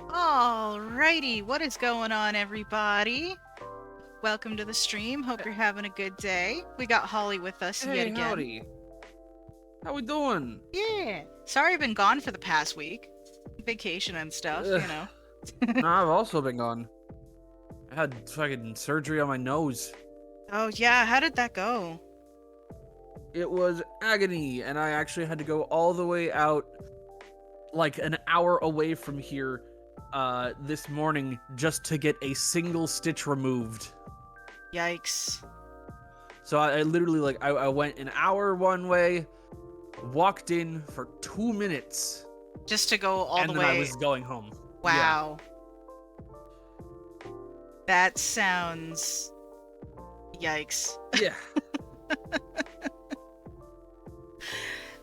Alrighty, what is going on, everybody? Welcome to the stream. Hope you're having a good day. We got Holly with us yet Hey, again. howdy. How we doing? Yeah. Sorry I've been gone for the past week. Vacation and stuff, Ugh. you know. No, I've also been gone. I had fucking surgery on my nose. Oh yeah, how did that go? It was agony, and I actually had to go all the way out, like an hour away from here, this morning just to get a single stitch removed. Yikes. So I literally, like, I went an hour one way, walked in for 2 minutes, Just to go all and the then I way. was going home. Wow. That sounds... Yikes. Yeah.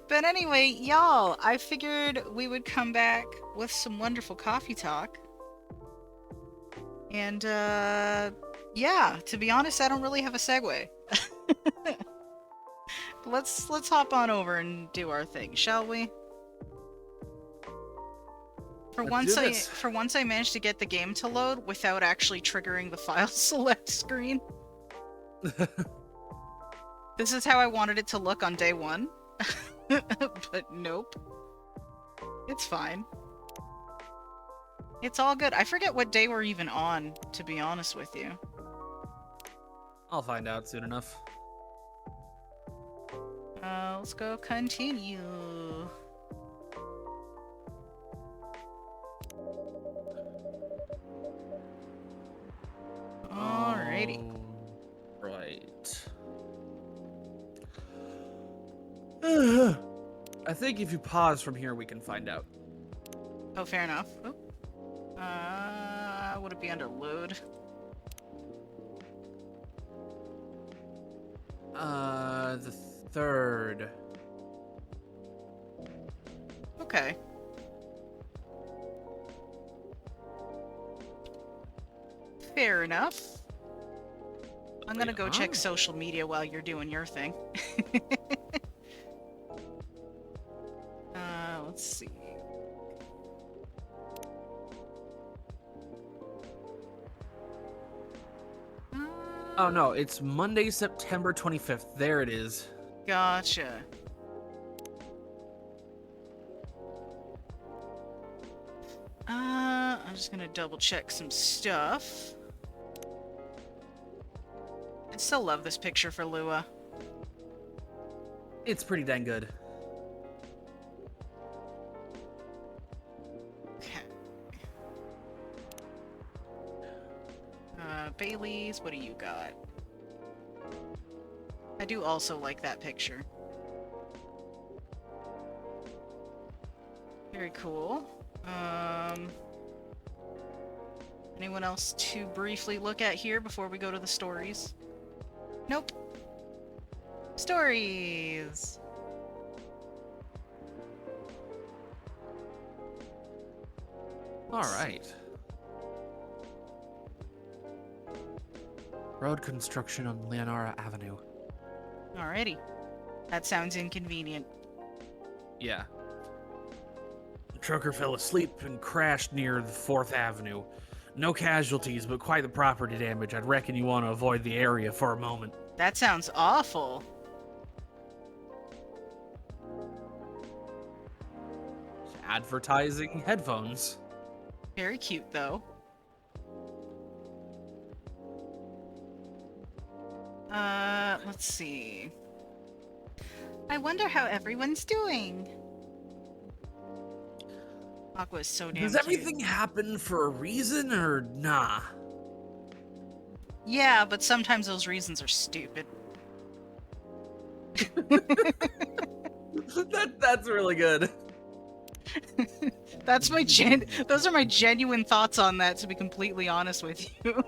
But anyway, y'all, I figured we would come back with some wonderful coffee talk. And, yeah, to be honest, I don't really have a segue. Let's hop on over and do our thing, shall we? For once I managed to get the game to load without actually triggering the file select screen. This is how I wanted it to look on day one. But nope. It's fine. It's all good. I forget what day we're even on, to be honest with you. I'll find out soon enough. Let's go continue. Alrighty. Right. I think if you pause from here, we can find out. Oh, fair enough. Oh. Would it be under load? The third. Okay. Fair enough. I'm gonna go check social media while you're doing your thing. Let's see. Oh no, it's Monday, September 25th. There it is. Gotcha. I'm just gonna double check some stuff. I still love this picture for Lua. It's pretty dang good. Okay. Bailey's, what do you got? I do also like that picture. Very cool. Anyone else to briefly look at here before we go to the stories? Nope. Stories! Alright. Road construction on Leonora Avenue. Alrighty. That sounds inconvenient. Yeah. The trucker fell asleep and crashed near the 4th Avenue. No casualties, but quite the property damage. I'd reckon you want to avoid the area for a moment. That sounds awful. Advertising headphones. Very cute, though. Let's see. I wonder how everyone's doing. Aqua is so damn Does everything happen for a reason, or nah? Yeah, but sometimes those reasons are stupid. That's really good. That's my those are my genuine thoughts on that, to be completely honest with you.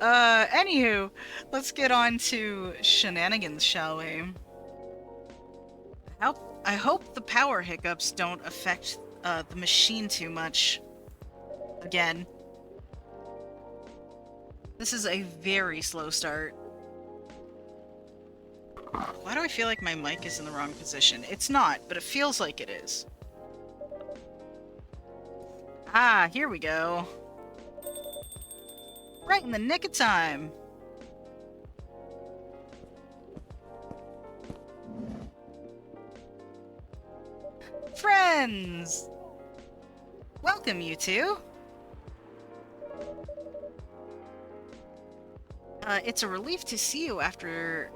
Anywho, let's get on to shenanigans, shall we? I hope the power hiccups don't affect the machine too much. Again. This is a very slow start. Why do I feel like my mic is in the wrong position? It's not, but it feels like it is. Ah, here we go. Right in the nick of time. Friends! Welcome, you two. It's a relief to see you after...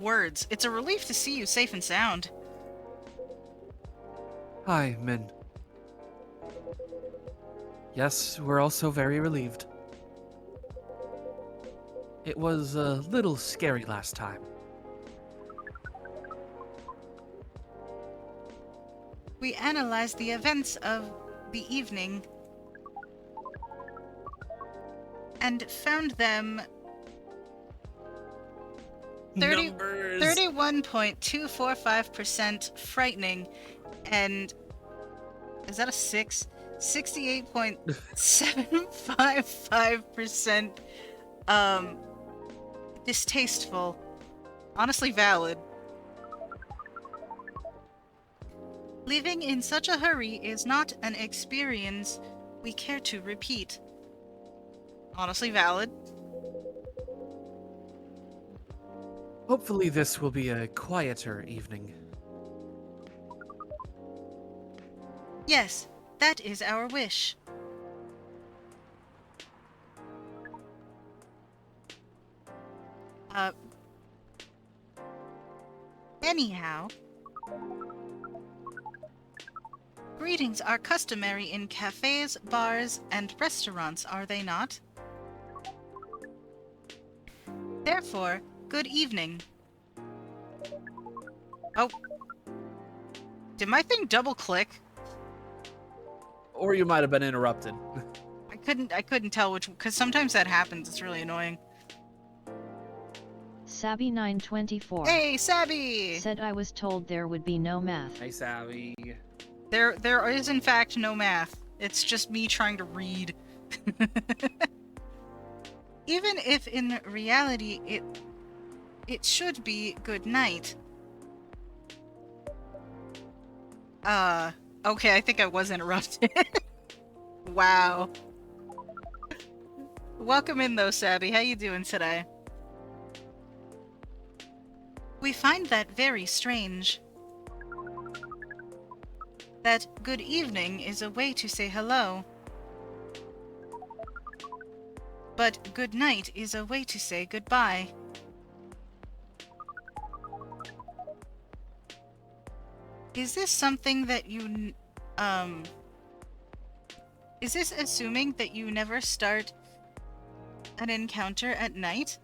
words. It's a relief to see you safe and sound. Hi, Min. Yes, we're also very relieved. It was a little scary last time. We analyzed the events of the evening and found them Numbers! 31.245% frightening and is that a 6? 68.755% distasteful. Honestly valid. Leaving in such a hurry is not an experience we care to repeat. Honestly valid. Hopefully this will be a quieter evening. Yes, that is our wish. Anyhow, greetings are customary in cafes, bars, and restaurants, are they not? Therefore, good evening. Oh. Did my thing double click? Or you might have been interrupted. I couldn't tell which, because sometimes that happens, it's really annoying. Sabby924. Hey, Sabby! Said I was told there would be no math. Hey, Savvy. There is in fact no math. It's just me trying to read. Even if in reality it should be good night. Okay, I think I was interrupted. Wow. Welcome in though, Sabby. How you doing today? We find that very strange. That good evening is a way to say hello. But good night is a way to say goodbye. Is this something that you, is this assuming that you never start an encounter at night?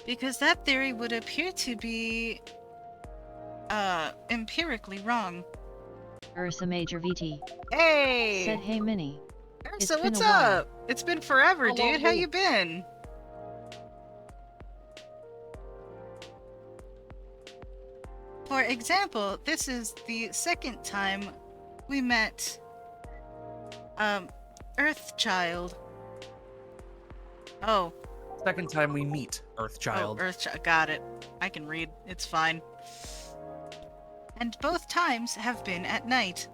Because that theory would appear to be, empirically wrong. Ursa Major VT. Hey! Said hey Minnie. It's Ursa, been what's a while. up? It's been forever, Hello. dude. How you been? For example, this is the second time we met, Earthchild. Oh. Second time we meet Earthchild. Oh, Earthchild. Got it. I can read. It's fine. And both times have been at night.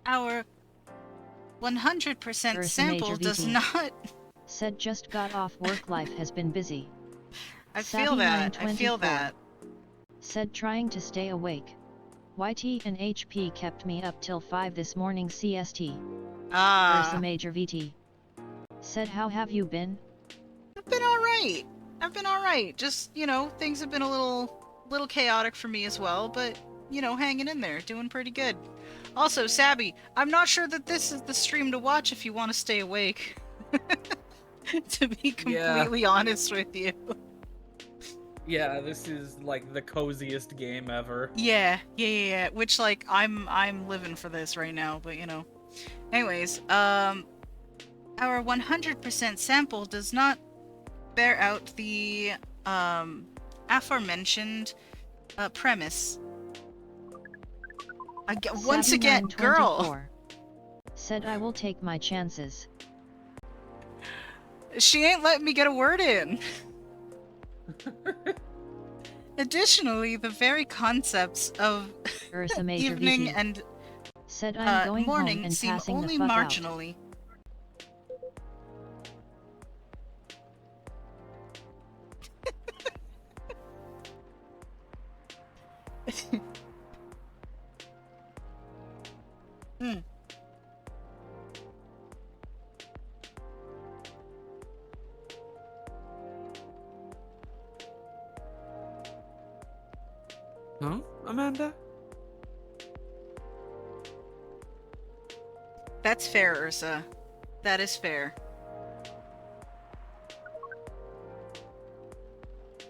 Our 100% Ursa sample Major does VT. not... Said just got off work, life has been busy. I feel that. I feel Sabby924. that. Said trying to stay awake. YT and HP kept me up till 5 this morning CST. Ursa Ah. Major VT. Said how have you been? I've been alright. I've been alright. Just, you know, things have been a little chaotic for me as well, but, you know, hanging in there, doing pretty good. Also, Sabby, I'm not sure that this is the stream to watch if you want to stay awake. To be completely honest with you. Yeah, this is like the coziest game ever. Yeah. Which, like, I'm living for this right now, but you know. Anyways, our 100% sample does not bear out the aforementioned premise. Once again, girl. 924 said I will take my chances. She ain't letting me get a word in. Additionally, the very concepts of Ursa Major evening VT and said I'm going home morning and seem passing the only fuck out. marginally. Hmm. Huh, Amanda? That's fair, Ursa. That is fair.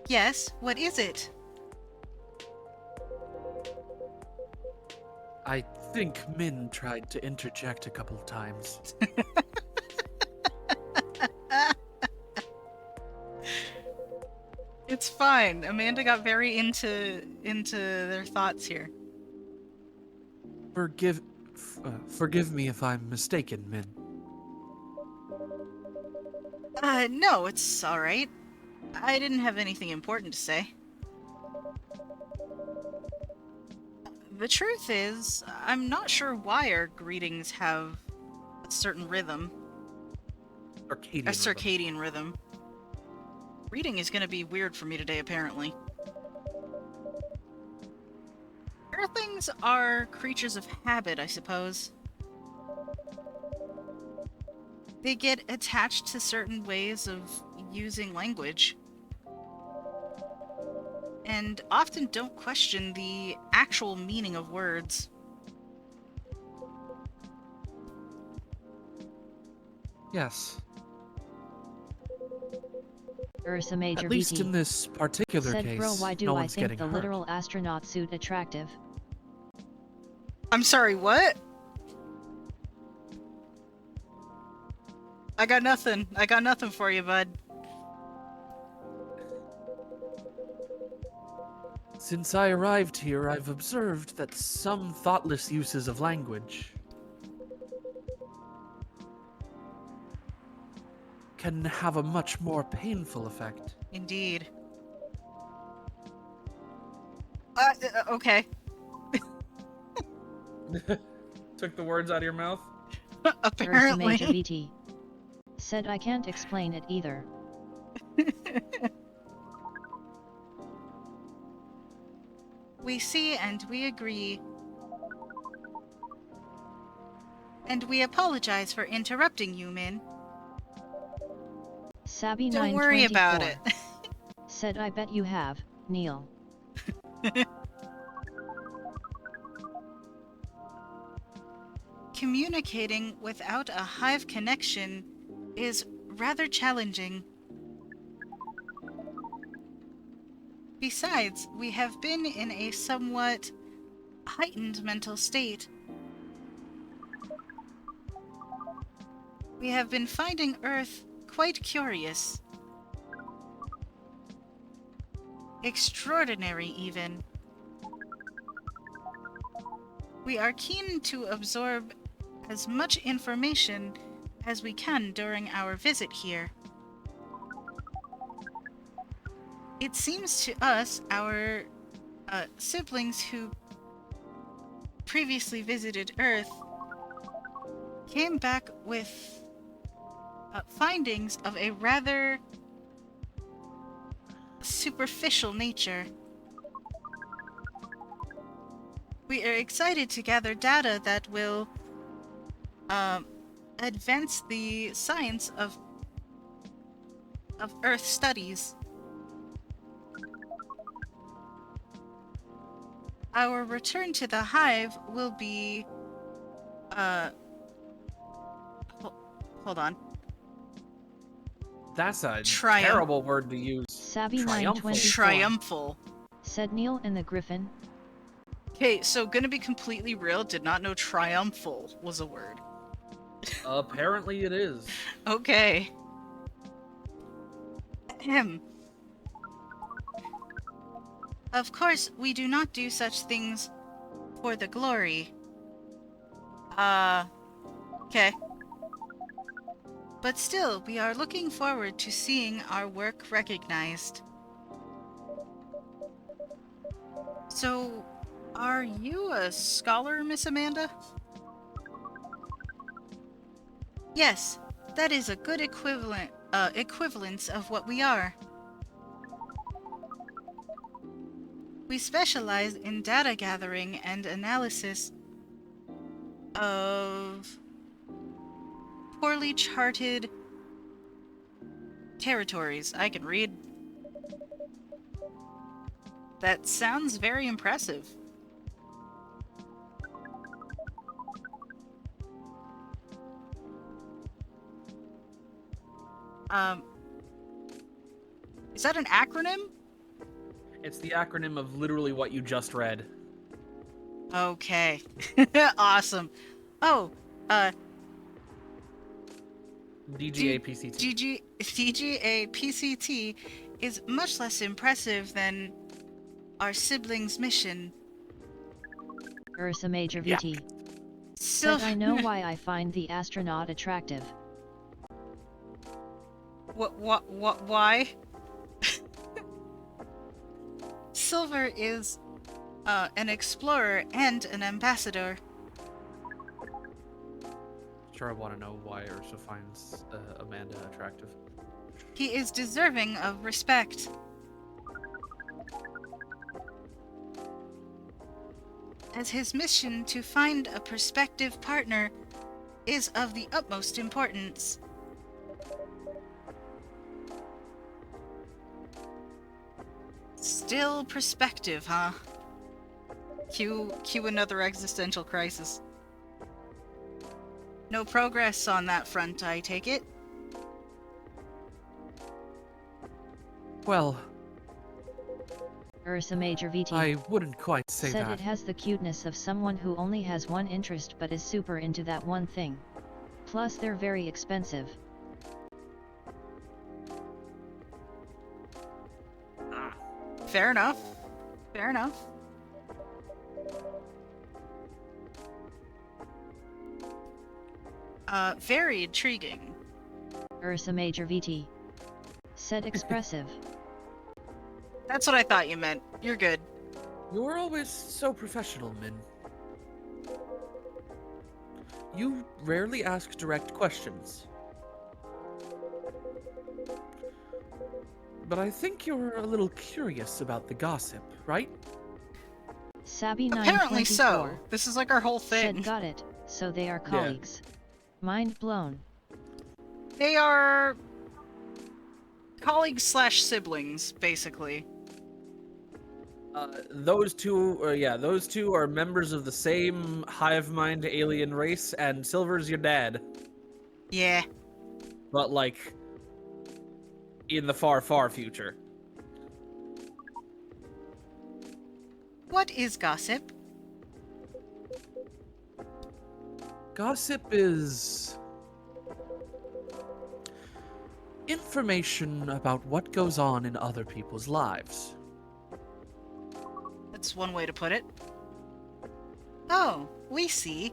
Yes, what is it? I think Min tried to interject a couple times. It's fine. Amanda got very into their thoughts here. Forgive me if I'm mistaken, Min. No, it's all right. I didn't have anything important to say. The truth is, I'm not sure why our greetings have a certain rhythm. Circadian A rhythm. circadian rhythm. Reading is gonna be weird for me today, apparently. Earthlings are creatures of habit, I suppose. They get attached to certain ways of using language. And often don't question the actual meaning of words. Yes. Ursa Major At least VT in this particular said, case, bro, why do no I one's think getting the hurt. literal astronaut suit attractive? I'm sorry, what? I got nothing. I got nothing for you, bud. Since I arrived here, I've observed that some thoughtless uses of language can have a much more painful effect. Indeed. Okay. Took the words out of your mouth? Ursa Apparently. Major VT said I can't explain it either. We see and we agree. And we apologize for interrupting you, Min. Sabby Don't worry 924 about it. said I bet you have, Neil. Communicating without a hive connection is rather challenging. Besides, we have been in a somewhat heightened mental state. We have been finding Earth quite curious. Extraordinary, even. We are keen to absorb as much information as we can during our visit here. It seems to us, our siblings who previously visited Earth came back with findings of a rather superficial nature. We are excited to gather data that will advance the science of Earth studies. Our return to the hive will be hold on. That's a Triumph. terrible word to use. Sabby Triumphal. 924 Triumphal. said Neil and the Griffin. Okay, so gonna be completely real, did not know triumphal was a word. Apparently it is. Okay. Ahem. Of course, we do not do such things for the glory. Okay. But still, we are looking forward to seeing our work recognized. So, are you a scholar, Miss Amanda? Yes, that is a good equivalence of what we are. We specialize in data gathering and analysis of poorly charted territories. I can read. That sounds very impressive. Um, is that an acronym? It's the acronym of literally what you just read. Okay. Awesome. Oh, DGA PCT. DGA PCT is much less impressive than our siblings' mission. Ursa Major Yeah. VT. So, Said I know why I find the astronaut attractive. why? Silver is an explorer and an ambassador. Sure, I want to know why Ursa finds Amanda attractive. He is deserving of respect. As his mission to find a prospective partner is of the utmost importance. Still perspective, huh? Cue another existential crisis. No progress on that front, I take it? Well, Ursa Major VT. I wouldn't quite say said that. it has the cuteness of someone who only has one interest but is super into that one thing. Plus they're very expensive. Fair enough. Fair enough. Very intriguing. Ursa Major VT. Said expressive. That's what I thought you meant. You're good. You're always so professional, Min. You rarely ask direct questions. But I think you're a little curious about the gossip, right? Sabby Apparently 924. so. This is like our whole thing. Said got it, so they are colleagues. Mind blown. They are colleagues slash siblings, basically. Those two are members of the same hive mind alien race, and Silver's your dad. Yeah. But, like, in the far, far future. What is gossip? Gossip is information about what goes on in other people's lives. That's one way to put it. Oh, we see.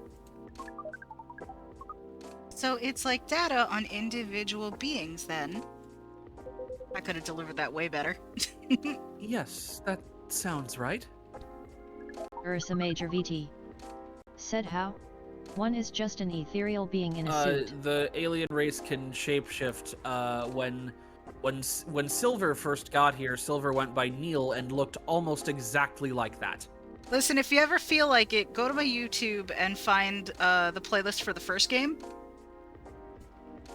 So it's like data on individual beings, then. I could have delivered that way better. Yes, that sounds right. Ursa Major VT. Said how? One is just an ethereal being in a suit. The alien race can shapeshift. When Silver first got here, Silver went by Neil and looked almost exactly like that. Listen, if you ever feel like it, go to my YouTube and find the playlist for the first game.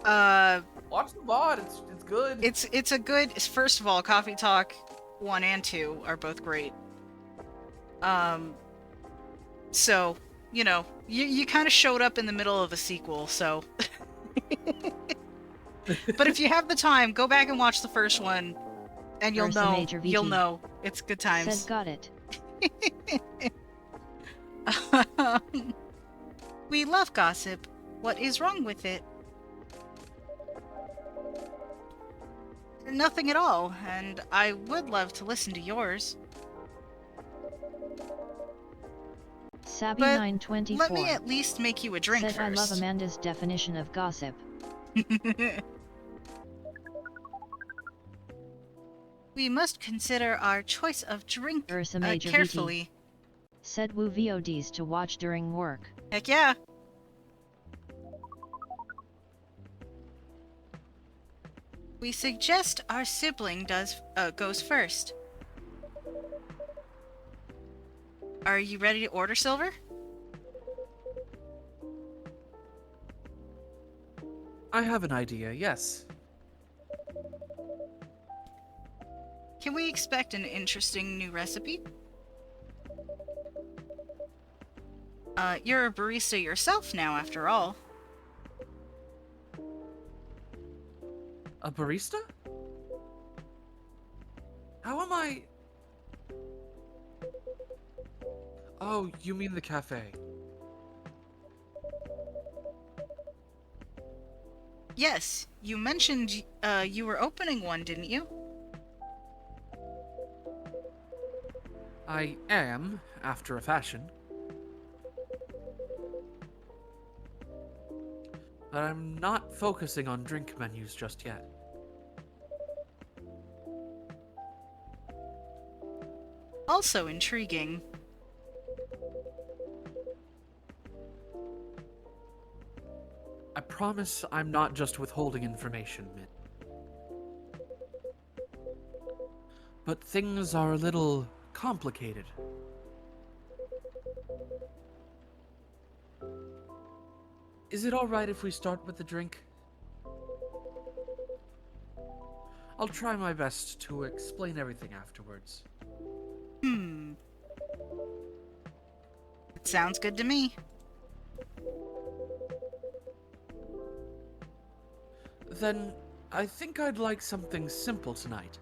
Watch the VOD, it's good. It's a good. First of all, Coffee Talk 1 and 2 are both great. So, you know, you kind of showed up in the middle of a sequel, so. But if you have the time, go back and watch the first one, and you'll Ursa know. Major VT. You'll know. It's good times. Said got it. We love gossip. What is wrong with it? Nothing at all, and I would love to listen to yours. Sabby But 924 let me at least make you a drink said, first. I love Amanda's definition of gossip. We must consider our choice of drink Ursa Major carefully. Said Woo VODs to watch during work. Heck yeah. We suggest our sibling goes first. Are you ready to order, Silver? I have an idea, yes. Can we expect an interesting new recipe? You're a barista yourself now, after all. A barista? How am I... Oh, you mean the cafe. Yes, you mentioned you were opening one, didn't you? I am, after a fashion. But I'm not focusing on drink menus just yet. Also intriguing. I promise I'm not just withholding information, Min. But things are a little complicated. Is it alright if we start with the drink? I'll try my best to explain everything afterwards. It sounds good to me. Then, I think I'd like something simple tonight.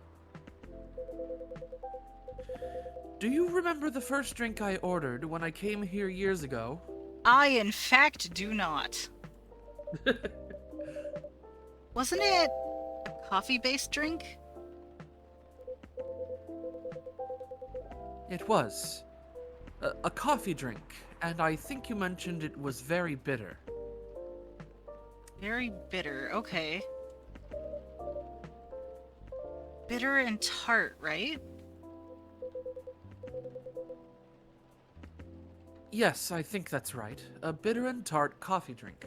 Do you remember the first drink I ordered when I came here years ago? I, in fact, do not. Wasn't it a coffee-based drink? It was. A coffee drink, and I think you mentioned it was very bitter. Very bitter, okay. Bitter and tart, right? Yes, I think that's right. A bitter and tart coffee drink.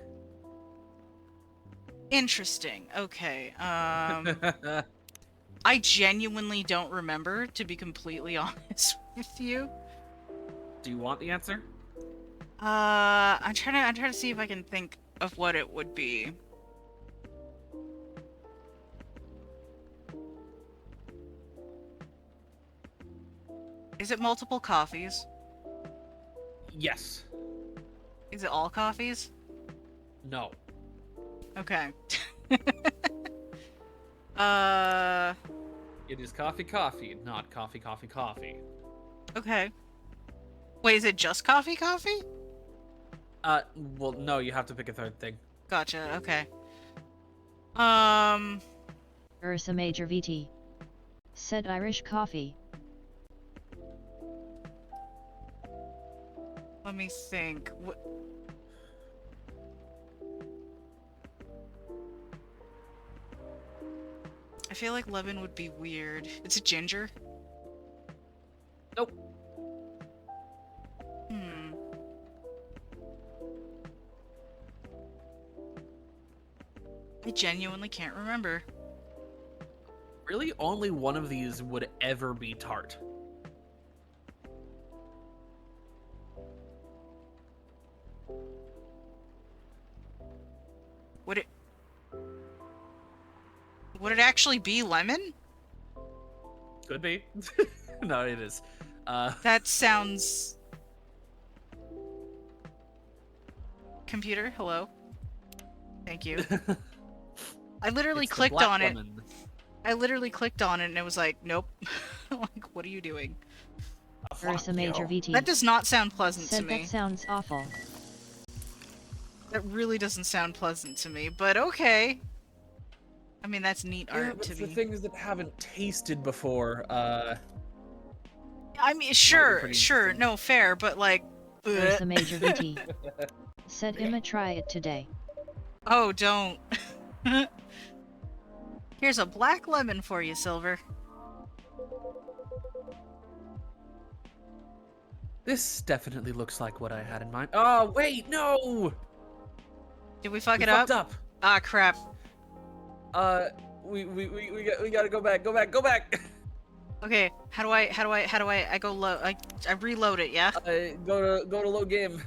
Interesting, okay. I genuinely don't remember, to be completely honest with you. Do you want the answer? I'm trying to see if I can think of what it would be. Is it multiple coffees? Yes. Is it all coffees? No. Okay. It is coffee, not coffee. Okay. Wait, is it just coffee? Well, no, you have to pick a third thing. Gotcha, okay. Ursa Major VT said Irish coffee. Let me think. I feel like lemon would be weird. It's a ginger? Nope. I genuinely can't remember. Really, only one of these would ever be tart. Would it actually be lemon? Could be. No, it is. That sounds... Computer, hello? Thank you. I literally It's the clicked black on it. lemon. I literally clicked on it and it was like, nope. Like, what are you doing? Ursa Major VT That does not sound pleasant to said me. that sounds awful. That really doesn't sound pleasant to me, but okay. I mean, that's neat Yeah, art but to for me. things that haven't tasted before, I mean, sure, pretty sure, interesting. no, fair, but like, Ursa Major VT. Said Imma try it today. Oh, don't. Here's a black lemon for you, Silver. This definitely looks like what I had in mind. Oh, wait, no! Did we fuck We it up? fucked up. Ah, crap. We gotta go back, go back, go back! Okay, how do I go low? I reload it, yeah? Go to low game.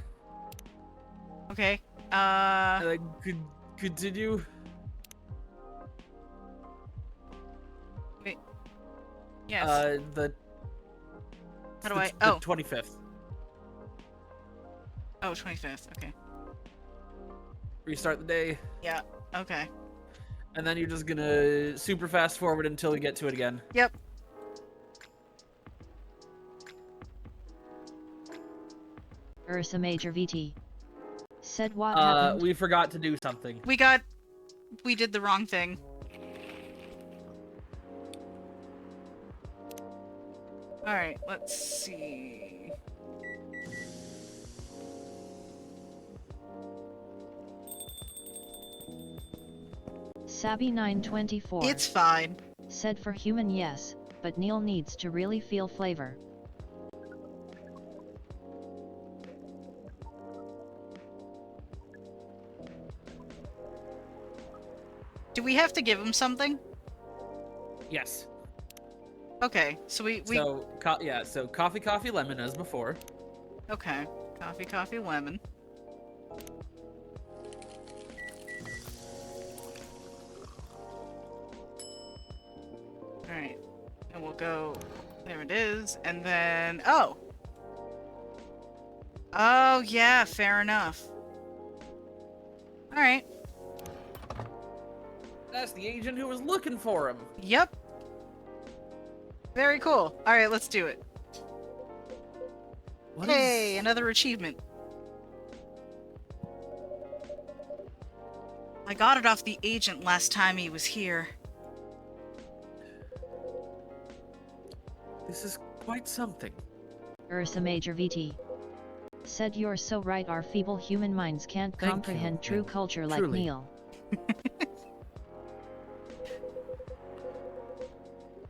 Okay. And then continue. Wait. Yes. How do I? The Oh. 25th. Oh, 25th. Okay. Restart the day. Yeah. Okay. And then you're just gonna super fast forward until we get to it again. Yep. Ursa Major VT. Said what happened? We forgot to do something. We did the wrong thing. Alright, let's see. Sabby 924. It's fine. Said for human yes, but Neil needs to really feel flavor. Do we have to give him something? Yes. Okay, so we So coffee, lemon as before. okay. Coffee, lemon. Alright. And we'll go there it is, and then oh! Oh yeah, fair enough. Alright. That's the agent who was looking for him. Yep. Very cool. Alright, let's do it. What Hey, is- another achievement. I got it off the agent last time he was here. This is quite something. Ursa Major VT. Said you're so right, our feeble human minds can't Thank comprehend you, true and culture like truly. Neil.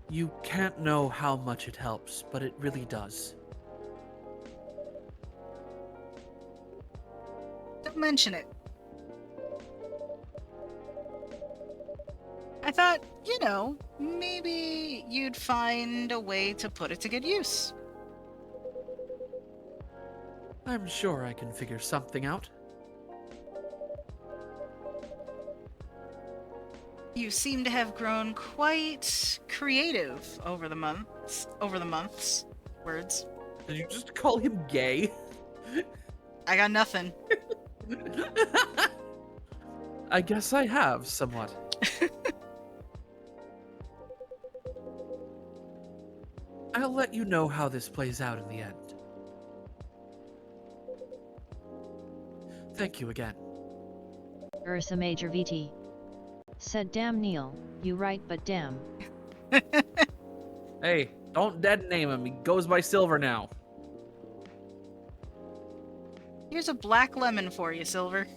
You can't know how much it helps, but it really does. Don't mention it. I thought, you know, maybe you'd find a way to put it to good use. I'm sure I can figure something out. You seem to have grown quite creative over the months. Words. Did you just call him gay? I got nothing. I guess I have, somewhat. I'll let you know how this plays out in the end. Thank you again. Ursa Major VT. Said damn Neil, you right but damn. Hey, don't dead name him. He goes by Silver now. Here's a black lemon for you, Silver.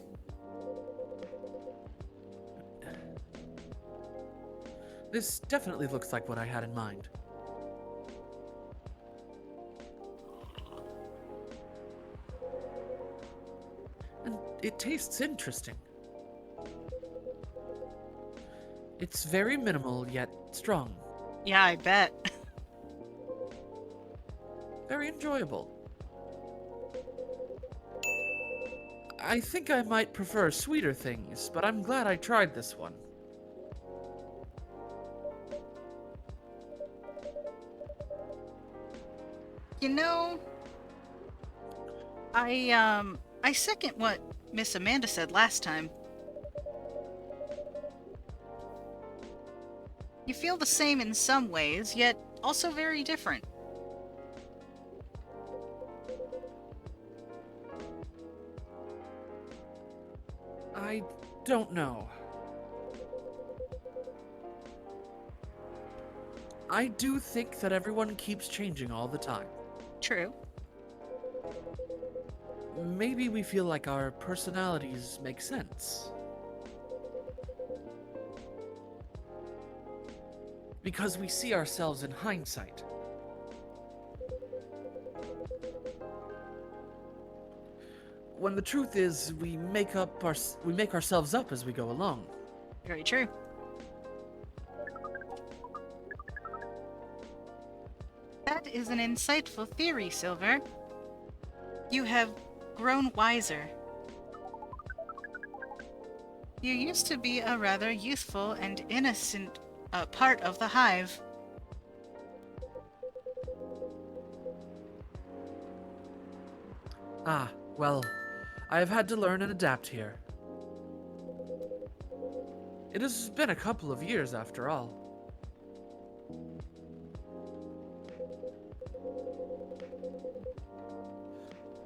This definitely looks like what I had in mind. And it tastes interesting. It's very minimal yet strong. Yeah, I bet. Very enjoyable. I think I might prefer sweeter things, but I'm glad I tried this one. You know, I second what Miss Amanda said last time. You feel the same in some ways, yet also very different. I don't know. I do think that everyone keeps changing all the time. True. maybe we feel like our personalities make sense. Because we see ourselves in hindsight. When the truth is, we make ourselves up as we go along. Very true. That is an insightful theory, Silver. You have grown wiser. You used to be a rather youthful and innocent part of the hive. Ah, well, I have had to learn and adapt here. It has been a couple of years after all.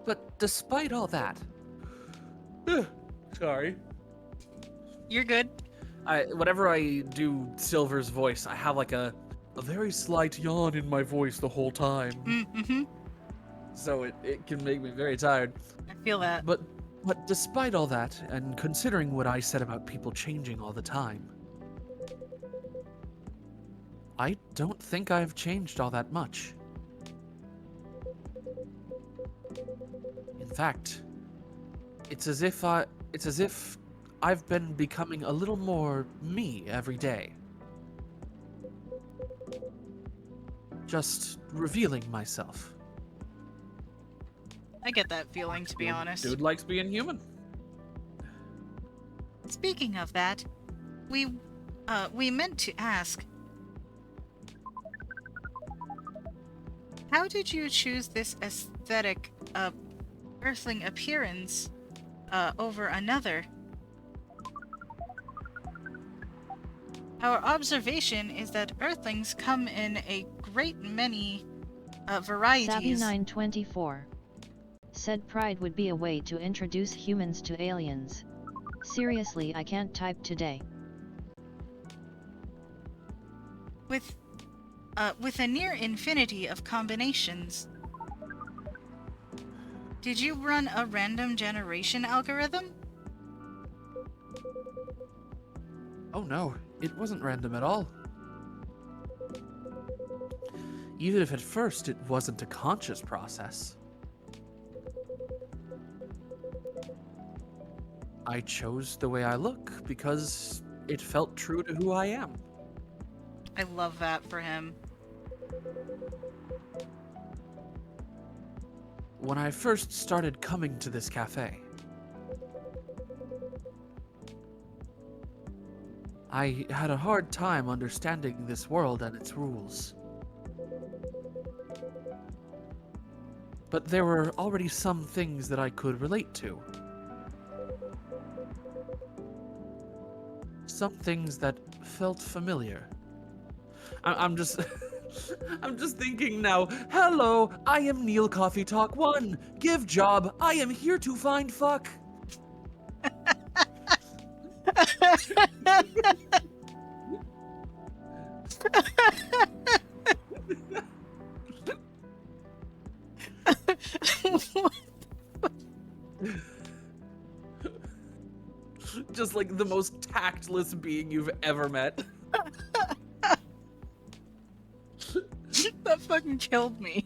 But despite all that... Sorry. You're good. Whenever I do Silver's voice, I have like a very slight yawn in my voice the whole time. Mm-hmm. So it can make me very tired. I feel that. But despite all that, and considering what I said about people changing all the time, I don't think I've changed all that much. In fact, it's as if I've been becoming a little more me every day. Just revealing myself. I get that feeling, to be honest. Dude likes being human. Speaking of that, we meant to ask, how did you choose this aesthetic, earthling appearance, over another? Our observation is that earthlings come in a great many, varieties. Savvy924 said pride would be a way to introduce humans to aliens. Seriously, I can't type today. With a near infinity of combinations. Did you run a random generation algorithm? Oh no, it wasn't random at all. Even if at first it wasn't a conscious process. I chose the way I look because it felt true to who I am. I love that for him. When I first started coming to this cafe, I had a hard time understanding this world and its rules. But there were already some things that I could relate to. Some things that felt familiar. I'm just... I'm just thinking now, hello, I am Neil Coffee Talk 1. Give job, I am here to find fuck. Just like the most tactless being you've ever met. That fucking killed me.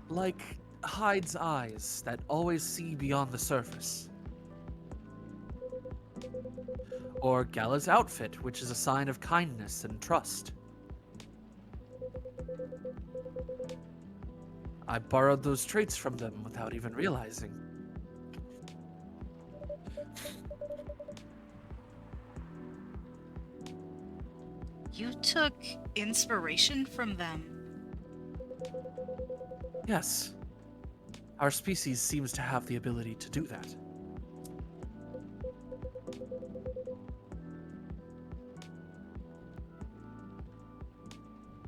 Like Hyde's eyes that always see beyond the surface. Or Gala's outfit, which is a sign of kindness and trust. I borrowed those traits from them without even realizing. You took inspiration from them. Yes. Our species seems to have the ability to do that.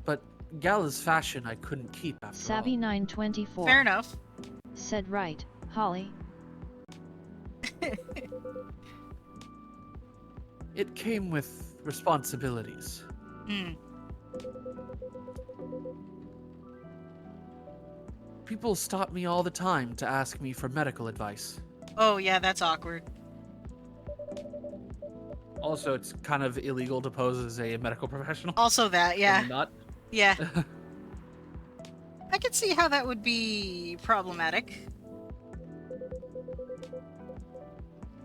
But Gala's fashion I couldn't keep after all. Savvy924 Fair enough. said right, Holly. It came with responsibilities. Hmm. People stop me all the time to ask me for medical advice. Oh, yeah, that's awkward. Also, it's kind of illegal to pose as a medical professional. Also that, When yeah. you're not. Yeah. I could see how that would be problematic.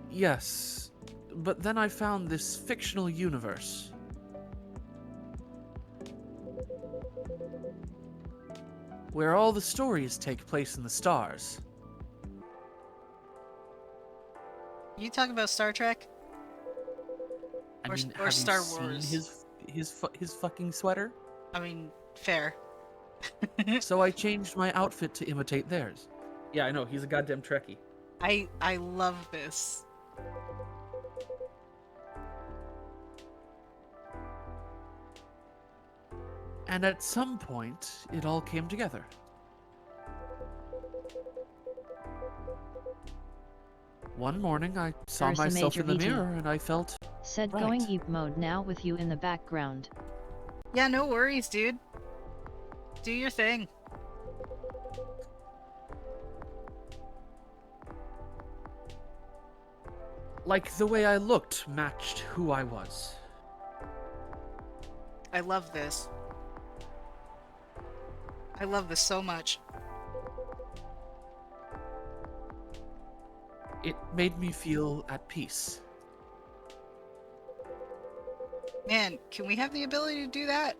Yes, but then I found this fictional universe. Where all the stories take place in the stars. You talk about Star Trek? I Or- mean, or have Star you seen Wars. his fucking sweater? I mean, fair. So I changed my outfit to imitate theirs. Yeah, I know, he's a goddamn Trekkie. I love this. And at some point, it all came together. One morning, I saw Ursa myself Major in the VT. mirror and I felt Said right. going Eep mode now with you in the background. Yeah, no worries, dude. Do your thing. like the way I looked matched who I was. I love this. I love this so much. It made me feel at peace. Man, can we have the ability to do that?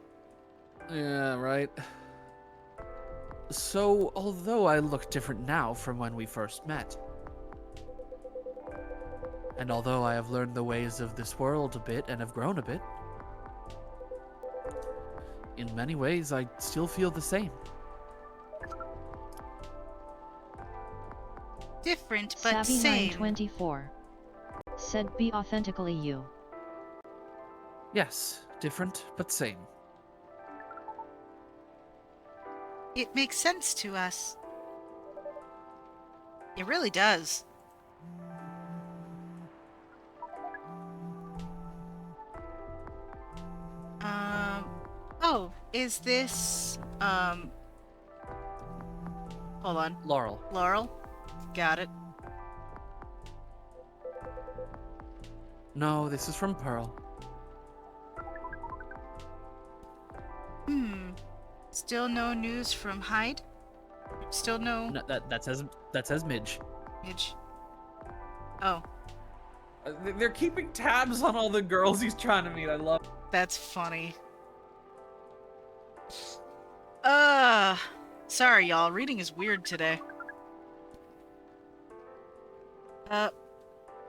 Yeah, right. So, although I look different now from when we first met, and although I have learned the ways of this world a bit and have grown a bit, in many ways I still feel the same. Different, but same. Savvy924 said be authentically you. Yes, different but same. It makes sense to us. It really does. Oh, is this, hold on. Laurel. Laurel? Got it. No, this is from Pearl. Still no news from Hyde? Still no No, that says Midge. Midge. Oh, They're keeping tabs on all the girls he's trying to meet. I love. that's funny. Sorry y'all, reading is weird today.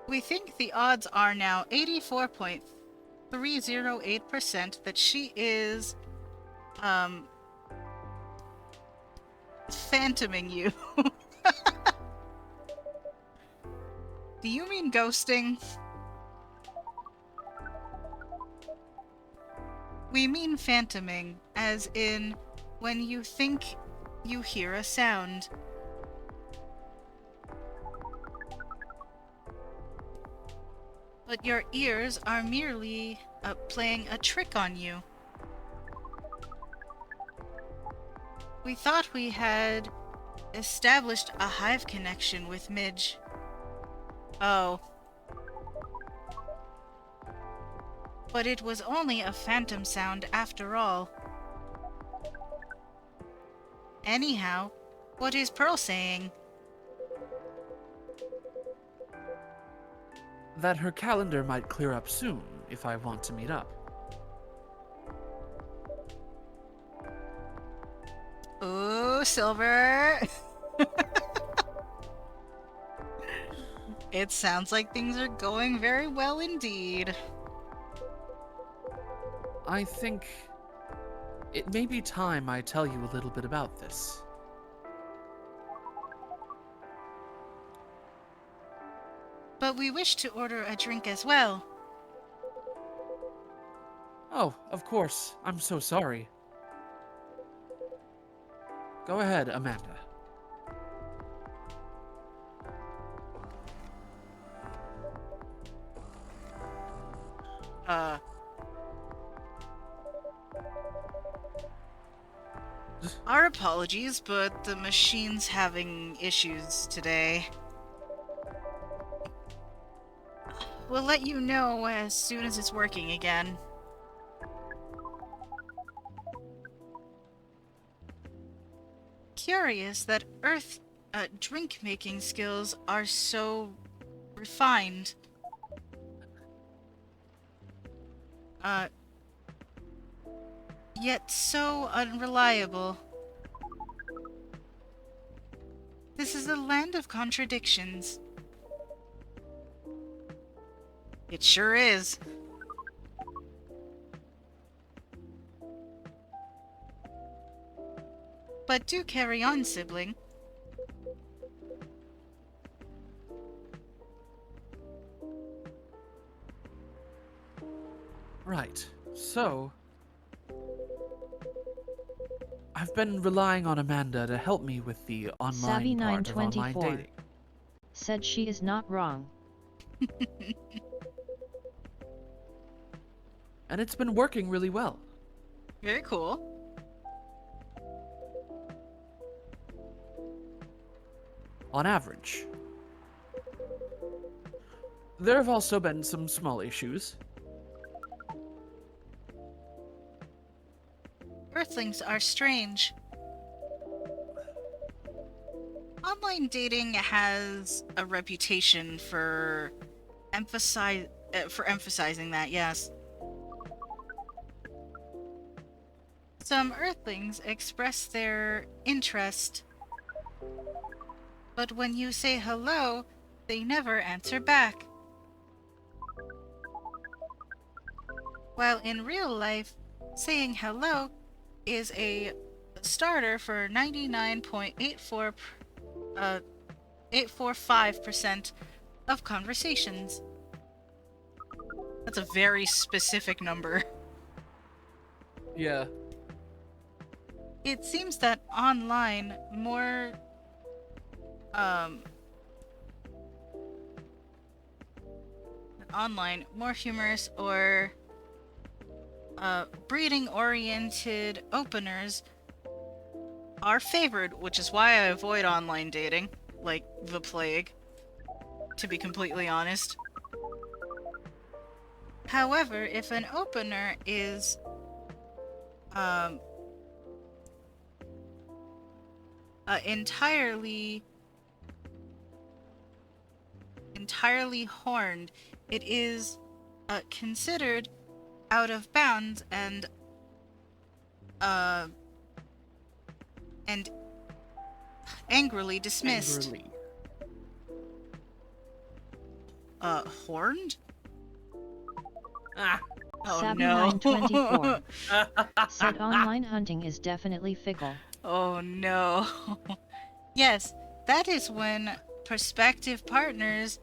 We think the odds are now 84.308% that she is, phantoming you. Do you mean ghosting? We mean phantoming, as in when you think you hear a sound. But your ears are merely playing a trick on you. We thought we had established a hive connection with Midge. Oh. But it was only a phantom sound after all. Anyhow, what is Pearl saying? That her calendar might clear up soon if I want to meet up. Ooh, Silver! It sounds like things are going very well indeed. I think it may be time I tell you a little bit about this. But we wish to order a drink as well. Oh, of course. I'm so sorry. Go ahead, Amanda. Our apologies, but the machine's having issues today. We'll let you know as soon as it's working again. Curious that Earth drink-making skills are so refined. Yet so unreliable. This is a land of contradictions. It sure is. But do carry on, sibling. Right. So, I've been relying on Amanda to help me with the online part of online Savvy924 dating. said she is not wrong. And it's been working really well. Very cool. On average. There have also been some small issues. Earthlings are strange. Online dating has a reputation for emphasizing that, yes. Some Earthlings express their interest, but when you say hello, they never answer back. While in real life, saying hello is a starter for 845% of conversations. That's a very specific number. Yeah. It seems that online, more humorous or breeding-oriented openers are favored, which is why I avoid online dating, like the plague, to be completely honest. However, if an opener is entirely horned, it is considered out of bounds and angrily dismissed. Angrily. Horned? Ah. Oh no. Savvy924 said online hunting is definitely fickle. Oh no. Yes, that is when prospective partners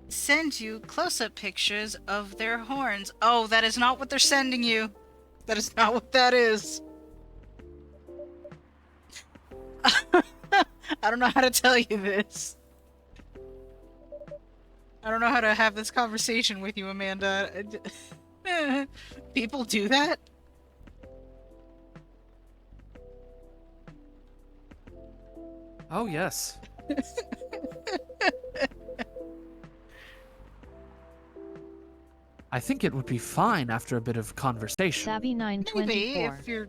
send you close-up pictures of their horns. Oh, that is not what they're sending you. That is not what that is. I don't know how to tell you this. I don't know how to have this conversation with you, Amanda. People do that? Oh, yes. I think it would be fine after a bit of conversation. Maybe, Savvy924 if you're...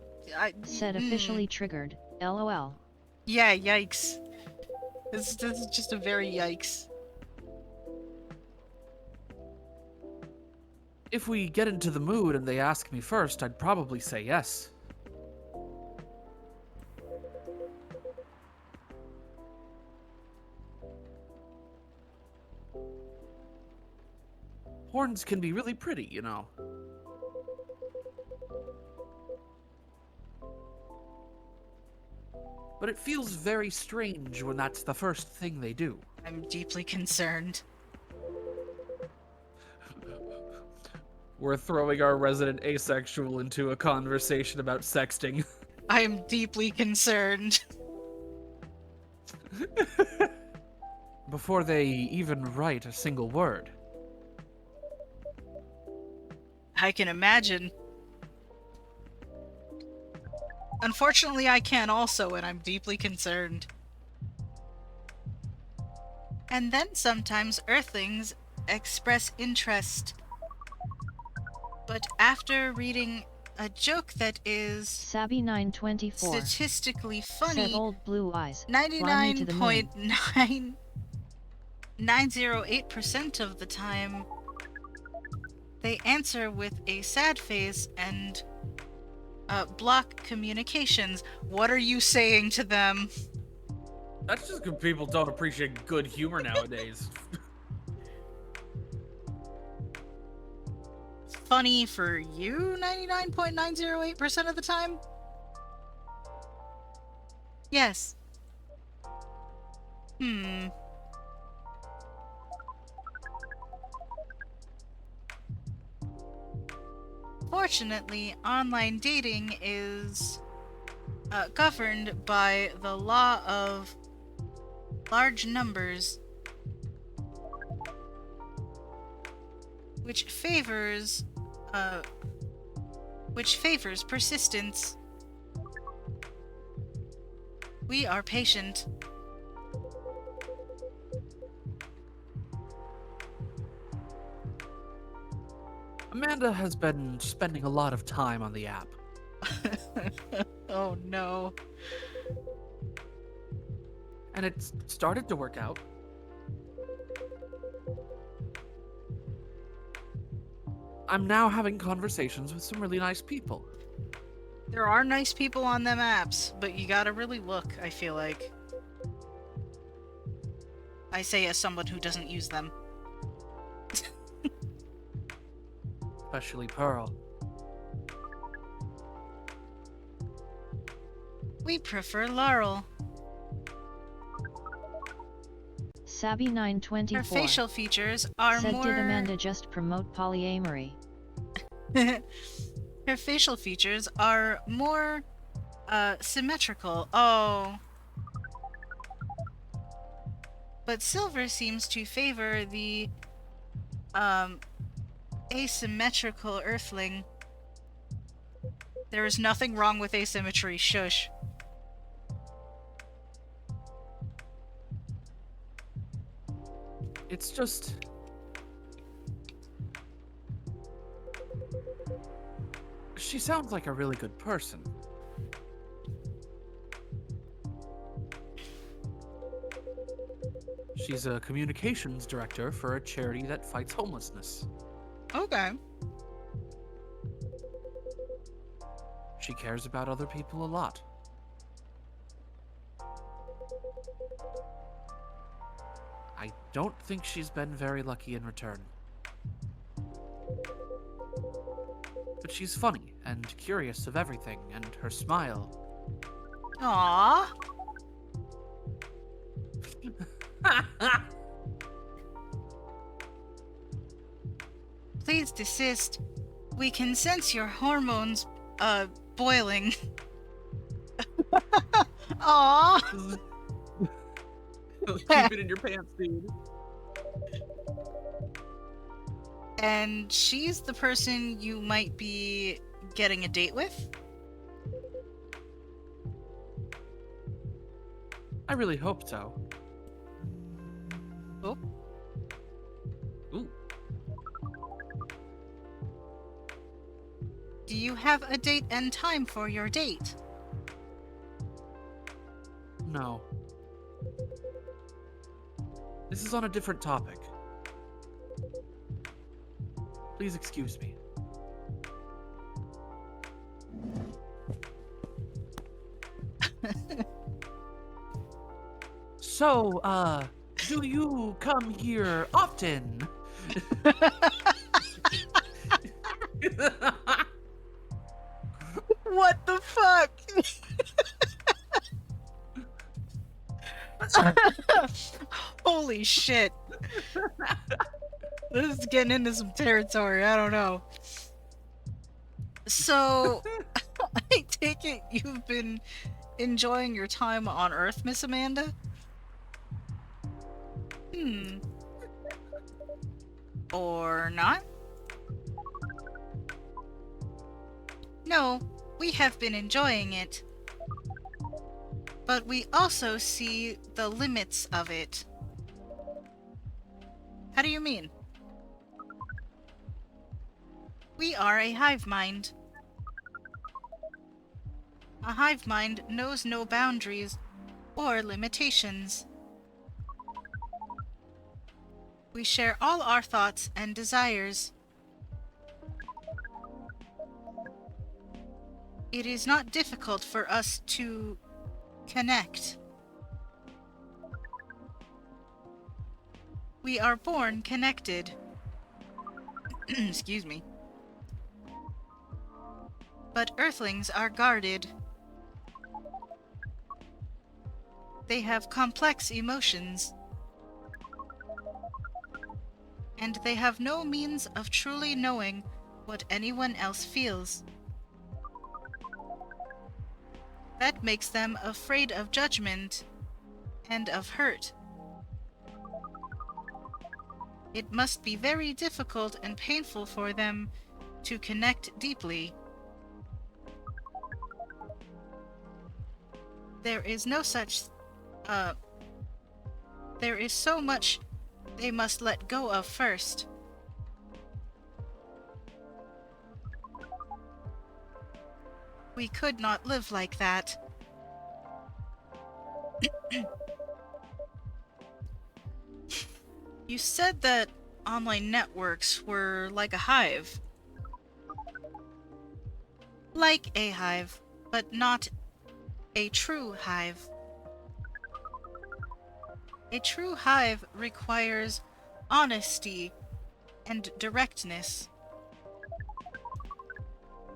said officially triggered. LOL. Yeah, yikes. This is just a very yikes. If we get into the mood and they ask me first, I'd probably say yes. Horns can be really pretty, you know. But it feels very strange when that's the first thing they do. I'm deeply concerned. We're throwing our resident asexual into a conversation about sexting. I am deeply concerned. Before they even write a single word. I can imagine. Unfortunately, I can also, and I'm deeply concerned. And then sometimes Earthlings express interest. But after reading a joke that is Sabby924 statistically said funny, old blue eyes, fly me to the moon. 99.908% of the time, they answer with a sad face and block communications. What are you saying to them? That's just because people don't appreciate good humor nowadays. Funny for you 99.908% of the time? Yes. Fortunately, online dating is governed by the law of large numbers, which favors persistence. We are patient. Amanda has been spending a lot of time on the app. Oh no. And it's started to work out. I'm now having conversations with some really nice people. There are nice people on them apps, but you gotta really look, I feel like. I say as someone who doesn't use them. Especially Pearl. We prefer Laurel. Sabby924 Her facial features are said, more... did Amanda just promote polyamory? Her facial features are more symmetrical. Oh. But Silver seems to favor the asymmetrical Earthling. There is nothing wrong with asymmetry, shush. It's just... She sounds like a really good person. She's a communications director for a charity that fights homelessness. Okay. She cares about other people a lot. I don't think she's been very lucky in return. But she's funny and curious of everything, and her smile. Aww. Please desist. We can sense your hormones, boiling. Aww. Keep it in your pants, dude. And she's the person you might be getting a date with? I really hope so. Oh. Ooh. Do you have a date and time for your date? No. This is on a different topic. Please excuse me. So, do you come here often? What the fuck? Holy shit. This is getting into some territory, I don't know. So, I take it you've been enjoying your time on Earth, Miss Amanda? Or not? No, we have been enjoying it. but we also see the limits of it. How do you mean? We are a hive mind. A hive mind knows no boundaries or limitations. We share all our thoughts and desires. It is not difficult for us to connect. We are born connected. Excuse me. But Earthlings are guarded. They have complex emotions. And they have no means of truly knowing what anyone else feels. That makes them afraid of judgment and of hurt. It must be very difficult and painful for them to connect deeply. There is no such, there is so much they must let go of first. We could not live like that. You said that online networks were like a hive. Like a hive, but not a true hive. A true hive requires honesty and directness,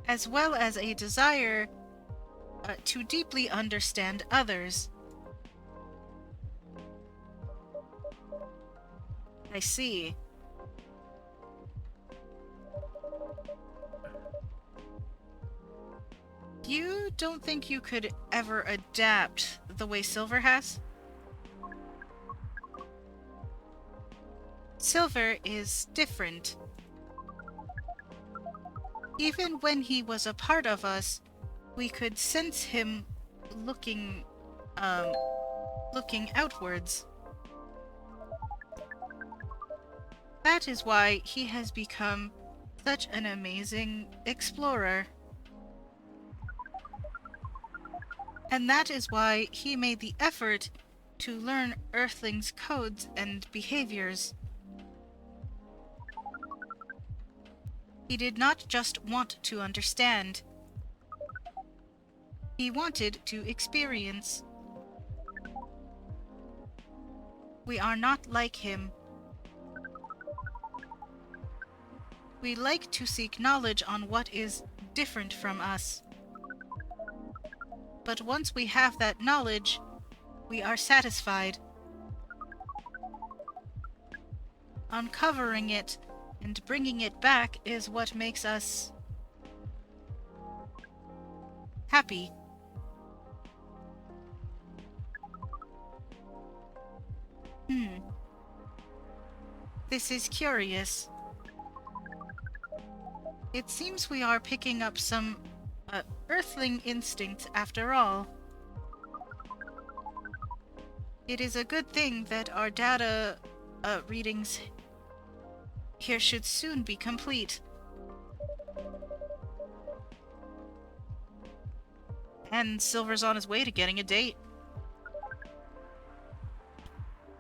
as well as a desire to deeply understand others. I see. You don't think you could ever adapt the way Silver has? Silver is different. Even when he was a part of us, we could sense him looking, looking outwards. That is why he has become such an amazing explorer. And that is why he made the effort to learn Earthlings' codes and behaviors. He did not just want to understand. He wanted to experience. We are not like him. We like to seek knowledge on what is different from us. But once we have that knowledge, we are satisfied. Uncovering it and bringing it back is what makes us happy. This is curious. It seems we are picking up some Earthling instinct after all. It is a good thing that our data readings here should soon be complete. And Silver's on his way to getting a date.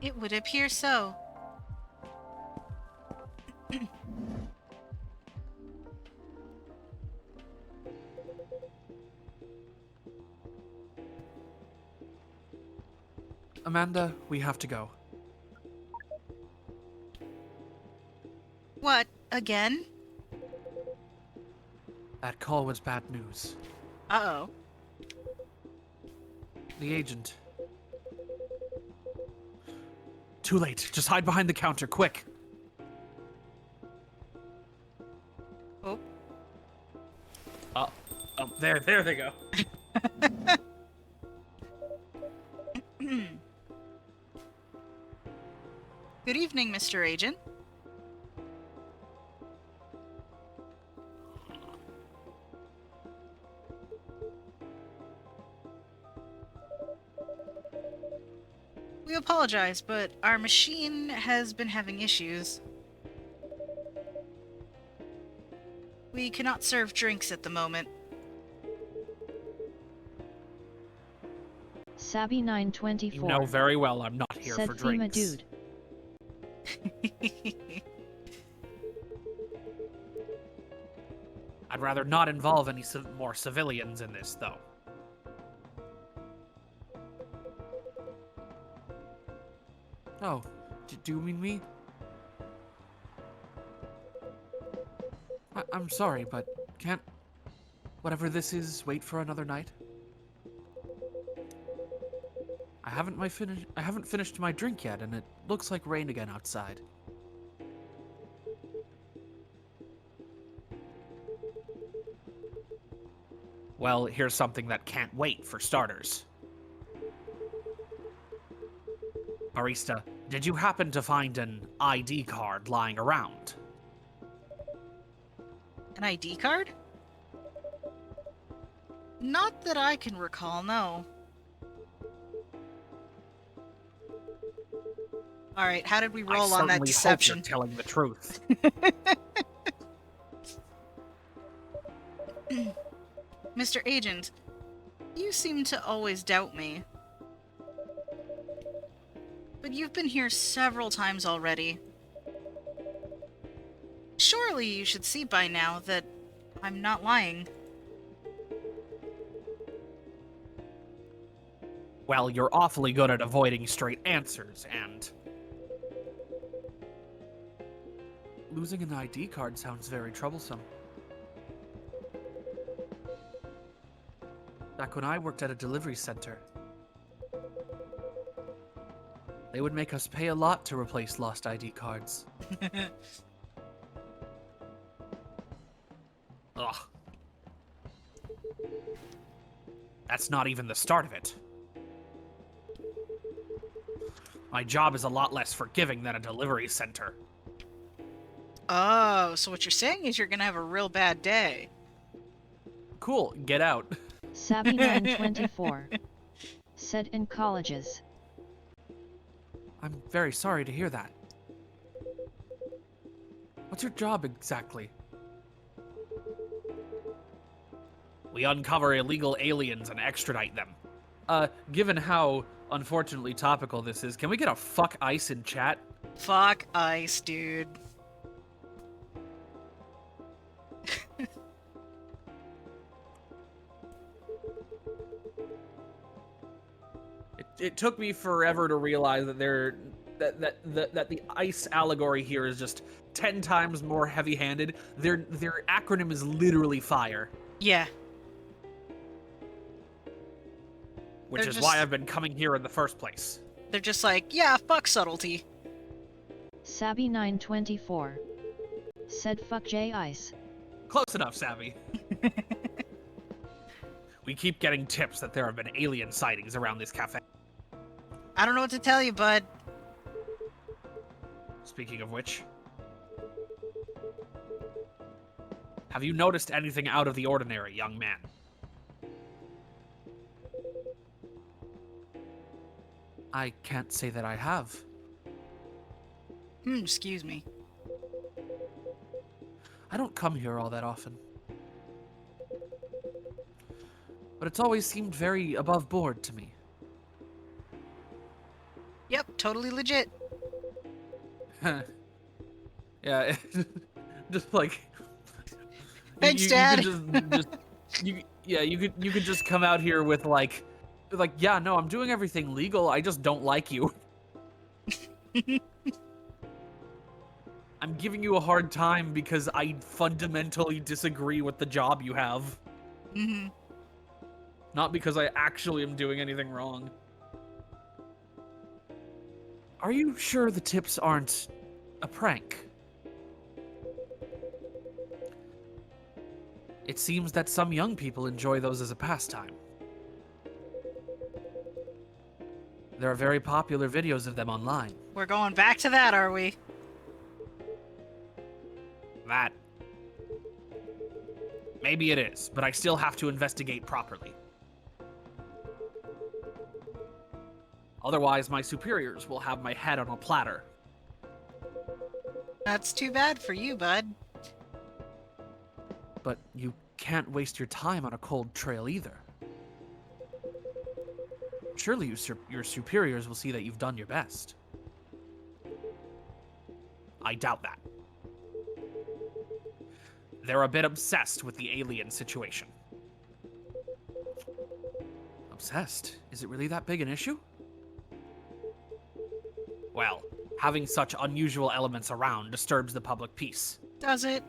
It would appear so. Amanda, we have to go. What, again? That call was bad news. Uh-oh. The agent. Too late. Just hide behind the counter, quick. Oh. There they go. Good evening, Mr. Agent. We apologize, but our machine has been having issues. We cannot serve drinks at the moment. Sabby You 924. know very well I'm not here said for FEMA drinks. dude. I'd rather not involve any more civilians in this, though. Oh, do you mean me? I'm sorry, but can't whatever this is wait for another night? I haven't finished my drink yet, and it looks like rain again outside. Well, here's something that can't wait, for starters. Barista, did you happen to find an ID card lying around? An ID card? Not that I can recall, no. Alright, how did we roll on that deception? Hope you're telling the truth. Mr. Agent, you seem to always doubt me. But you've been here several times already. Surely you should see by now that I'm not lying. Well, you're awfully good at avoiding straight answers, and... losing an ID card sounds very troublesome. Back when I worked at a delivery center, they would make us pay a lot to replace lost ID cards. Ugh. That's not even the start of it. My job is a lot less forgiving than a delivery center. Oh, so what you're saying is you're gonna have a real bad day. Cool, get out. Sabby 924. said in colleges. I'm very sorry to hear that. What's your job exactly? We uncover illegal aliens and extradite them. Given how unfortunately topical this is, can we get a fuck ice in chat? Fuck ice, dude. It took me forever to realize that that the ice allegory here is just 10 times more heavy-handed. Their acronym is literally FIRE. Yeah. Which is why I've been coming here in the first place. They're just like, yeah, fuck subtlety. Sabby 924 said fuck J Ice. Close enough, Savvy. We keep getting tips that there have been alien sightings around this cafe. I don't know what to tell you, bud. Speaking of which, have you noticed anything out of the ordinary, young man? I can't say that I have. Excuse me. I don't come here all that often. But it's always seemed very above board to me. Yep, totally legit. Yeah, just like... Thanks, Dad. You could just come out here with like, yeah, no, I'm doing everything legal, I just don't like you. I'm giving you a hard time because I fundamentally disagree with the job you have. Mm-hmm. Not because I actually am doing anything wrong. Are you sure the tips aren't a prank? It seems that some young people enjoy those as a pastime. There are very popular videos of them online. We're going back to that, are we? That. Maybe it is, but I still have to investigate properly. Otherwise, my superiors will have my head on a platter. That's too bad for you, bud. But you can't waste your time on a cold trail either. Surely your superiors will see that you've done your best. I doubt that. They're a bit obsessed with the alien situation. Obsessed? Is it really that big an issue? Well, having such unusual elements around disturbs the public peace. Does it?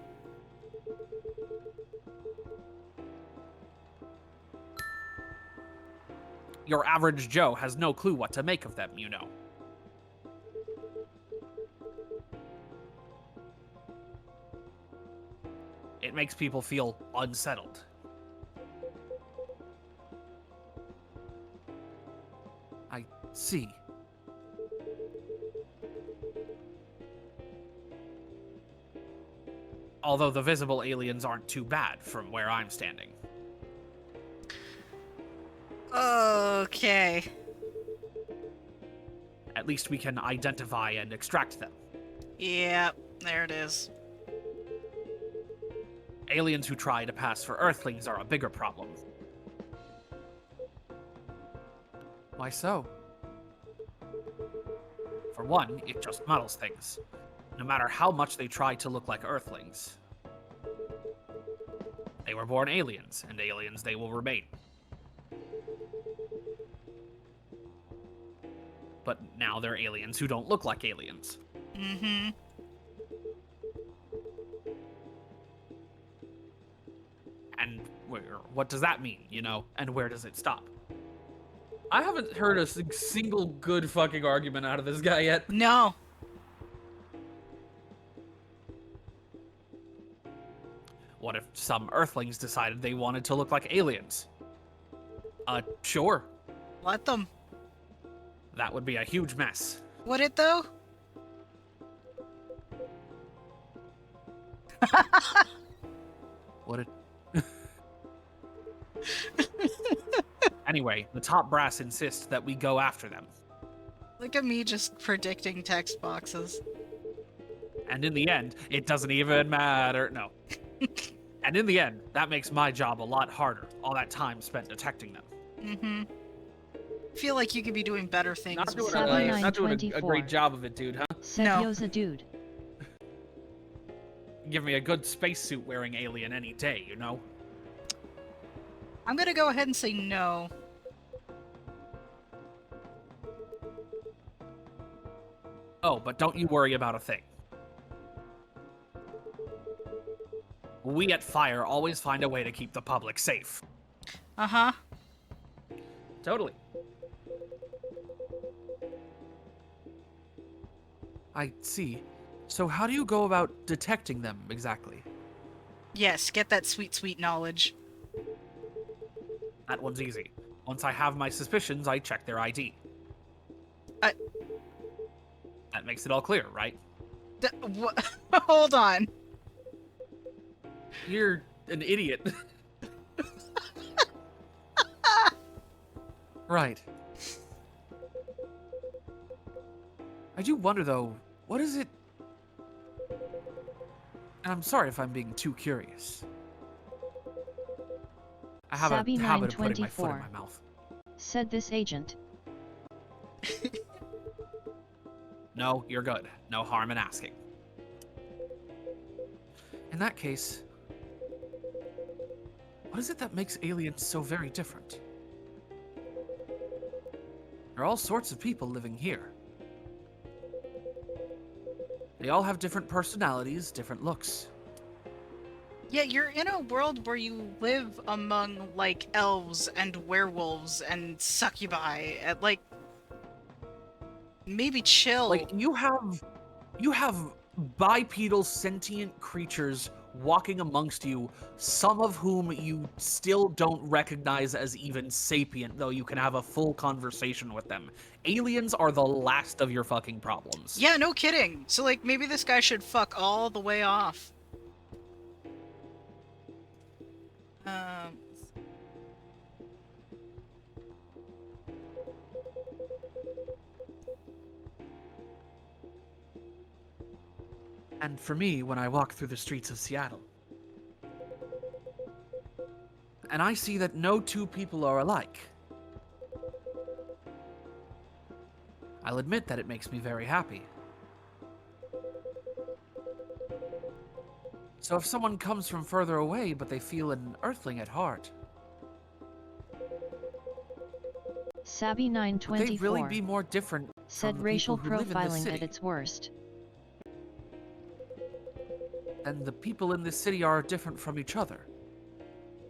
Your average Joe has no clue what to make of them, you know. It makes people feel unsettled. I see. Although the visible aliens aren't too bad from where I'm standing. Okay. At least we can identify and extract them. Yeah, there it is. Aliens who try to pass for Earthlings are a bigger problem. Why so? For one, it just muddles things. No matter how much they try to look like Earthlings. They were born aliens, and aliens they will remain. But now they're aliens who don't look like aliens. Mm-hmm. And what does that mean, you know? And where does it stop? I haven't heard a single good fucking argument out of this guy yet. No. What if some Earthlings decided they wanted to look like aliens? Sure. Let them. That would be a huge mess. Would it, though? Would it? Anyway, the top brass insist that we go after them. Look at me just predicting text boxes. And in the end, it doesn't even matter. No. And in the end, that makes my job a lot harder. All that time spent detecting them. Mm-hmm. Feel like you could be doing better things. Not doing, with Sabi your life. not doing a 924. great job of it, dude, huh? Sebio's a dude. Give me a good spacesuit wearing alien any day, you know? I'm gonna go ahead and say no. Oh, but don't you worry about a thing. We at F.I.R.E always find a way to keep the public safe. Uh-huh. Totally. I see. So how do you go about detecting them, exactly? Yes, get that sweet, sweet knowledge. That one's easy. Once I have my suspicions, I check their ID. That makes it all clear, right? Hold on. You're an idiot. Right. I do wonder, though, what is it... And I'm sorry if I'm being too curious. I have Sabi a habit of putting my foot in 924. my mouth. Said this agent. No, you're good. No harm in asking. In that case, what is it that makes aliens so very different? There are all sorts of people living here. They all have different personalities, different looks. Yeah, you're in a world where you live among, like, elves and werewolves and succubi, and, like, maybe chill. Like, you have bipedal sentient creatures walking amongst you, some of whom you still don't recognize as even sapient, though you can have a full conversation with them. Aliens are the last of your fucking problems. Yeah, no kidding. So, like, maybe this guy should fuck all the way off. And for me, when I walk through the streets of Seattle, and I see that no two people are alike, I'll admit that it makes me very happy. So if someone comes from further away, but they feel an earthling at heart, would they really be Sabby924 more different said from the racial people who live in this profiling city at its worst. than the people in this city are different from each other?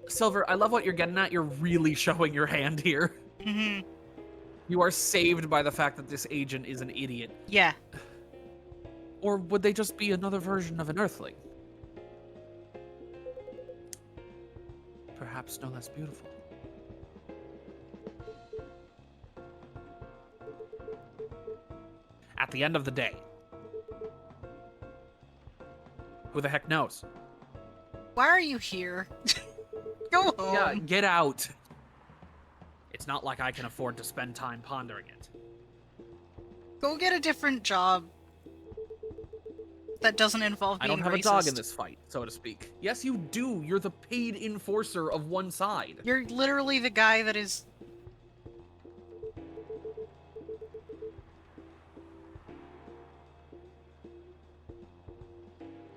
Silver, I love what you're getting at. You're really showing your hand here. Mm-hmm. You are saved by the fact that this agent is an idiot. Yeah. Or would they just be another version of an earthling? Perhaps no less beautiful. At the end of the day, who the heck knows? Why are you here? Go home. Yeah, get out. It's not like I can afford to spend time pondering it. Go get a different job that doesn't involve I being don't have racist. a dog in this fight, so to speak. Yes, you do. You're the paid enforcer of one side. You're literally the guy that is...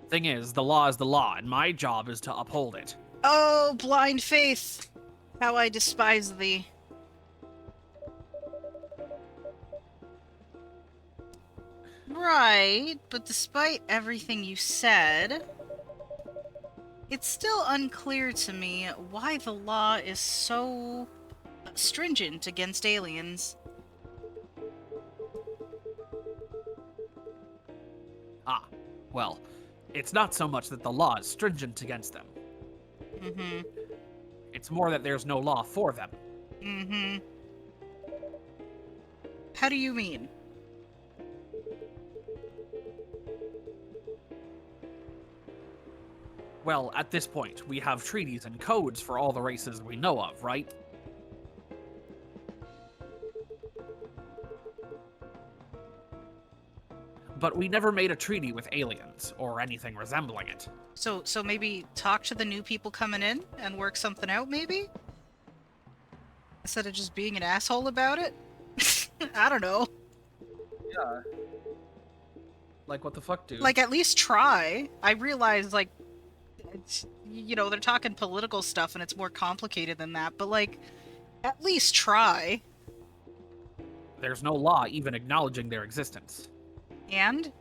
Thing is the law, and my job is to uphold it. Oh, blind faith! How I despise thee. Right, but despite everything you said, it's still unclear to me why the law is so stringent against aliens. Ah, well, it's not so much that the law is stringent against them. Mm-hmm. It's more that there's no law for them. Mm-hmm. How do you mean? Well, at this point, we have treaties and codes for all the races we know of, right? But we never made a treaty with aliens, or anything resembling it. So maybe talk to the new people coming in and work something out, maybe? Instead of just being an asshole about it? I don't know. Yeah. Like, what the fuck, dude? Like, at least try. I realize, like, it's, you know, they're talking political stuff and it's more complicated than that, but, like, at least try. There's no law even acknowledging their existence. And?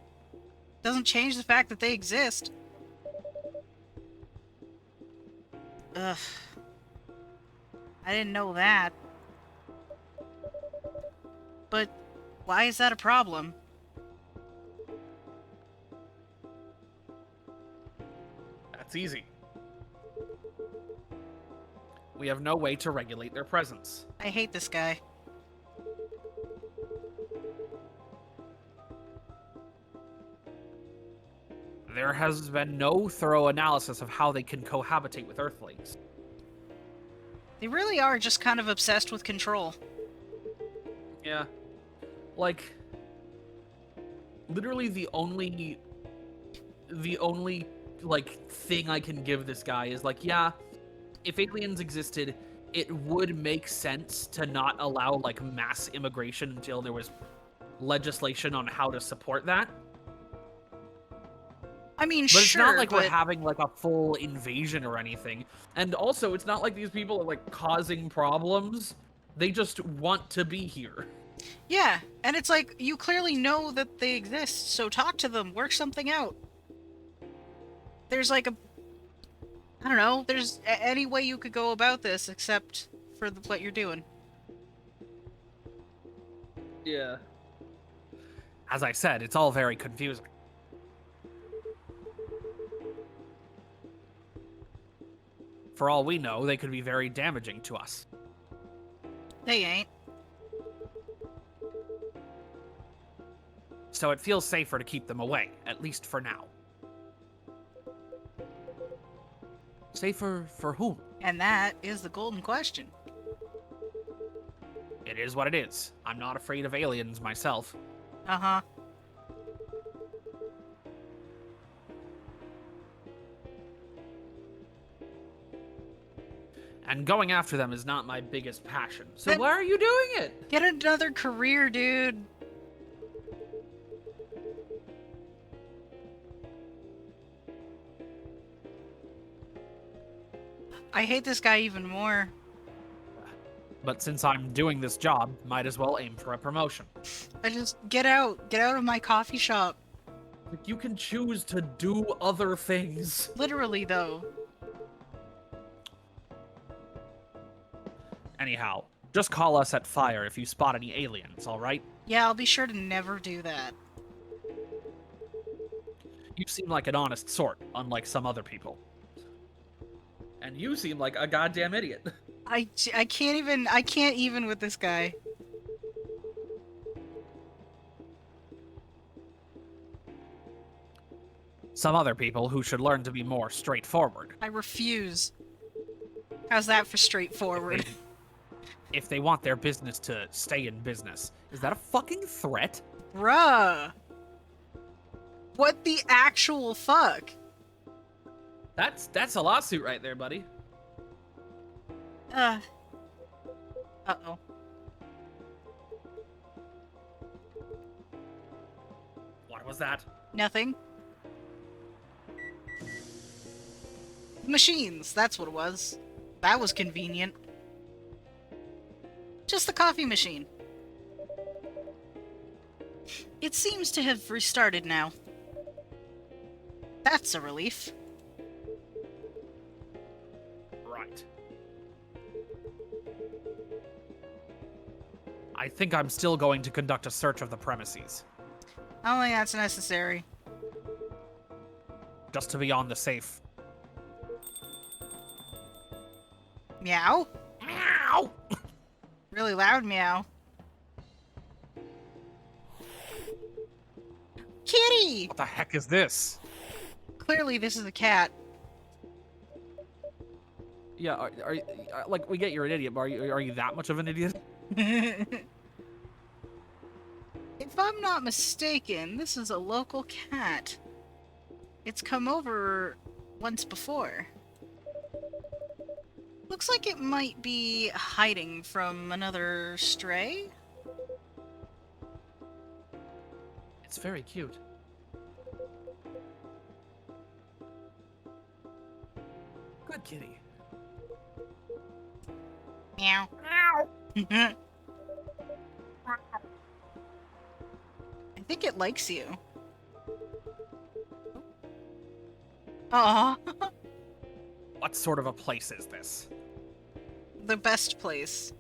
Doesn't change the fact that they exist. Ugh. I didn't know that. But why is that a problem? That's easy. We have no way to regulate their presence. I hate this guy. There has been no thorough analysis of how they can cohabitate with Earthlings. They really are just kind of obsessed with control. Yeah. Like, literally the only, like, thing I can give this guy is, like, yeah, if aliens existed, it would make sense to not allow, like, mass immigration until there was legislation on how to support that. I mean, But sure, it's not like but... we're having, like, a full invasion or anything. And also, it's not like these people are, like, causing problems. They just want to be here. Yeah, and it's like, you clearly know that they exist, so talk to them, work something out. There's like a... I don't know, there's any way you could go about this except for what you're doing. Yeah. As I said, it's all very confusing. For all we know, they could be very damaging to us. They ain't. So it feels safer to keep them away, at least for now. Safer for whom? And that is the golden question. It is what it is. I'm not afraid of aliens myself. Uh-huh. And going after them is not my biggest passion. So Then- why are you doing it? Get another career, dude. I hate this guy even more. But since I'm doing this job, might as well aim for a promotion. I just get out of my coffee shop. Like, you can choose to do other things. Literally, though. Anyhow, just call us at F.I.R.E if you spot any aliens, alright? Yeah, I'll be sure to never do that. You seem like an honest sort, unlike some other people. And you seem like a goddamn idiot. I can't even with this guy. Some other people who should learn to be more straightforward. I refuse. How's that for straightforward? If they want their business to stay in business. Is that a fucking threat? Bruh. What the actual fuck? That's a lawsuit right there, buddy. Uh-oh. What was that? Nothing. Machines, that's what it was. That was convenient. Just the coffee machine. It seems to have restarted now. That's a relief. Right. I think I'm still going to conduct a search of the premises. I don't think that's necessary. Just to be on the safe. Meow? Ow! Really loud meow. Kitty! What the heck is this? Clearly this is a cat. Yeah, like, we get you're an idiot, but are you that much of an idiot? If I'm not mistaken, this is a local cat. It's come over once before. Looks like it might be hiding from another stray. It's very cute. Good kitty. Meow. Ow! I think it likes you. Aw. What sort of a place is this? The best place.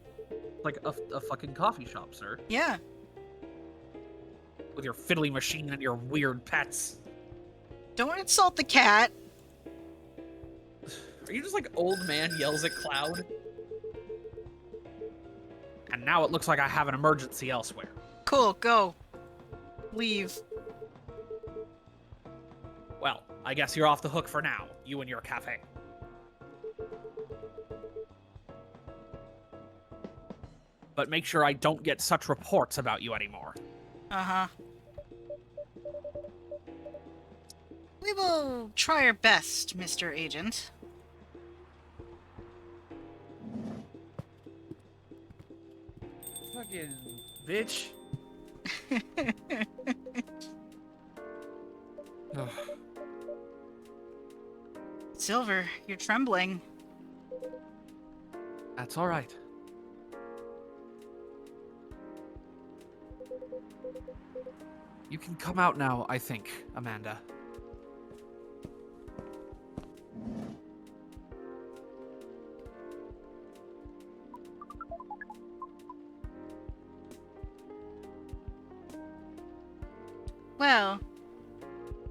Like a fucking coffee shop, sir. Yeah. With your fiddly machine and your weird pets. Don't insult the cat. Are you just like old man yells at cloud? And now it looks like I have an emergency elsewhere. Cool, go. Leave. Well, I guess you're off the hook for now, you and your cafe. But make sure I don't get such reports about you anymore. Uh-huh. We will try our best, Mr. Agent. Fucking bitch. Ugh. Silver, you're trembling. That's all right. You can come out now, I think, Amanda. Well,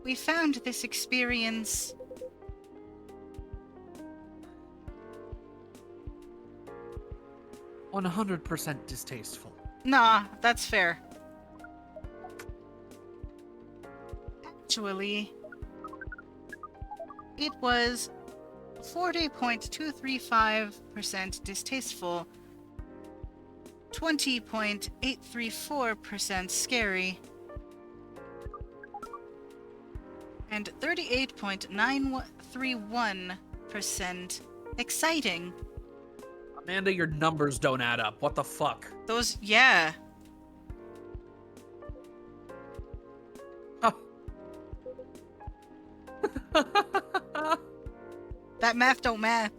we found this experience 100% distasteful. Nah, that's fair. Actually, it was 40.235% distasteful, 20.834% scary, and 38.931% exciting. Amanda, your numbers don't add up. What the fuck? Those, yeah. Huh. That math don't math.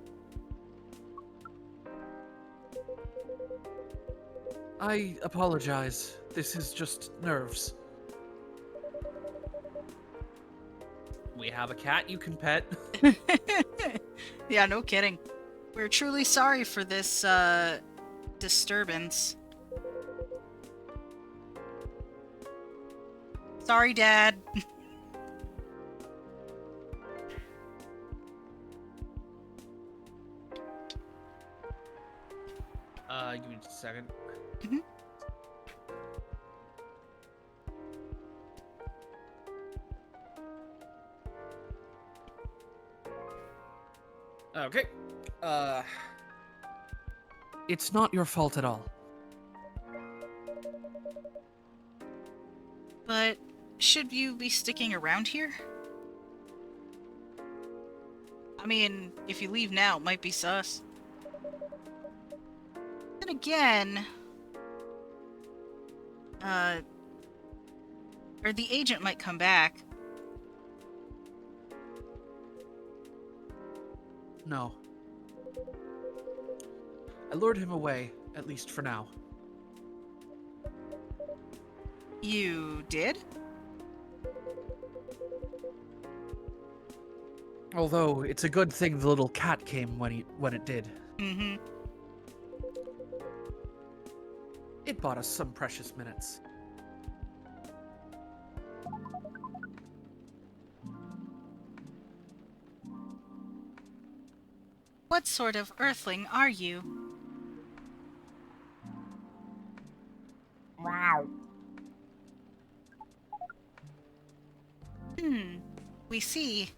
I apologize. This is just nerves. We have a cat you can pet. Yeah, no kidding. We're truly sorry for this, disturbance. Sorry, Dad. Give me just a second. Mhm. Okay. It's not your fault at all. But should you be sticking around here? I mean, if you leave now, it might be sus. Then again, or the agent might come back. No. I lured him away, at least for now. You did? Although, it's a good thing the little cat came when it did. Mm-hmm. It bought us some precious minutes. What sort of earthling are you? Wow. We see.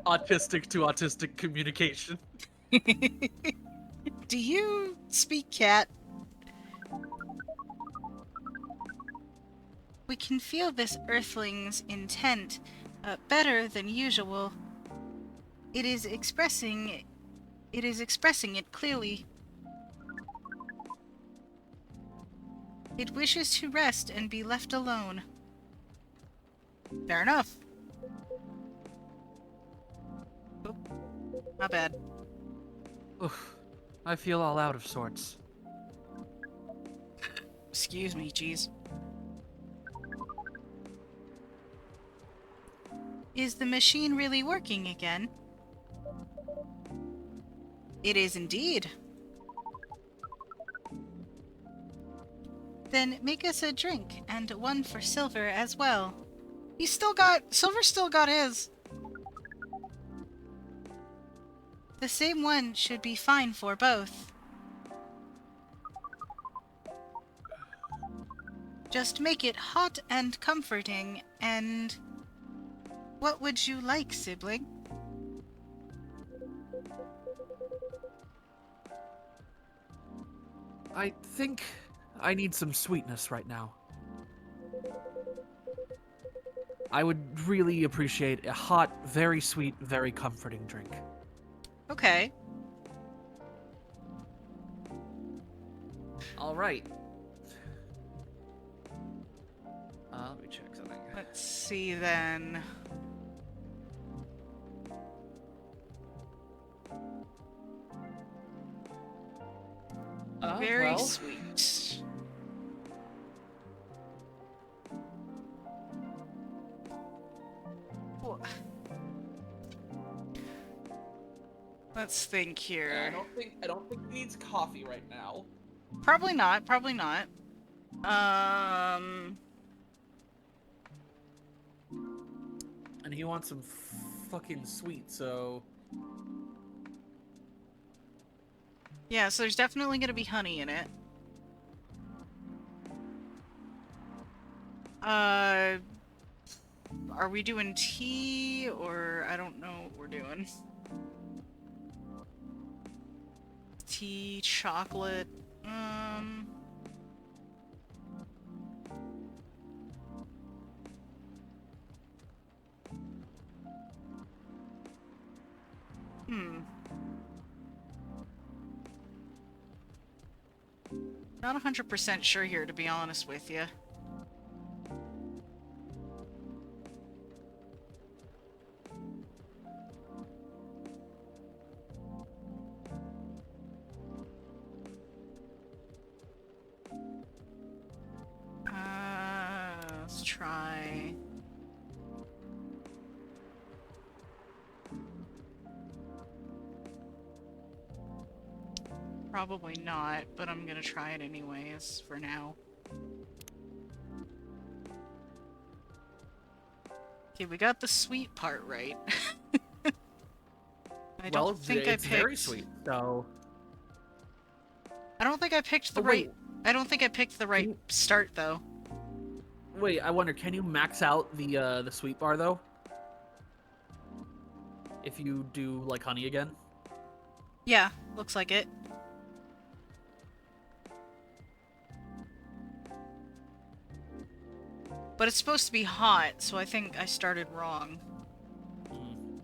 Autistic to autistic communication. Do you speak cat? We can feel this earthling's intent better than usual. It is expressing it clearly. It wishes to rest and be left alone. Fair enough. Oop, my bad. Oof. I feel all out of sorts. Excuse me, jeez. Is the machine really working again? It is indeed. Then make us a drink, and one for Silver as well. Silver still got his. The same one should be fine for both. Just make it hot and comforting, and... What would you like, sibling? I think I need some sweetness right now. I would really appreciate a hot, very sweet, very comforting drink. Okay. All right. Let me check something. Let's see then. Very well. sweet. Wha- Let's think here. I don't think he needs coffee right now. Probably not, probably not. And he wants some fucking sweet, so Yeah, so there's definitely gonna be honey in it. Are we doing tea, or I don't know what we're doing. Tea, chocolate, Not 100% sure here, to be honest with you. Let's try... Probably not, but I'm gonna try it anyways for now. Okay, we got the sweet part right. I don't think it's I very picked... sweet. So I don't think I picked the Oh, wait. right... I don't think I picked the right you- start, though. wait, I wonder, can you max out the sweet bar though? If you do like honey again? Yeah, looks like it. But it's supposed to be hot, so I think I started wrong. Mm.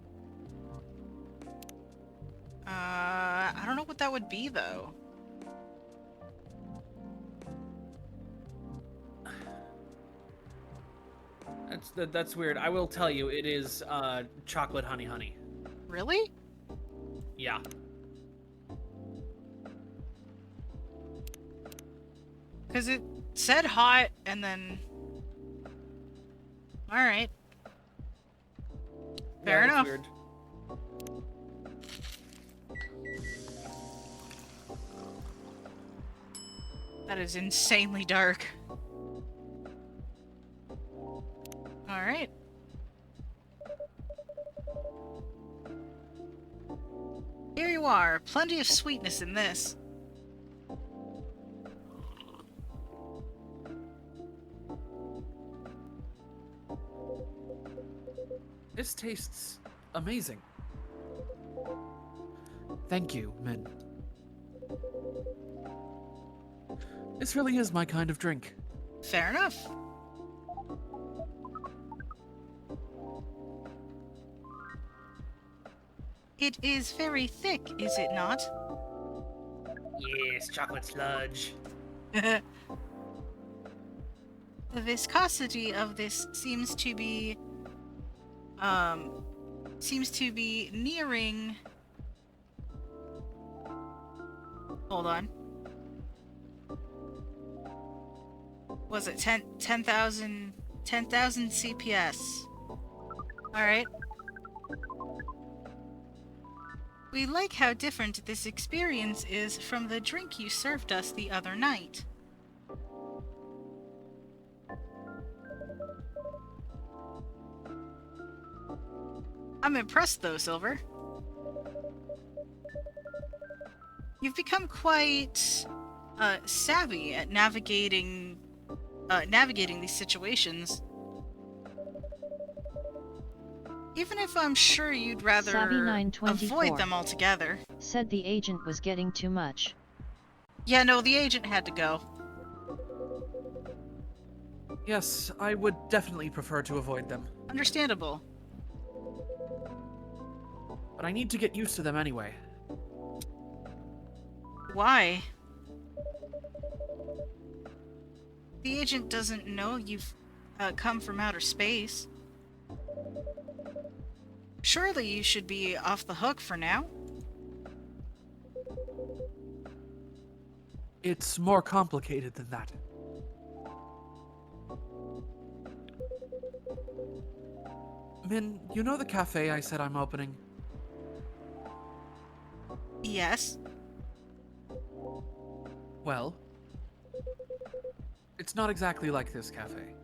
I don't know what that would be, though. That's weird. I will tell you, it is chocolate honey. Really? Yeah. Because it said hot, and then... Alright. Fair Yeah, that's enough. Weird. That is insanely dark. Alright. Here you are. Plenty of sweetness in this. This tastes amazing. Thank you, Min. This really is my kind of drink. Fair enough. It is very thick, is it not? Yes, chocolate sludge. The viscosity of this seems to be nearing... Hold on. Was it 10,000 CPS? Alright. We like how different this experience is from the drink you served us the other night. I'm impressed though, Silver. You've become quite savvy at navigating these situations. Even if I'm sure you'd rather avoid them altogether. Said the agent was getting too much. Yeah, no, the agent had to go. Yes, I would definitely prefer to avoid them. Understandable. But I need to get used to them anyway. Why? The agent doesn't know you've come from outer space. Surely you should be off the hook for now. It's more complicated than that. Min, you know the cafe I said I'm opening? Yes. Well, it's not exactly like this cafe.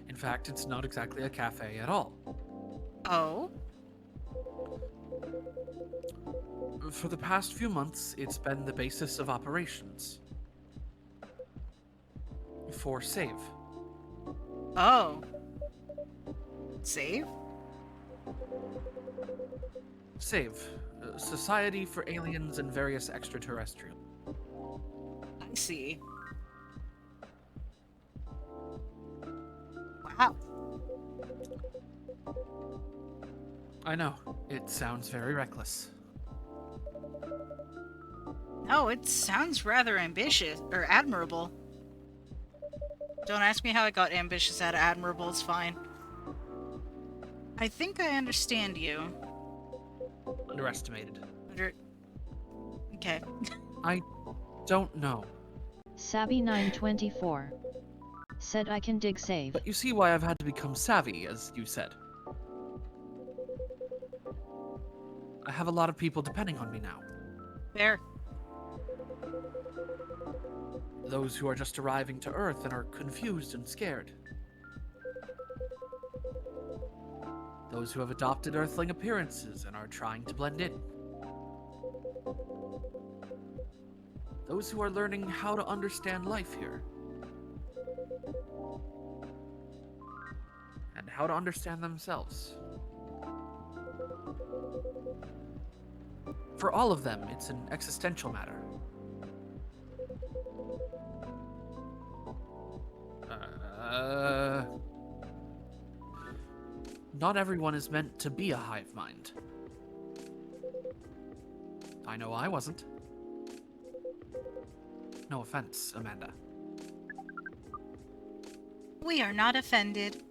In fact, it's not exactly a cafe at all. Oh? For the past few months, it's been the basis of operations. For SAVE. Oh. Save? SAVE. Society for Aliens and Various Extraterrestrials. I see. Wow. I know, it sounds very reckless. Oh, it sounds rather ambitious, or admirable. Don't ask me how I got ambitious out of admirable, it's fine. I think I understand you. Underestimated. Okay. I don't know. Sabby924 said I can dig save. But you see why I've had to become savvy, as you said. I have a lot of people depending on me now. Fair. Those who are just arriving to Earth and are confused and scared. Those who have adopted Earthling appearances and are trying to blend in. Those who are learning how to understand life here. And how to understand themselves. For all of them, it's an existential matter. Not everyone is meant to be a hive mind. I know I wasn't. No offense, Amanda. We are not offended.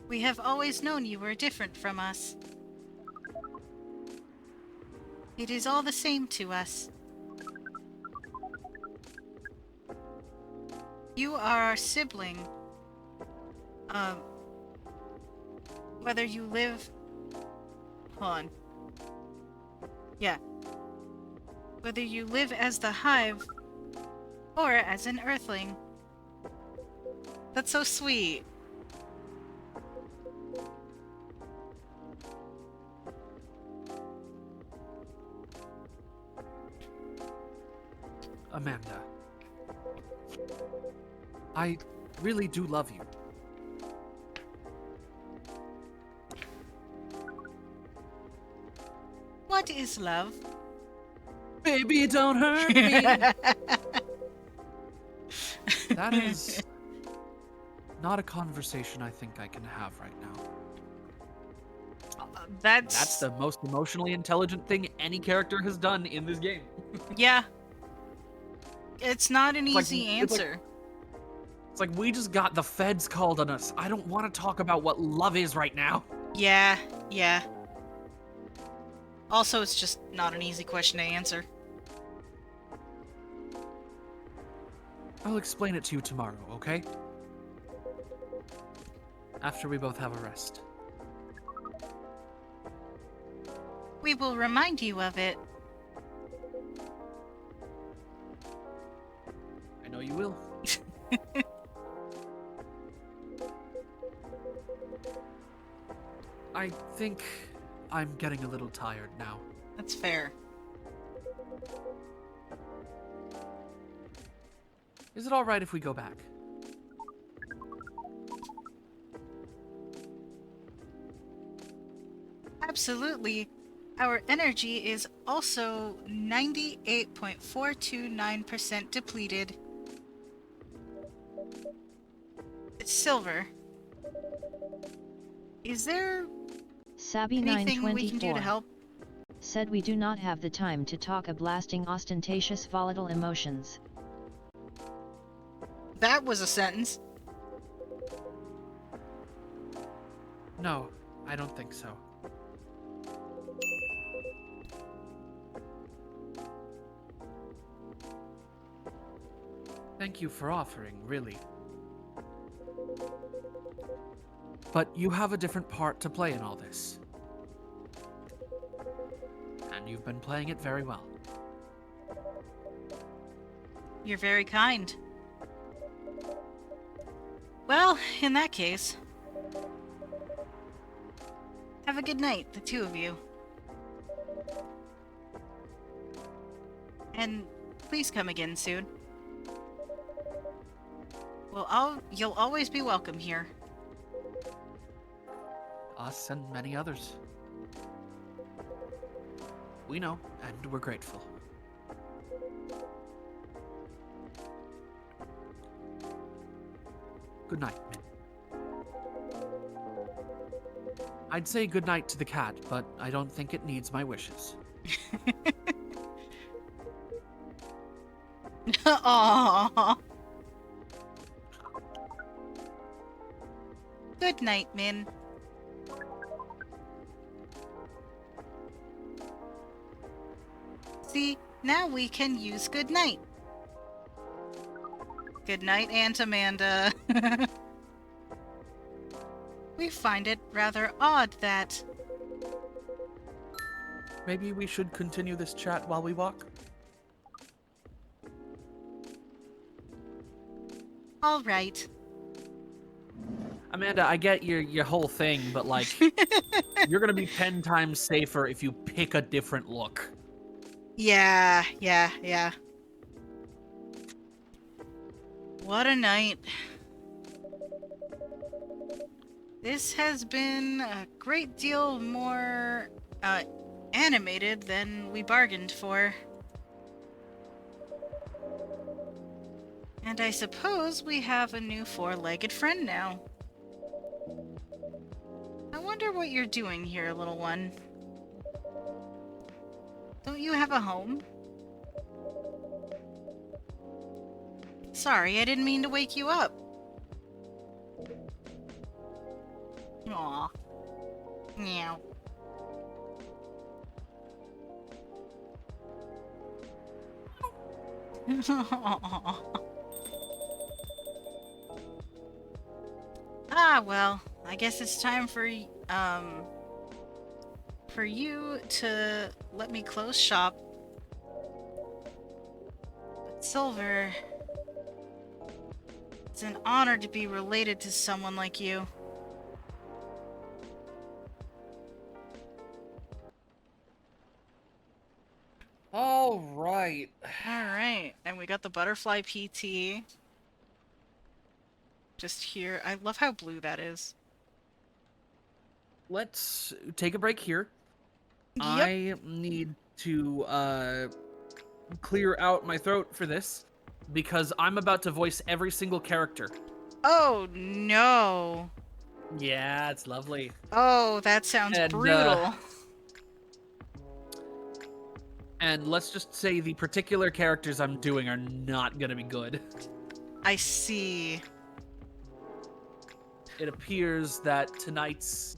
We have always known you were different from us. It is all the same to us. You are our sibling. Whether you live... Hold on. Yeah. Whether you live as the Hive or as an Earthling. That's so sweet. Amanda. I really do love you. What is love? Baby, don't hurt me! That is not a conversation I think I can have right now. That's the most emotionally intelligent thing any character has done in this game. Yeah. It's not an easy answer. It's like we just got the feds called on us. I don't want to talk about what love is right now. Yeah, yeah. Also, it's just not an easy question to answer. I'll explain it to you tomorrow, okay? After we both have a rest. We will remind you of it. I know you will. I think I'm getting a little tired now. That's fair. Is it all right if we go back? Absolutely. Our energy is also 98.429% depleted. It's silver. Is there anything we can do to Sabby924 help? said we do not have the time to talk a blasting ostentatious volatile emotions. That was a sentence. No, I don't think so. Thank you for offering, really. But you have a different part to play in all this. And you've been playing it very well. You're very kind. Well, in that case, have a good night, the two of you. And please come again soon. Well, you'll always be welcome here. Us and many others. We know, and we're grateful. Good night, Min. I'd say good night to the cat, but I don't think it needs my wishes. Aww. Good night, Min. See, now we can use good night. Good night, Aunt Amanda. We find it rather odd that... Maybe we should continue this chat while we walk? All right. Amanda, I get your whole thing, but like, you're gonna be 10 times safer if you pick a different look. Yeah. What a night. This has been a great deal more animated than we bargained for. And I suppose we have a new four-legged friend now. I wonder what you're doing here, little one. Don't you have a home? Sorry, I didn't mean to wake you up. Aw. Meow. Ah, well, I guess it's time for you to let me close shop. But Silver, it's an honor to be related to someone like you. All right. Alright, and we got the butterfly PT. Just here. I love how blue that is. Let's take a break here. Yep. I need to clear out my throat for this because I'm about to voice every single character. Oh, no. Yeah, it's lovely. Oh, that sounds And, brutal. And let's just say the particular characters I'm doing are not gonna be good. I see. It appears that tonight's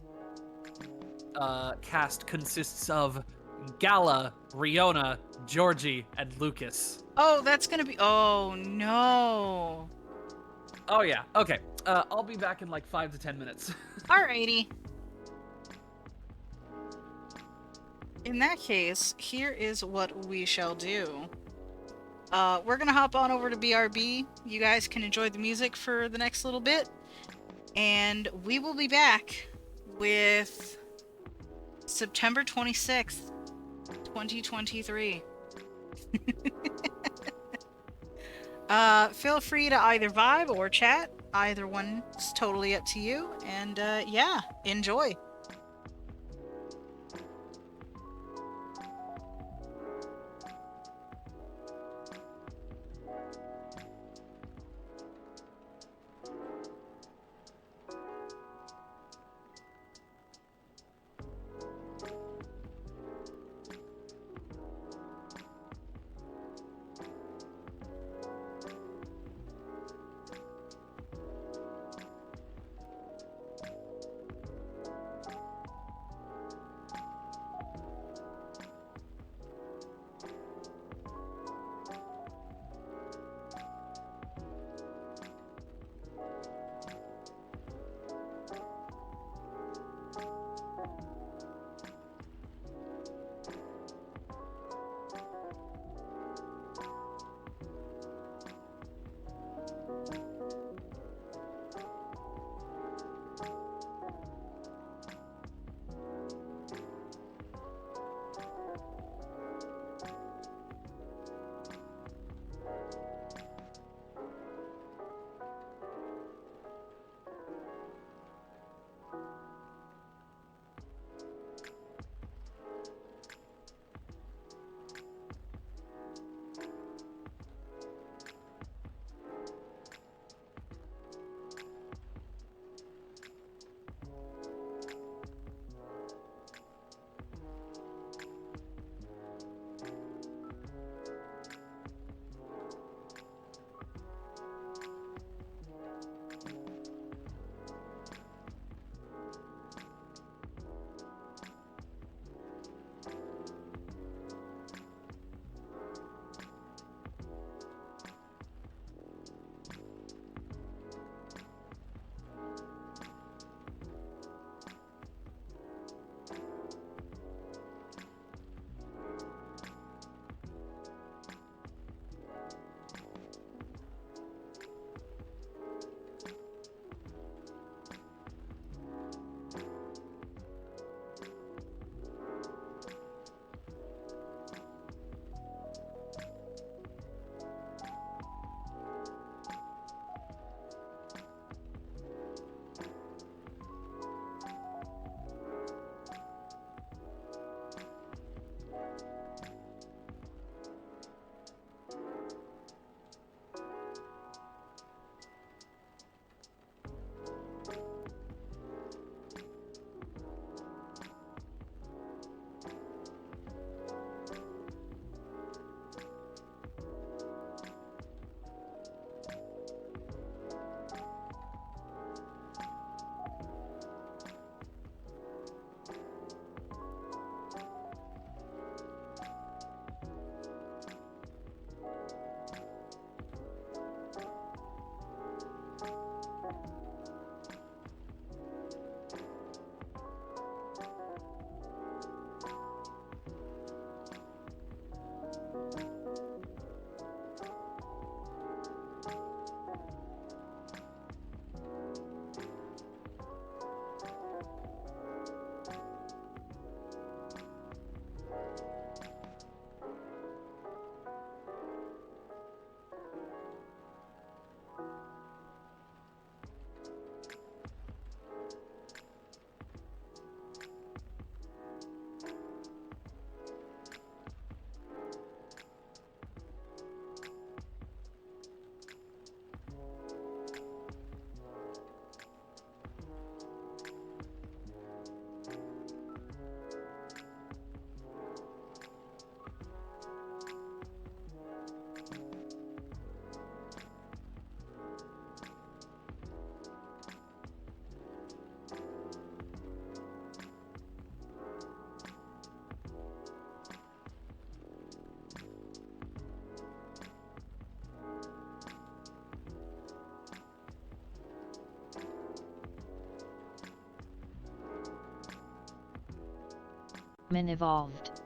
cast consists of Gala, Riona, Georgie, and Lucas. Oh, that's gonna be... Oh, no. Oh yeah, okay. I'll be back in like 5 to 10 minutes. Alrighty. In that case, here is what we shall do. We're gonna hop on over to BRB. You guys can enjoy the music for the next little bit. And we will be back with September 26th, 2023. Feel free to either vibe or chat. Either one's totally up to you. And yeah, enjoy. Min evolved.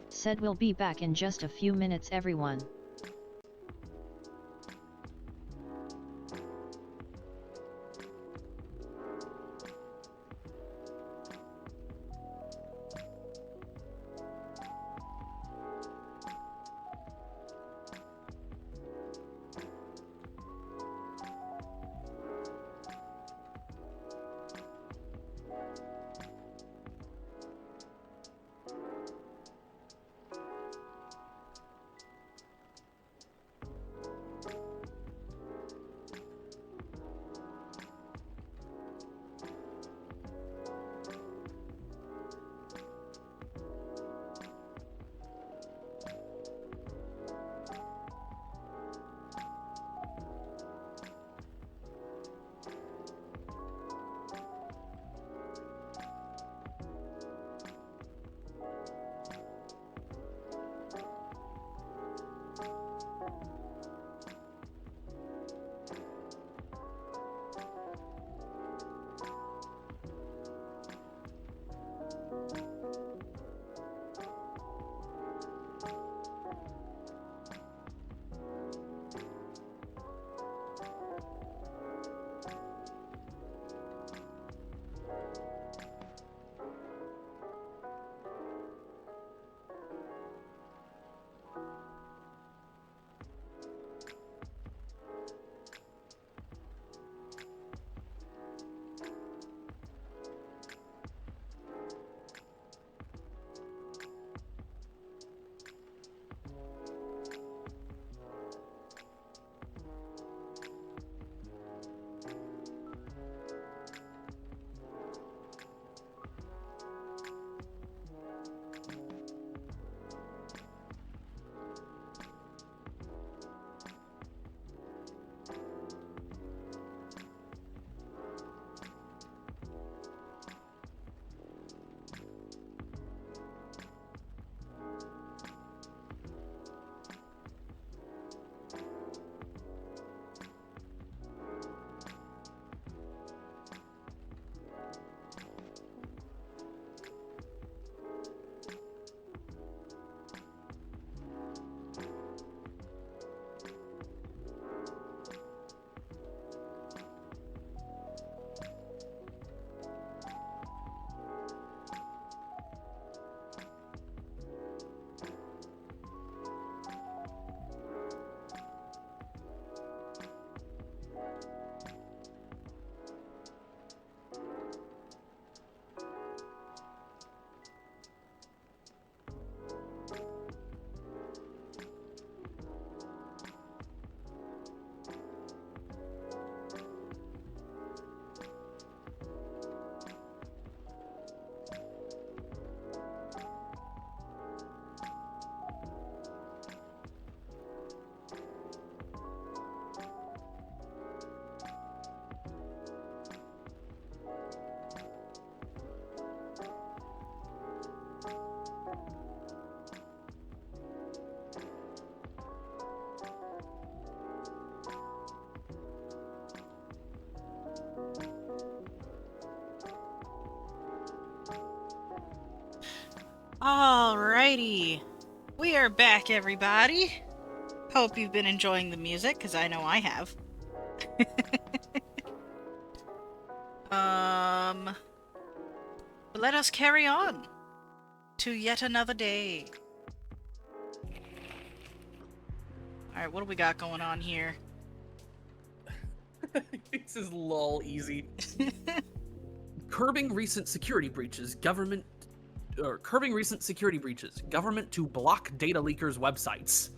Said we'll be back in just a few minutes everyone. Alrighty. We are back, everybody. Hope you've been enjoying the music, because I know I have. But let us carry on to yet another day. Alright, what do we got going on here? This is lol easy. Curbing recent security breaches, government to block data leakers' websites.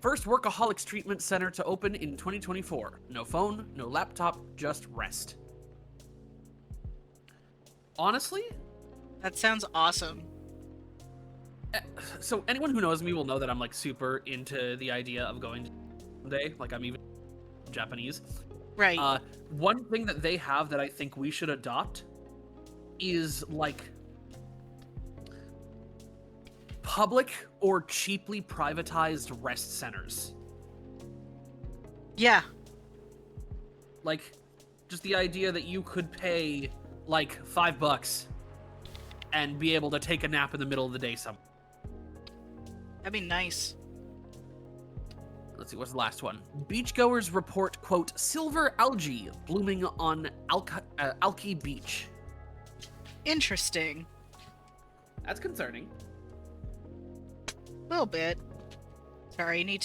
First workaholics treatment center to open in 2024. No phone, no laptop, just rest. Honestly, That sounds awesome. so anyone who knows me will know that I'm like super into the idea of going to someday. Like I'm even Japanese. Right. One thing that they have that I think we should adopt is like public or cheaply privatized rest centers. Yeah. Like just the idea that you could pay like $5 and be able to take a nap in the middle of the day somewhere. That'd be nice. Let's see, what's the last one? Beachgoers report, quote, silver algae blooming on Alki Beach. Interesting. That's concerning. A little bit. Sorry,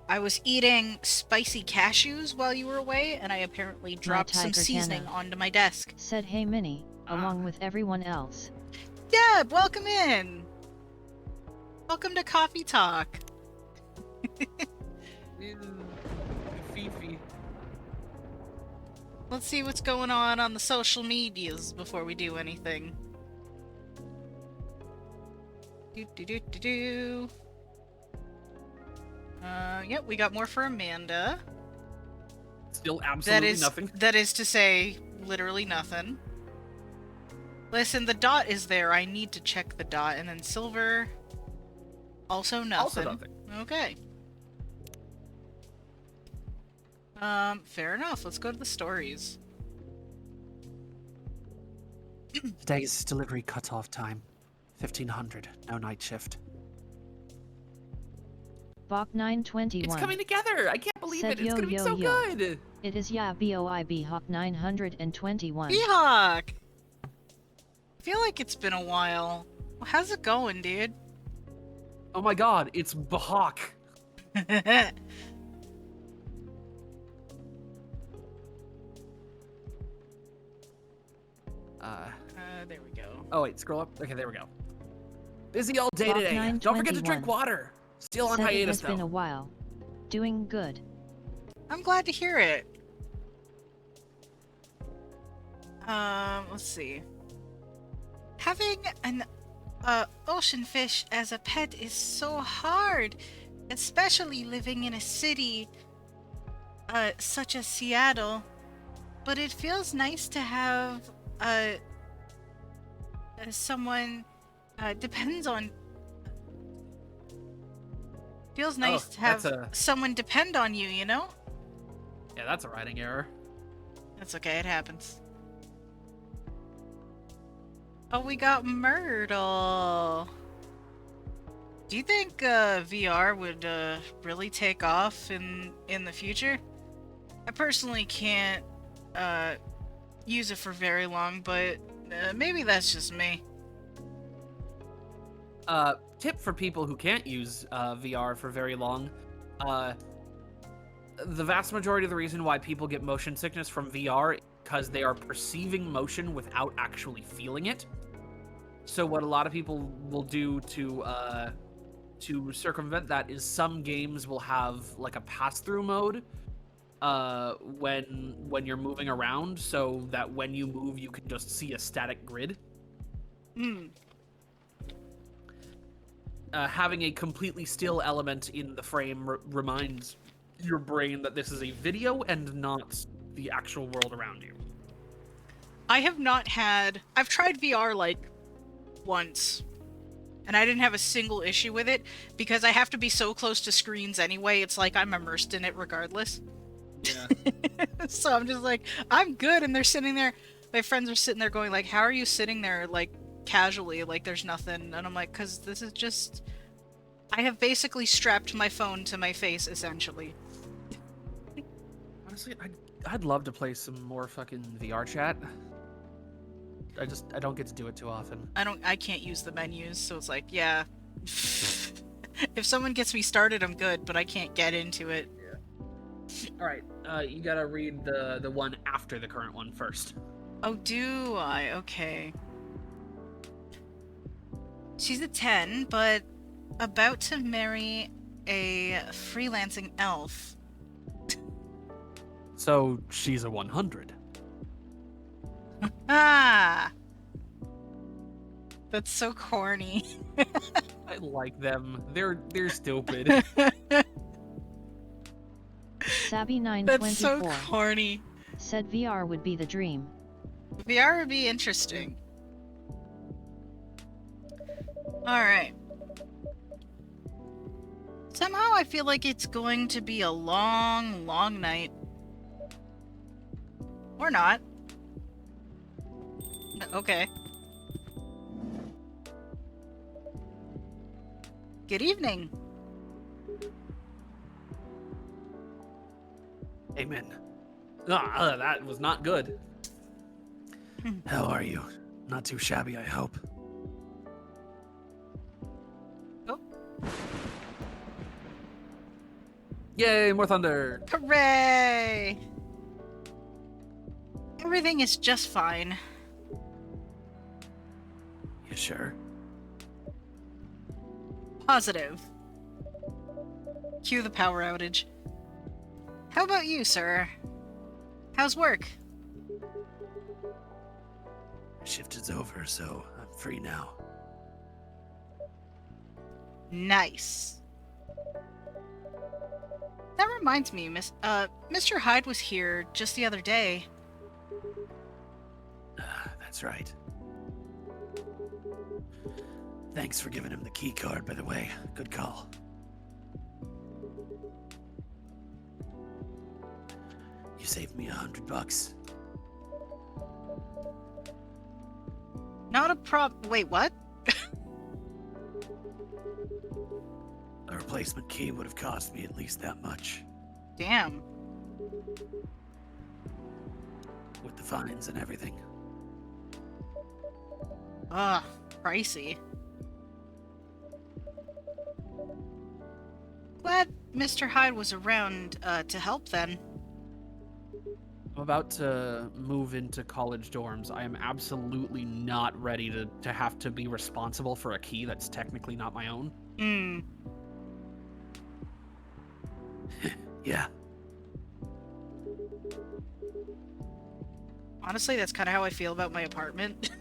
I was eating spicy cashews while you were away, and I apparently dropped some tiger seasoning Tana onto my desk. said hey Minnie, along with everyone else. Deb, welcome in! Welcome to Coffee Talk. Fifi. Let's see what's going on the social medias before we do anything. Yep, we got more for Amanda. Still absolutely nothing. That is to say, literally nothing. Listen, the dot is there. I need to check the dot. And then silver, also nothing. Also nothing. Okay. Fair enough. Let's go to the stories. Today's delivery cutoff time. 1500. No night shift. Bach 921. It's coming together! I can't believe Said it! It's gonna be so good! It is BOIB Hawk 921. B-Hawk! I feel like it's been a while. How's it going, dude? Oh my god, it's Bahawk! There we go. Oh wait, scroll up. Okay, there we go. Busy all day Bach today. Don't forget to drink 921. water. Still on Said hiatus it has though. been a while. Doing good. I'm glad to hear it. Let's see. Having an ocean fish as a pet is so hard, especially living in a city such as Seattle. But it feels nice to have someone depends on. Feels nice to have someone depend on you, you know? Yeah, that's a writing error. That's okay, it happens. Oh, we got Myrtle. Do you think VR would really take off in the future? I personally can't use it for very long, but maybe that's just me. Tip for people who can't use VR for very long. The vast majority of the reason why people get motion sickness from VR is because they are perceiving motion without actually feeling it. So what a lot of people will do to circumvent that is some games will have like a pass-through mode when you're moving around, so that when you move you can just see a static grid. Having a completely still element in the frame reminds your brain that this is a video and not the actual world around you. I've tried VR like once, and I didn't have a single issue with it because I have to be so close to screens anyway. It's like I'm immersed in it regardless. Yeah. So I'm just like, I'm good, and they're sitting there. My friends are sitting there going like, how are you sitting there like casually, like there's nothing? And I'm like, because this is just, I have basically strapped my phone to my face essentially. Honestly, I'd love to play some more fucking VR chat. I don't get to do it too often. I can't use the menus, so it's like, yeah. If someone gets me started, I'm good, but I can't get into it. All right, you gotta read the one after the current one first. Oh, do I? Okay. She's a 10, but about to marry a freelancing elf. So she's a 100. Ah! That's so corny. I like them. They're stupid. Sabby 924 That's so corny. said VR would be the dream. VR would be interesting. Alright. Somehow I feel like it's going to be a long, long night. Or not. Okay. Good evening. Amen. That was not good. How are you? Not too shabby, I hope. Oh. Yay, more thunder! Hooray! Everything is just fine. You sure? Positive. Cue the power outage. How about you, sir? How's work? Shift is over, so I'm free now. Nice. That reminds me, Mr. Hyde was here just the other day. That's right. Thanks for giving him the key card, by the way. Good call. You saved me $100. Not a wait, what? A replacement key would have cost me at least that much. Damn. With the fines and everything. Ugh, pricey. Glad Mr. Hyde was around to help then. I'm about to move into college dorms. I am absolutely not ready to have to be responsible for a key that's technically not my own. Yeah. Honestly, that's kind of how I feel about my apartment.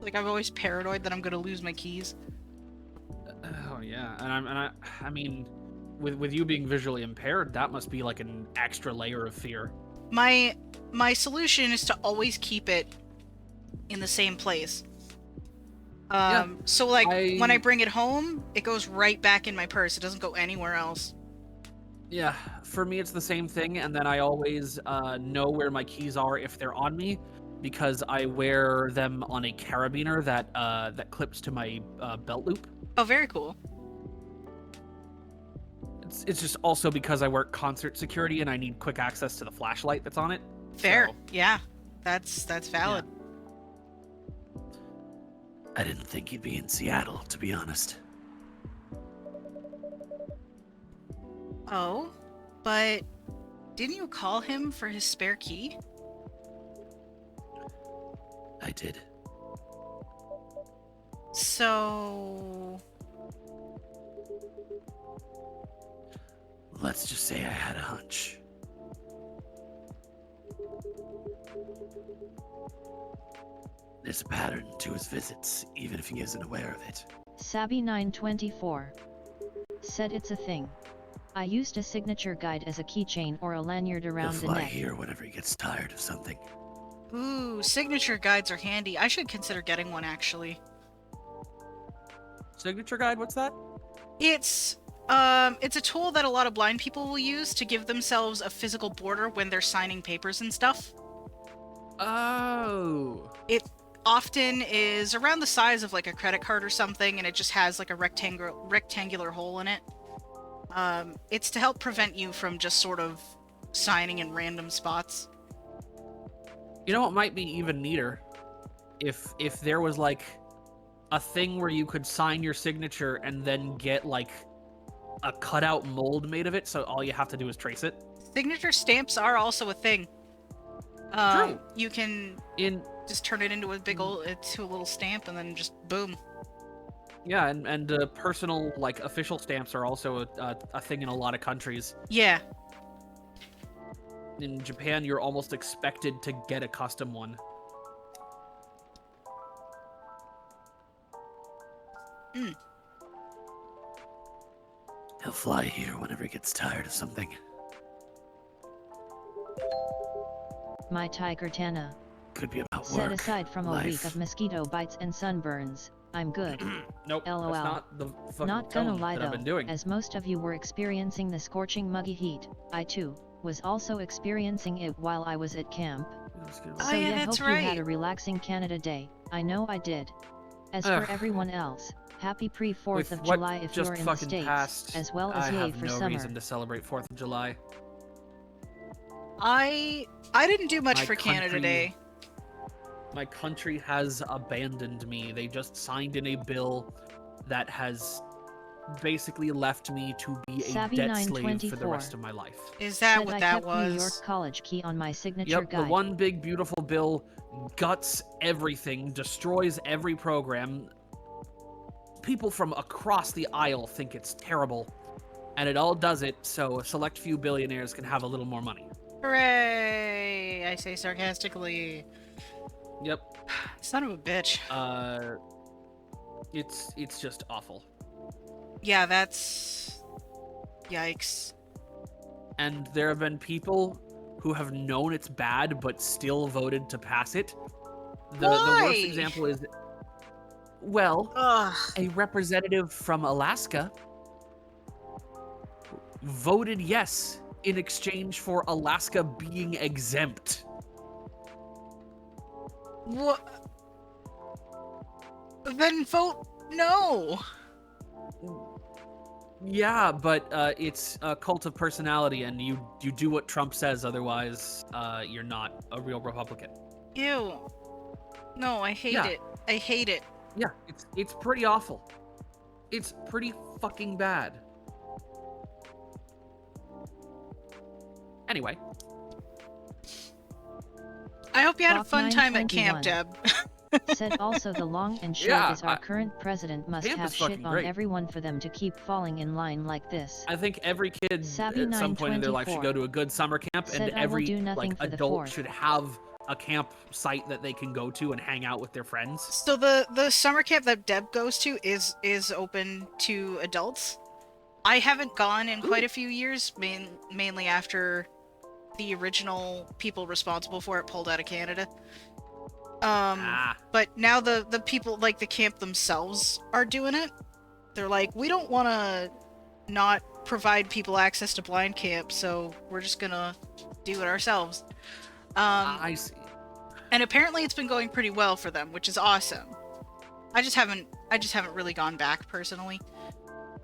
Like, I'm always paranoid that I'm gonna lose my keys. Oh yeah, I mean, with you being visually impaired, that must be like an extra layer of fear. My solution is to always keep it in the same place. So like when I bring it home, it goes right back in my purse. It doesn't go anywhere else. Yeah, for me it's the same thing, and then I always know where my keys are if they're on me, because I wear them on a carabiner that clips to my belt loop. Oh, very cool. It's just also because I work concert security and I need quick access to the flashlight that's on it. Fair. So, Yeah. That's valid. Yeah. I didn't think you'd be in Seattle, to be honest. Oh, but didn't you call him for his spare key? I did. So... Let's just say I had a hunch. There's a pattern to his visits, even if he isn't aware of it. Sabby924 said it's a thing. I used a signature guide as a keychain or a lanyard around He'll the fly neck. here whenever he gets tired of something. Ooh, signature guides are handy. I should consider getting one, actually. Signature guide, what's that? It's a tool that a lot of blind people will use to give themselves a physical border when they're signing papers and stuff. Oh. It often is around the size of like a credit card or something, and it just has like a rectangular hole in it. It's to help prevent you from just sort of signing in random spots. You know what might be even neater? If there was like a thing where you could sign your signature and then get like a cutout mold made of it, so all you have to do is trace it. Signature stamps are also a thing. True. You can just turn it into a little stamp and then just boom. Yeah, and personal like official stamps are also a thing in a lot of countries. Yeah. In Japan, you're almost expected to get a custom one. He'll fly here whenever he gets tired of something. My tiger Tana Could be about said work, aside from a life. week of mosquito bites and sunburns, I'm good. Nope, LOL. that's not the fucking Not gonna tone lie that I've though, been doing. as most of you were experiencing the scorching muggy heat, I too was also experiencing it while I was at camp. Oh, So yeah, yeah, that's hope you had right. a relaxing Canada day. I know I did. As for Ugh. everyone else, Happy pre-4th With of what July if just you're in the fucking States, passed, as well I as yay have for no summer. reason to celebrate 4th of July. I didn't do much My for Canada country- Day. My country has abandoned me. They just signed in a bill that has basically left me to be a Savvy debt slave for the 924. rest of my life. Is that Said what I that kept New York was? College key on my signature Yep, guide. the one big beautiful bill guts everything, destroys every program. People from across the aisle think it's terrible, and it all does it so a select few billionaires can have a little more money. Hooray! I say sarcastically. Yep. Son of a bitch. It's just awful. Yeah, that's... Yikes. And there have been people who have known it's bad but still voted to pass it. The Why? worst example is, well, Ugh. a representative from Alaska voted yes in exchange for Alaska being exempt. What? Then vote no. Yeah, but it's a cult of personality, and you do what Trump says, otherwise you're not a real Republican. Ew. No, I hate Yeah. it. I hate it. Yeah, it's pretty awful. It's pretty fucking bad. Anyway, I hope you had a Rock fun time at camp, 921. Deb. Said also the long and short Yeah, is our current president must camp have is shit fucking on great. everyone for them to keep falling in line like this. I think every kid Savvy at some point in their life should 924. go to a good summer camp, Said and I will every do nothing like for the adult 4th. should have a campsite that they can go to and hang out with their friends. So the summer camp that Deb goes to is open to adults. I haven't gone in quite a few years, mainly after the original people responsible for it pulled out of Canada. But now the people, like the camp themselves, are doing it. They're like, we don't want to not provide people access to blind camp, so we're just gonna do it ourselves. I see. And apparently it's been going pretty well for them, which is awesome. I just haven't really gone back personally.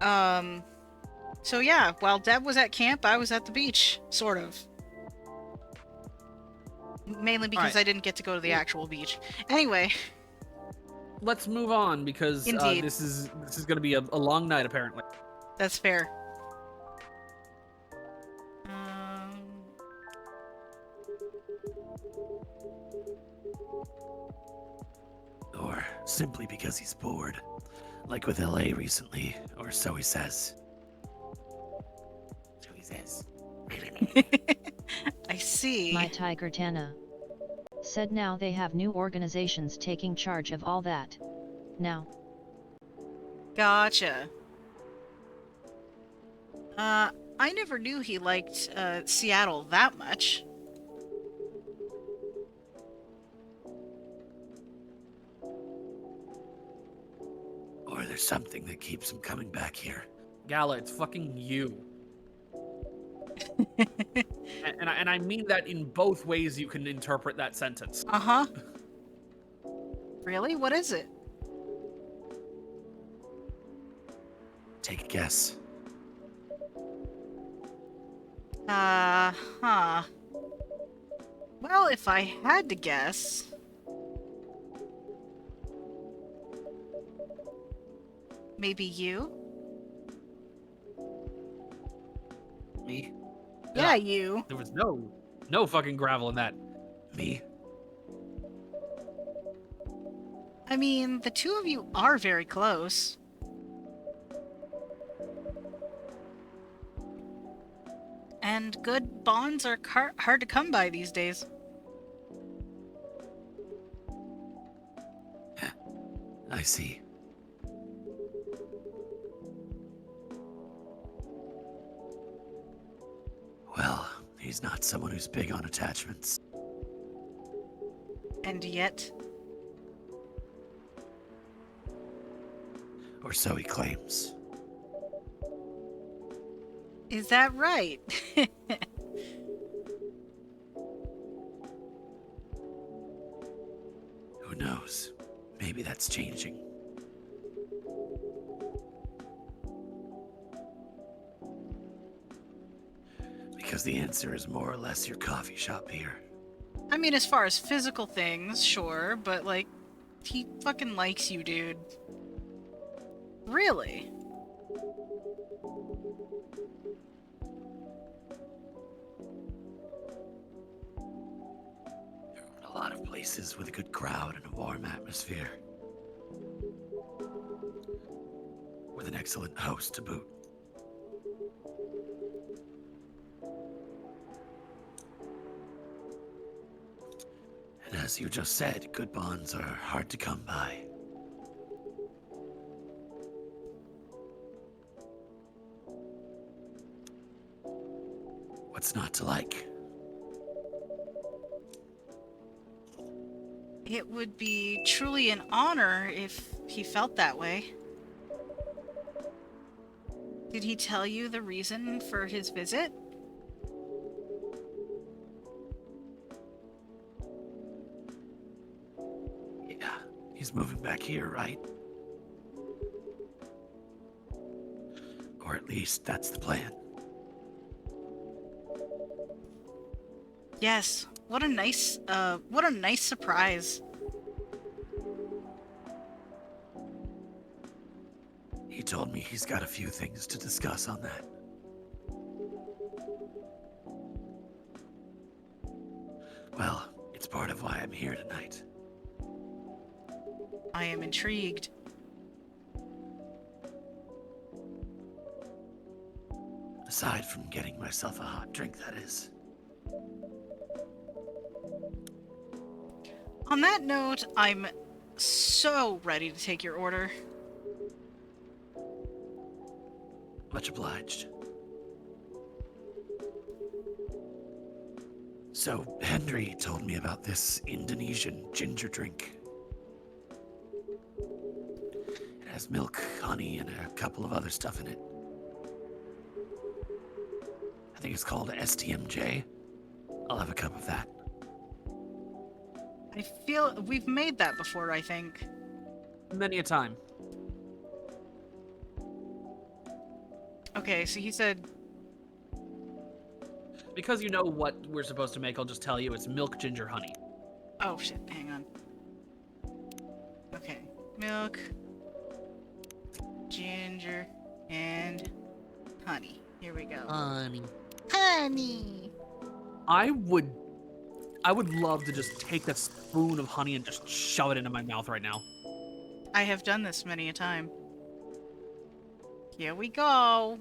So yeah, while Deb was at camp, I was at the beach, sort of. Mainly because Alright. I didn't get to go to the actual beach. Anyway, Let's move on because Indeed. this is going to be a long night apparently. that's fair. Or simply because he's bored. Like with LA recently, or so he says. So he says. I see. My Tiger Tana. Said now they have new organizations taking charge of all that. Now. Gotcha. I never knew he liked Seattle that much. Or there's something that keeps him coming back here. Gala, it's fucking you. and I mean that in both ways you can interpret that sentence. Uh-huh. Really? What is it? Take a guess. Huh. Well, if I had to guess... Maybe you? Me? Yeah, you. There was no fucking gravel in that. Me? I mean, the two of you are very close. And good bonds are hard to come by these days. I see. Well, he's not someone who's big on attachments. And yet... Or so he claims. Is that right? Who knows? Maybe that's changing. because the answer is more or less your coffee shop here. I mean, as far as physical things, sure, but, like, he fucking likes you, dude. Really? There aren't a lot of places with a good crowd and a warm atmosphere. With an excellent host to boot. And as you just said, good bonds are hard to come by. What's not to like? It would be truly an honor if he felt that way. Did he tell you the reason for his visit? Yeah, he's moving back here, right? Or at least that's the plan. Yes. What a nice surprise. He told me he's got a few things to discuss on that. Well, it's part of why I'm here tonight. I am intrigued. Aside from getting myself a hot drink, that is. On that note, I'm so ready to take your order. Much obliged. So, Henry told me about this Indonesian ginger drink. It has milk, honey, and a couple of other stuff in it. I think it's called STMJ. I'll have a cup of that. I feel we've made that before, I think. Many a time. Okay, so he said, Because you know what we're supposed to make, I'll just tell you it's milk, ginger, honey. oh shit, hang on. Okay, milk, ginger, and honey. Here we go. Honey. Honey! I would love to just take that spoon of honey and just shove it into my mouth right now. I have done this many a time. Here we go.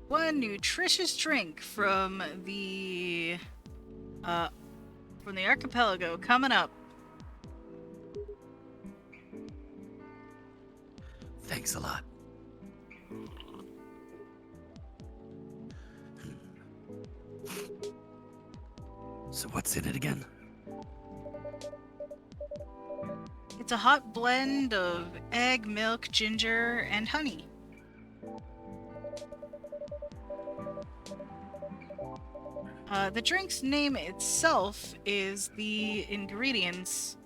One nutritious drink from the archipelago coming up. Thanks a lot. So what's in it again? It's a hot blend of egg, milk, ginger, and honey. The drink's name itself is the ingredients.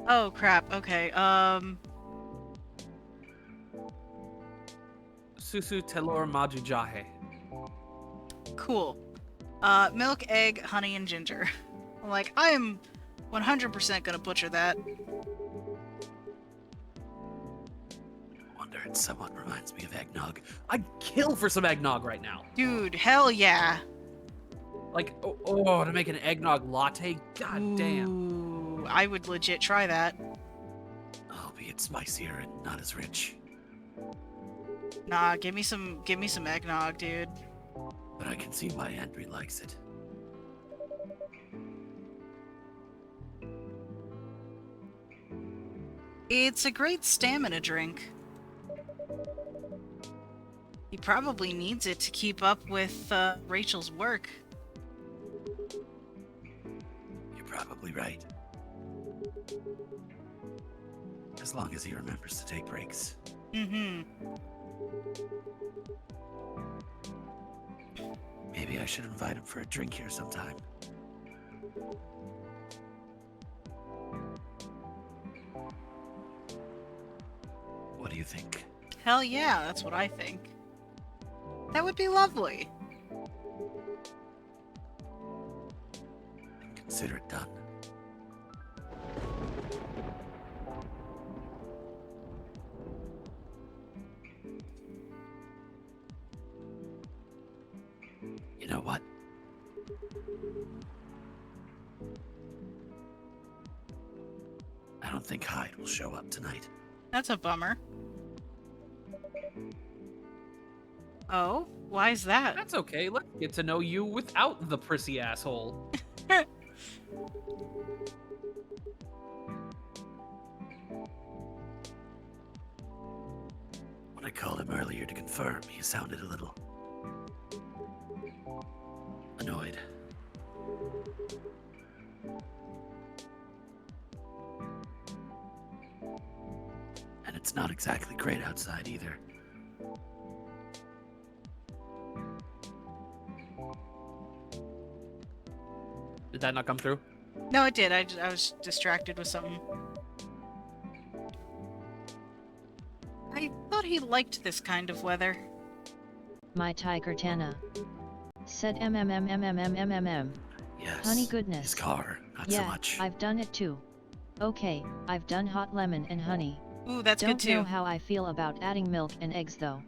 Oh crap, okay, Susu telur maju jahe. cool. Milk, egg, honey, and ginger. Like, I am 100% gonna butcher that. Wonder it somewhat reminds me of eggnog. I'd kill for some eggnog right now. Dude, hell yeah. Like, to make an eggnog latte? God damn. Ooh, I would legit try that. Albeit spicier and not as rich. Nah, give me some eggnog, dude. But I can see why Henry likes it. It's a great stamina drink. He probably needs it to keep up with Rachel's work. You're probably right. As long as he remembers to take breaks. Mm-hmm. Maybe I should invite him for a drink here sometime. do you think? Hell yeah, that's what I think. That would be lovely. Consider it done. You know what? I don't think Hyde will show up tonight. That's a bummer. Oh, why is that? That's okay. Let's get to know you without the prissy asshole. When I called him earlier to confirm, he sounded a little annoyed. And it's not exactly great outside either. Did that not come through? No, it did. I was distracted with something. I thought he liked this kind of weather. My tiger Tana. Said MMMMMMMM. Yes. Honey goodness. His car, not Yeah, so much. I've done it too. Okay, I've done hot lemon and honey. Ooh, that's Don't good too. know how I feel about adding milk and eggs though.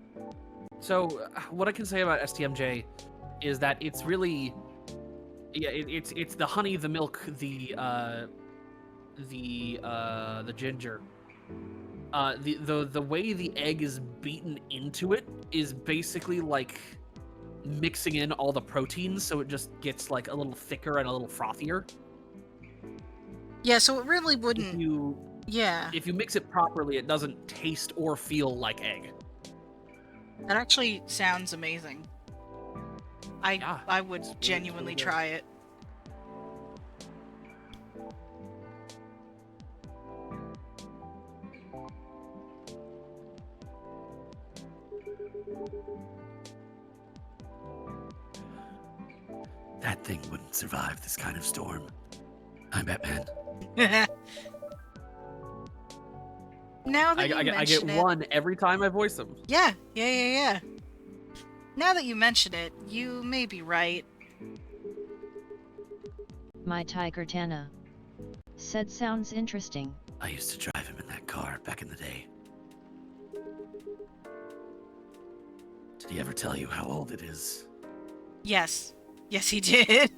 So, what I can say about STMJ is that it's really, yeah, it's the honey, the milk, the ginger. The way the egg is beaten into it is basically like mixing in all the proteins, so it just gets like a little thicker and a little frothier. Yeah, so it really If wouldn't. you Yeah, if you mix it properly, it doesn't taste or feel like egg. that actually sounds amazing. I Yeah, would it's genuinely really good. try it. That thing wouldn't survive this kind of storm. I'm Batman. Now that I you get mention it, one every time I voice them. yeah. Now that you mention it, you may be right. My tiger Tana. Said sounds interesting. I used to drive him in that car back in the day. Did he ever tell you how old it is? Yes, he did.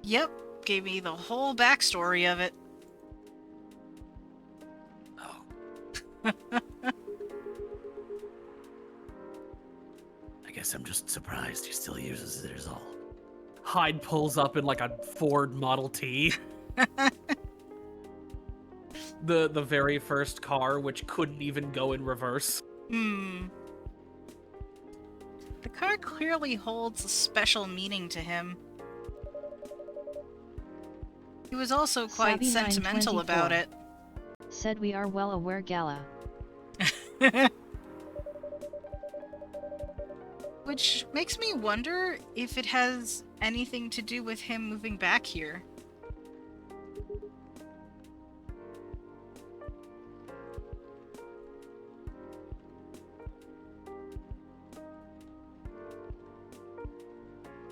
Yep, gave me the whole backstory of it. Oh. I guess I'm just surprised he still uses it as all. Hyde pulls up in like a Ford Model T. The very first car, which couldn't even go in reverse. Hmm. The car clearly holds a special meaning to him. He was also quite Savvy sentimental 924. about it. Said we are well aware gala. Which makes me wonder if it has anything to do with him moving back here.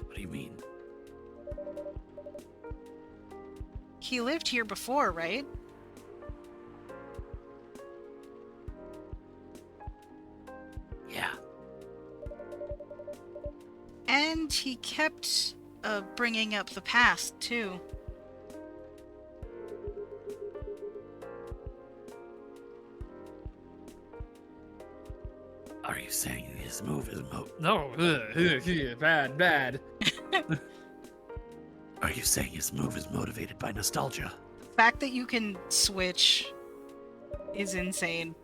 What do you mean? He lived here before, right? Yeah. And he kept bringing up the past, too. Are you saying his move is No, bad. Are you saying his move is motivated by nostalgia? The fact that you can switch is insane.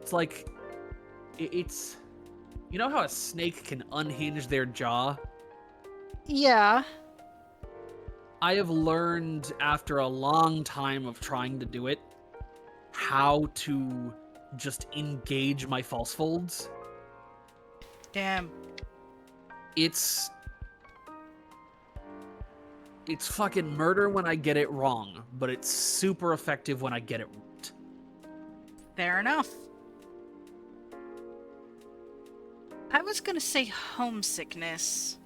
It's like, it's, you know how a snake can unhinge their jaw? Yeah. I have learned after a long time of trying to do it how to just engage my false folds. Damn. It's It's fucking murder when I get it wrong, but it's super effective when I get it right. Fair enough. I was gonna say homesickness.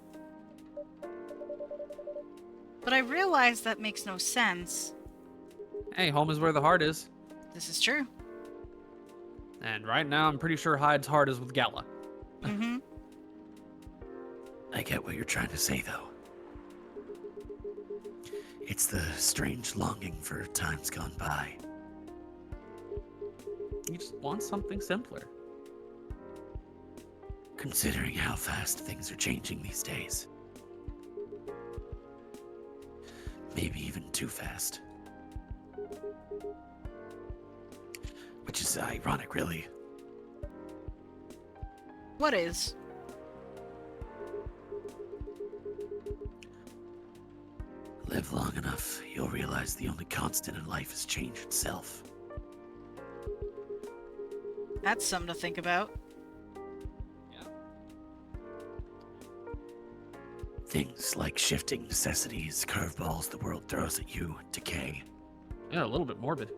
But I realized that makes no sense. Hey, home is where the heart is. This is true. And right now, I'm pretty sure Hyde's heart is with Gala. Mm-hmm. I get what you're trying to say, though. It's the strange longing for times gone by. You just want something simpler. Considering how fast things are changing these days. Maybe even too fast. Which is ironic, really. What is? Live long enough, you'll realize the only constant in life is change itself. That's something to think about. Things like shifting necessities, curveballs the world throws at you, decay. Yeah, a little bit morbid.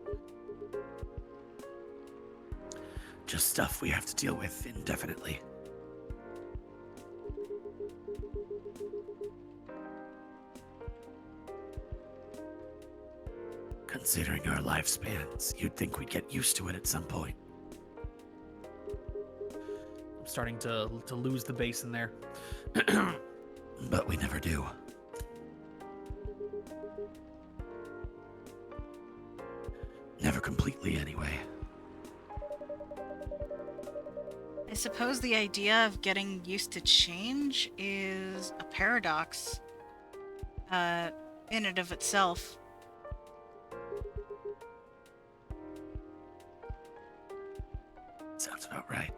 Just stuff we have to deal with indefinitely. Considering our lifespans, you'd think we'd get used to it at some point. I'm starting to lose the bass in there. But we never do. Never completely, anyway. I suppose the idea of getting used to change is a paradox. In and of itself. Sounds about right.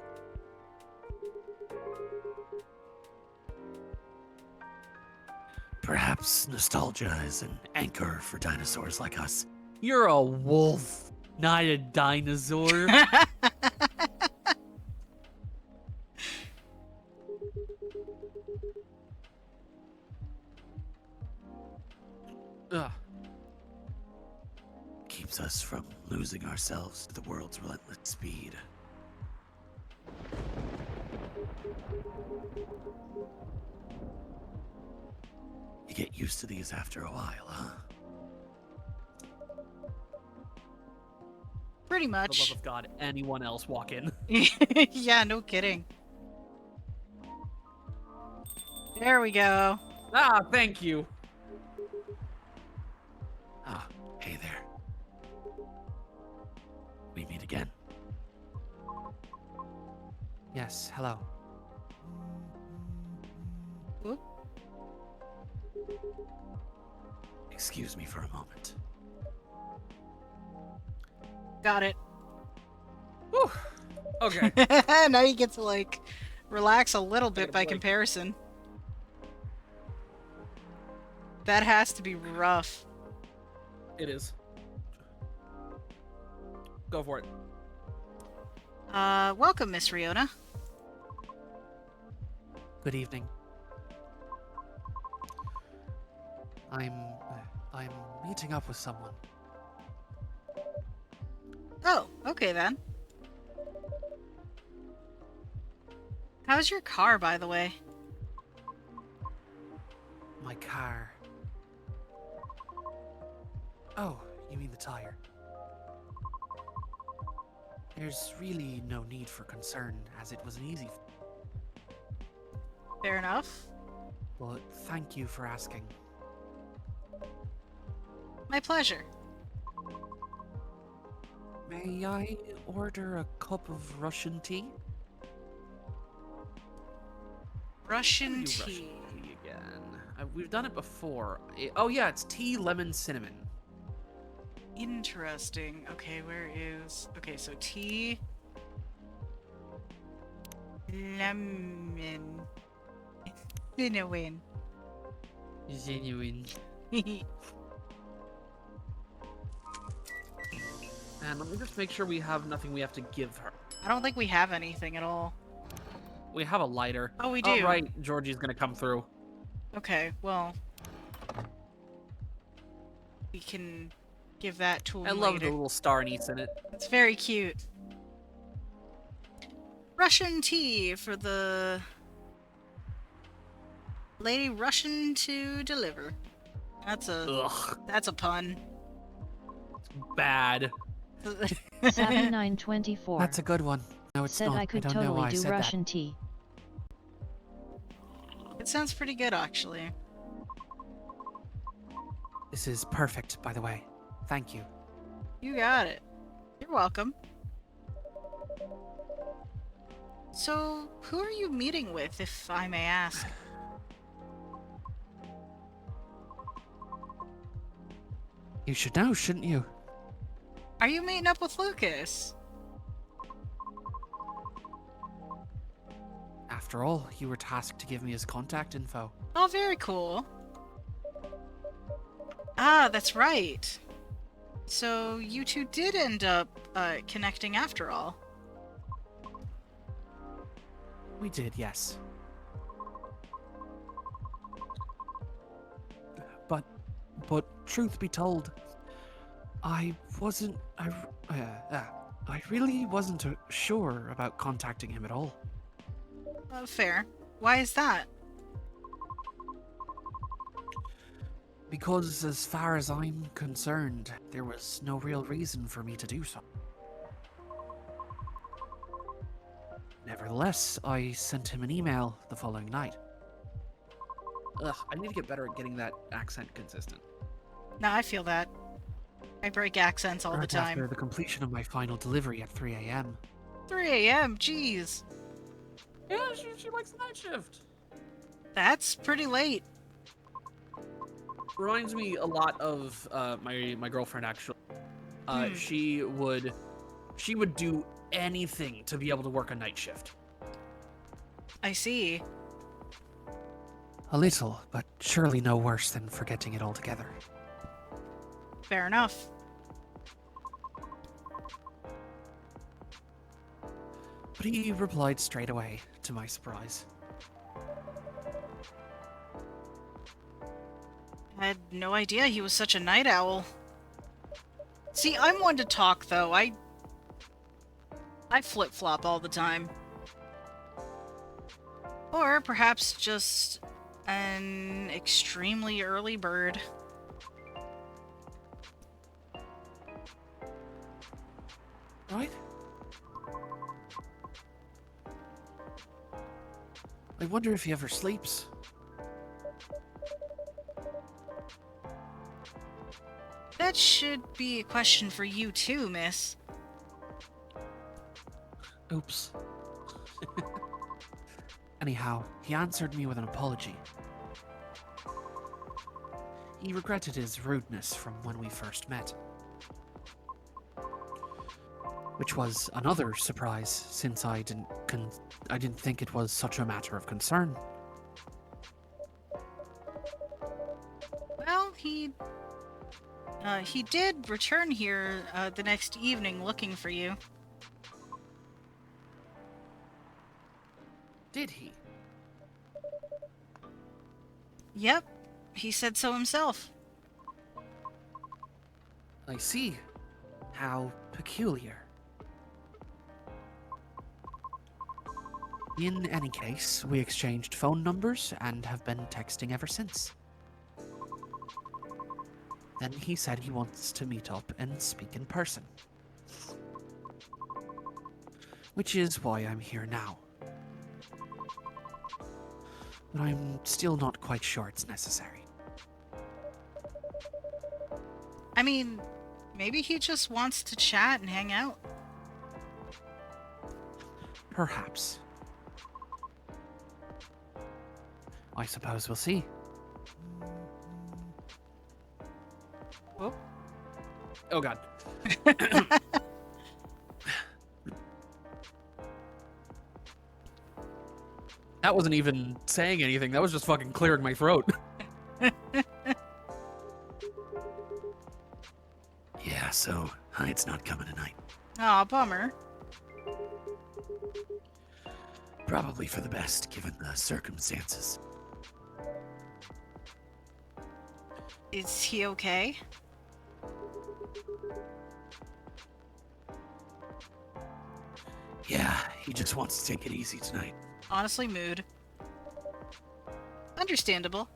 Perhaps nostalgia is an anchor for dinosaurs like us. You're a wolf, not a dinosaur. Ugh. Keeps us from losing ourselves to the world's relentless speed. You get used to these after a while, huh? Pretty For the love much. of God, anyone else walk in. Yeah, no kidding. There we go. Ah, thank you. Ah, hey there. We meet again. Yes, hello. Whoop. Excuse me for a moment. Got it. Whew. Okay. Now you get to, like, relax a little bit a by break. comparison. That has to be rough. It is. Go for it. Welcome, Miss Riona. Good evening. I'm meeting up with someone. Oh, okay then. How's your car, by the way? My car. Oh, you mean the tire. There's really no need for concern, as it was an easy Fair enough. but thank you for asking. My pleasure. May I order a cup of Russian tea? Russian Do tea. Russian tea again. We've done it before. Oh yeah, it's tea, lemon, cinnamon. Interesting. Okay, where is... Okay, so tea... Lemon... Cinnamon. Genuine. And let me just make sure we have nothing we have to give her. I don't think we have anything at all. We have a lighter. Oh, we do. Oh, right. Georgie's gonna come through. Okay, well... we can give that to him I love later. the little star anise in it. It's very cute. Russian tea for the lady Russian to deliver. That's a pun. Bad. Savvy924 That's a good one. No, it's said not. I could don't know totally why I do said Russian tea. It sounds pretty good, actually. that. This is perfect, by the way. Thank you. You got it. You're welcome. So, who are you meeting with, if I may ask? You should know, shouldn't you? Are you meeting up with Lucas? After all, you were tasked to give me his contact info. Oh, very cool. Ah, that's right. So, you two did end up, connecting after all. We did, yes. But truth be told, I really wasn't sure about contacting him at all. Fair. Why is that? Because as far as I'm concerned, there was no real reason for me to do so. Nevertheless, I sent him an email the following night. Ugh, I need to get better at getting that accent consistent. No, I feel that. I break accents all the Right after time. the completion of my final delivery at 3 a.m. 3 a.m., jeez. Yeah, she likes the night shift. That's pretty late. Reminds me a lot of my girlfriend, actually. She would do anything to be able to work a night shift. I see. A little, but surely no worse than forgetting it altogether. Fair enough. But he replied straight away, to my surprise. I had no idea he was such a night owl. See, I'm one to talk, though. I flip-flop all the time. Or perhaps just an extremely early bird. Right? I wonder if he ever sleeps. That should be a question for you too, miss. Oops. Anyhow, he answered me with an apology. He regretted his rudeness from when we first met. Which was another surprise, since I didn't think it was such a matter of concern. Well, he did return here the next evening looking for you. Did he? Yep, he said so himself. I see. How peculiar. In any case, we exchanged phone numbers and have been texting ever since. Then he said he wants to meet up and speak in person. Which is why I'm here now. But I'm still not quite sure it's necessary. I mean, maybe he just wants to chat and hang out. Perhaps. I suppose we'll see. Oh, Oh god. That wasn't even saying anything. That was just fucking clearing my throat. Yeah, so Hyde's not coming tonight. aw, bummer. Probably for the best, given the circumstances. Is he okay? He just wants to take it easy tonight. Honestly, mood. Understandable.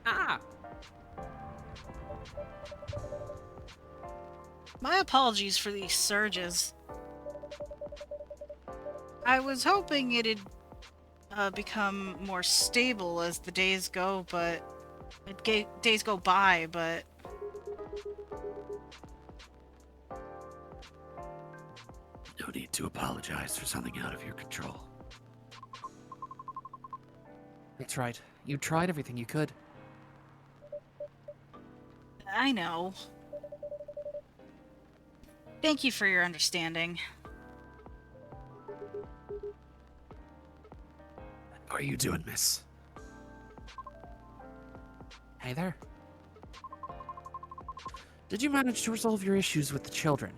Ah! My apologies for these surges. I was hoping it'd become more stable as the days go, but days go by, but No need to apologize for something out of your control. That's right. You tried everything you could. I know. Thank you for your understanding. How are you doing, miss? Hey there. Did you manage to resolve your issues with the children?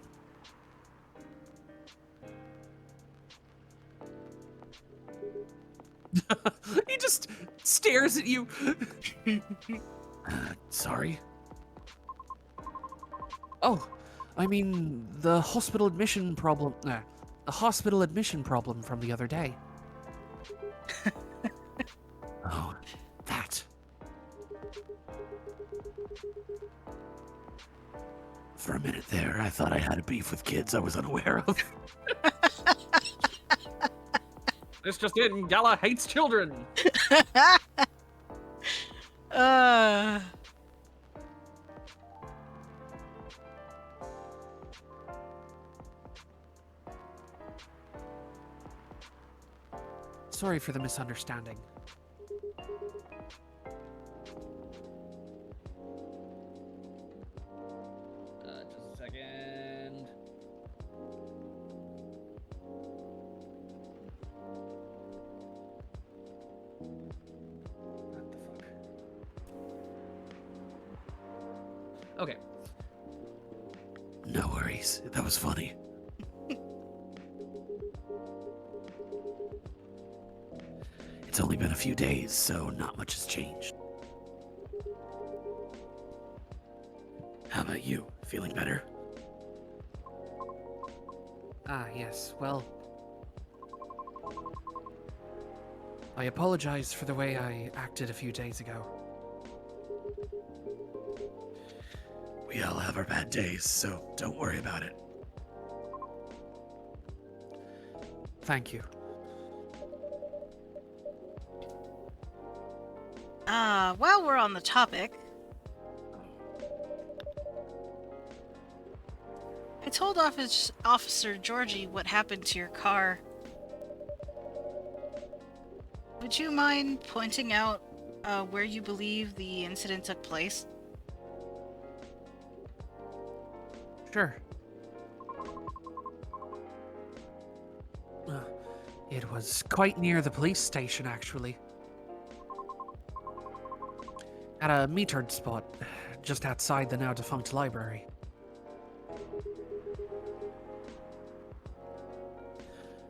He just stares at you. Sorry? Oh, I mean, the hospital admission problem. The hospital admission problem from the other day. Oh, that. For a minute there, I thought I had a beef with kids I was unaware of. This just in, Gala hates children. uh... Sorry for the misunderstanding. Just a second. What the fuck? Okay. No worries. That was funny. It's only been a few days, so not much has changed. How about you? Feeling better? Ah, yes. Well, I apologize for the way I acted a few days ago. We all have our bad days, so don't worry about it. Thank you. While we're on the topic, I told Officer Georgie what happened to your car. Would you mind pointing out where you believe the incident took place? Sure. It was quite near the police station, actually. At a metered spot, just outside the now defunct library.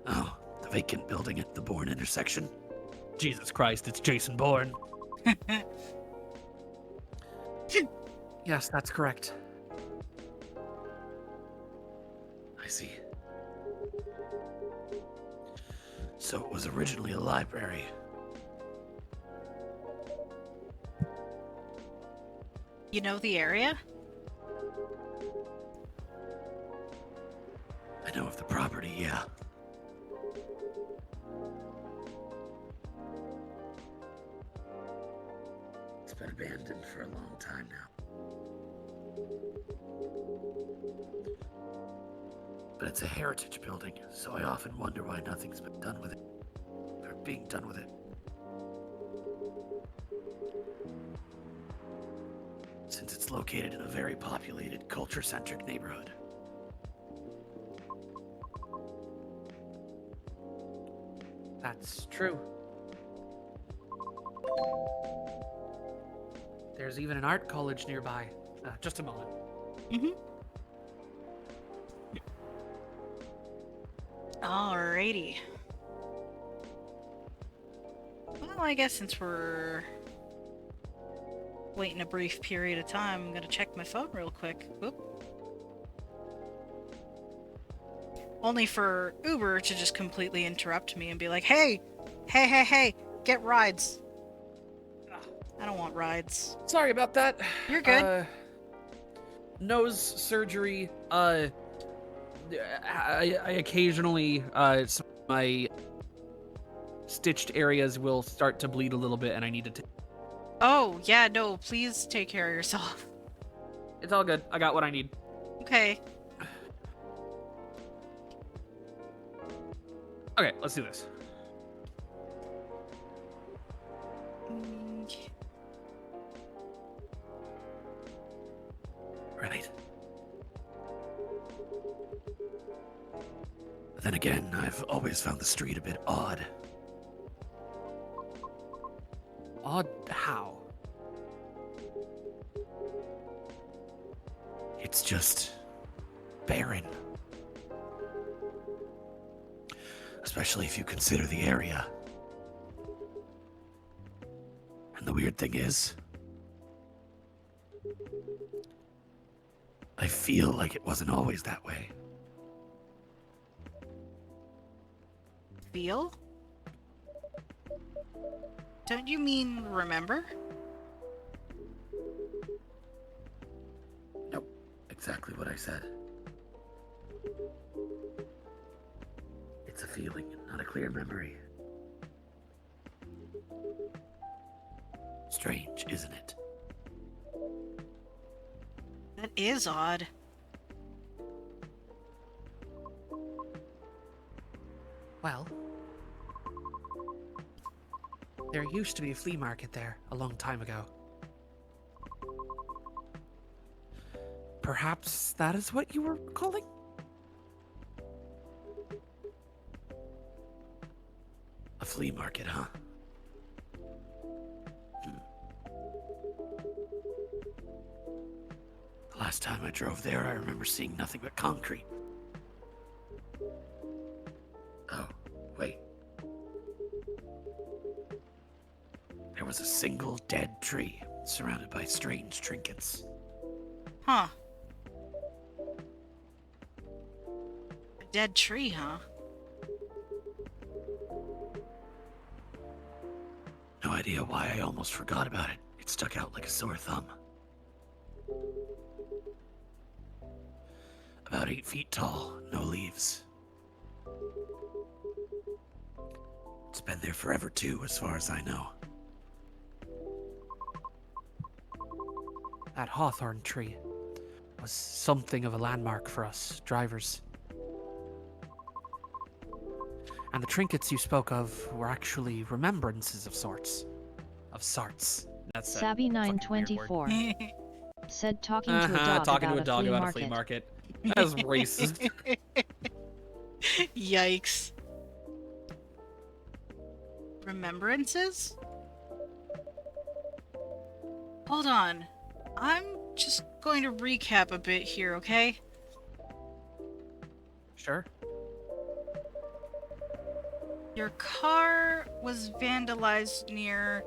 Oh, the vacant building at the Bourne intersection? Jesus Christ, it's Jason Bourne. Yes, that's correct. I see. So it was originally a library. You know the area? I know of the property, yeah. It's been abandoned for a long time now. But it's a heritage building, so I often wonder why nothing's been done with it. Or being done with it. Since it's located in a very populated, culture-centric neighborhood. That's true. There's even an art college nearby. Just a moment. Mm-hmm. Alrighty. Well, I guess since we're waiting a brief period of time, I'm gonna check my phone real quick. Whoop. only for Uber to just completely interrupt me and be like, hey, get rides. I don't want rides. Sorry about that. You're good. Nose surgery. I occasionally, some of my stitched areas will start to bleed a little bit, and I need to. Oh, yeah, no, please take care of yourself. It's all good. I got what I need. Okay. Okay, let's do this. Right. Then again, I've always found the street a bit odd. Odd how? It's just barren. Especially if you consider the area. And the weird thing is, I feel like it wasn't always that way. Feel? Don't you mean remember? Nope, exactly what I said. It's a feeling, not a clear memory. Strange, isn't it? That is odd. Well, there used to be a flea market there a long time ago. Perhaps that is what you were calling? A flea market, huh? The last time I drove there, I remember seeing nothing but concrete. Oh, wait. There was a single dead tree surrounded by strange trinkets. Huh. A dead tree, huh? No idea why I almost forgot about it. It stuck out like a sore thumb. About 8 feet tall, no leaves. It's been there forever too, as far as I know. That hawthorn tree was something of a landmark for us drivers. And the trinkets you spoke of were actually remembrances of sorts. That's a Sabby fucking weird word. 924 said talking to a dog Talking about to a dog flea about market. a flea market. That's racist. Yikes. Remembrances? Hold on. I'm just going to recap a bit here, okay? Sure. Your car was vandalized near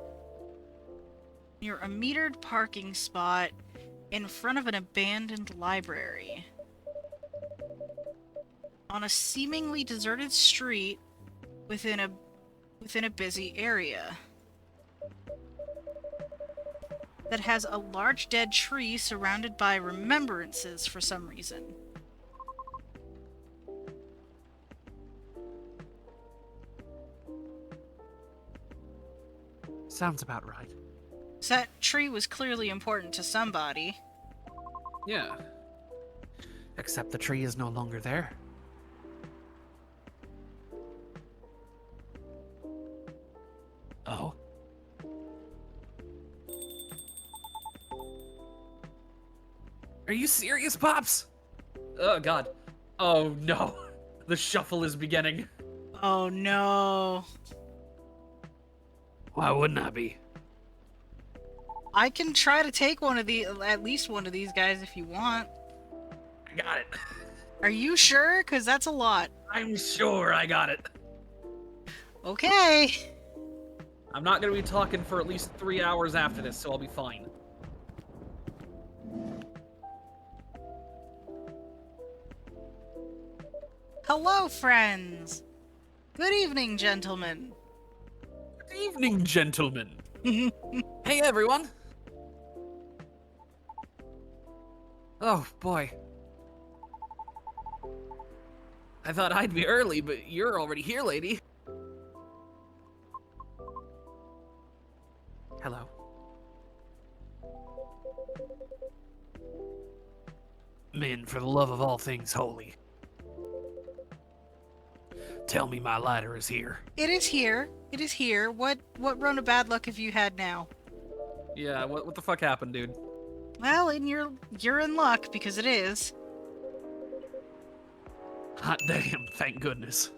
a metered parking spot in front of an abandoned library. On a seemingly deserted street within a busy area. That has a large dead tree surrounded by remembrances for some reason. Sounds about right. So that tree was clearly important to somebody. Yeah. Except the tree is no longer there. Oh? Are you serious, Pops? Oh, God. Oh, no. The shuffle is beginning. Oh no. Why wouldn't I be? I can try to take at least one of these guys if you want. I got it. Are you sure? Because that's a lot. I'm sure I got it. Okay. I'm not going to be talking for at least 3 hours after this, so I'll be fine. Hello, friends. Good evening, gentlemen. Good evening, gentlemen. Hey, everyone! Oh, boy. I thought I'd be early, but you're already here, lady. Hello. Men, for the love of all things holy, tell me my lighter is here. It is here. It is here. What run of bad luck have you had now? Yeah, what the fuck happened, dude? Well, you're in luck because it is. Hot damn, thank goodness.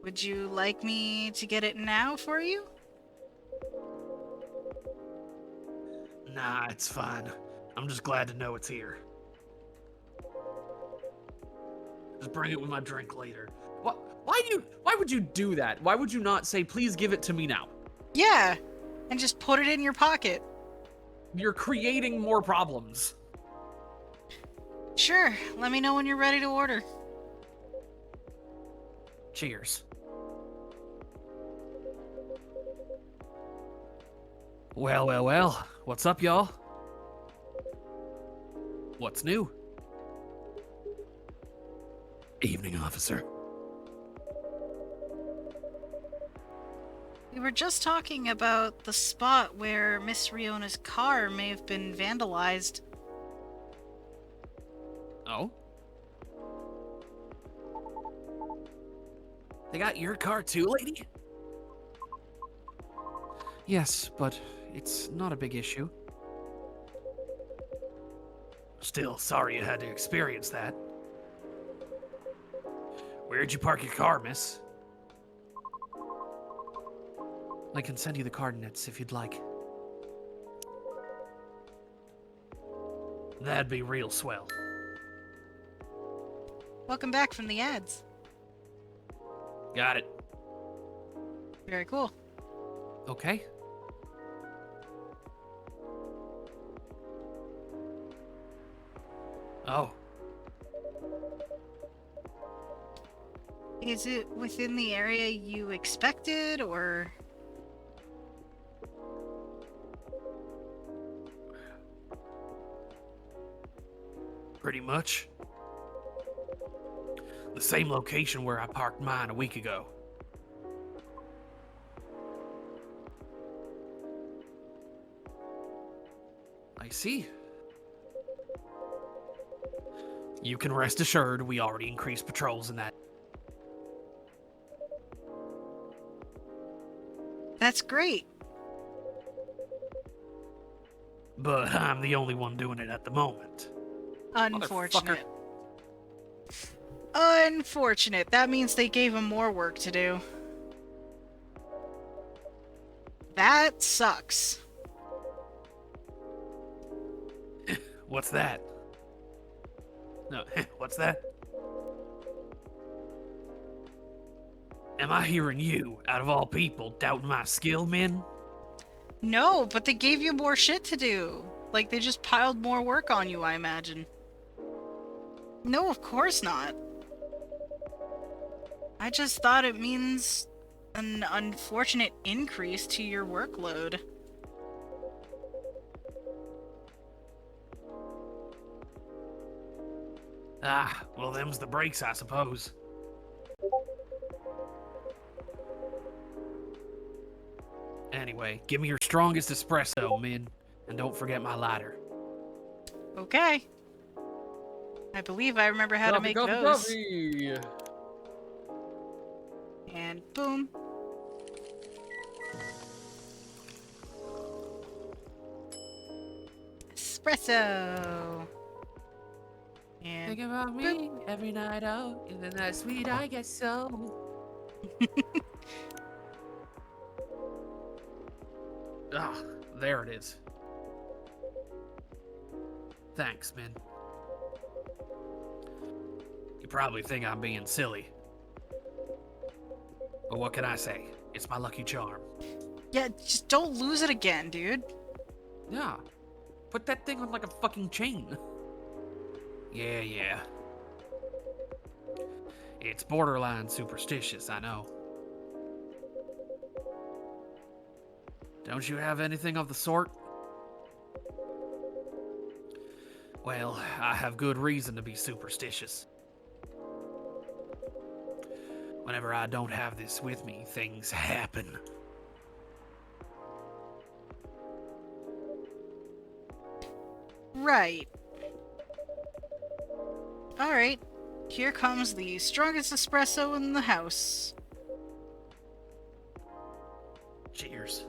Would you like me to get it now for you? Nah, it's fine. I'm just glad to know it's here. Just bring it with my drink later. Why would you do that? Why would you not say, please give it to me now? Yeah, and just put it in your pocket. You're creating more problems. Sure, let me know when you're ready to order. Cheers. Well. What's up, y'all? What's new? Evening, officer. We were just talking about the spot where Miss Riona's car may have been vandalized. Oh? They got your car too, lady? Yes, but it's not a big issue. Still, sorry you had to experience that. Where'd you park your car, miss? I can send you the coordinates if you'd like. That'd be real swell. Welcome back from the ads. Got it. Very cool. Okay. Oh, Is it within the area you expected, or... pretty much. The same location where I parked mine a week ago. I see. You can rest assured we already increased patrols in that. That's great. But I'm the only one doing it at the moment. Unfortunate. Unfortunate. That means they gave him more work to do. That sucks. What's that? No, what's that? Am I hearing you, out of all people, doubting my skill, men? No, but they gave you more shit to do. Like, they just piled more work on you, I imagine. No, of course not. I just thought it means an unfortunate increase to your workload. Ah, well, them's the breaks, I suppose. Anyway, give me your strongest espresso, men, and don't forget my lighter. Okay. I believe I remember how to make those. Coffee. And boom. Espresso. And Think about me every night out. Isn't that sweet? I guess so. Ah, there it is. Thanks, man. You probably think I'm being silly. But what can I say? It's my lucky charm. yeah, just don't lose it again, dude. Yeah. Put that thing on like a fucking chain. Yeah. It's borderline superstitious, I know. Don't you have anything of the sort? Well, I have good reason to be superstitious. Whenever I don't have this with me, things happen. Right. Alright. Here comes the strongest espresso in the house. Cheers.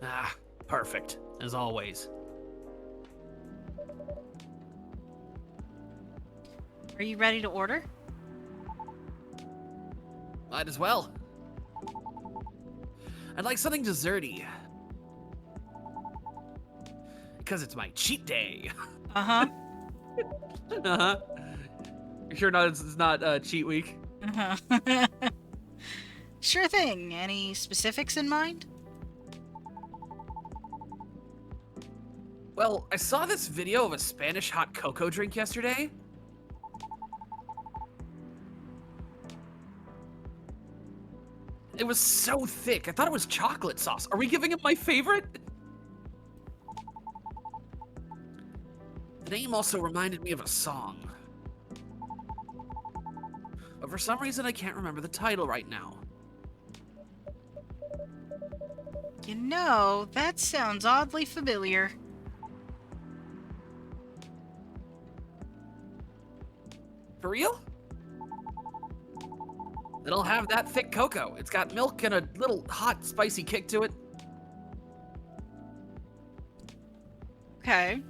Ah, perfect, as always. Are you ready to order? Might as well. I'd like something desserty. Because it's my cheat day. Uh-huh. Uh-huh. You sure not it's not cheat week? Uh-huh. Sure thing. Any specifics in mind? Well, I saw this video of a Spanish hot cocoa drink yesterday. It was so thick. I thought it was chocolate sauce. Are we giving it my favorite? The name also reminded me of a song. But for some reason, I can't remember the title right now. You know, that sounds oddly familiar. For real? It'll have that thick cocoa. It's got milk and a little hot, spicy kick to it. Okay.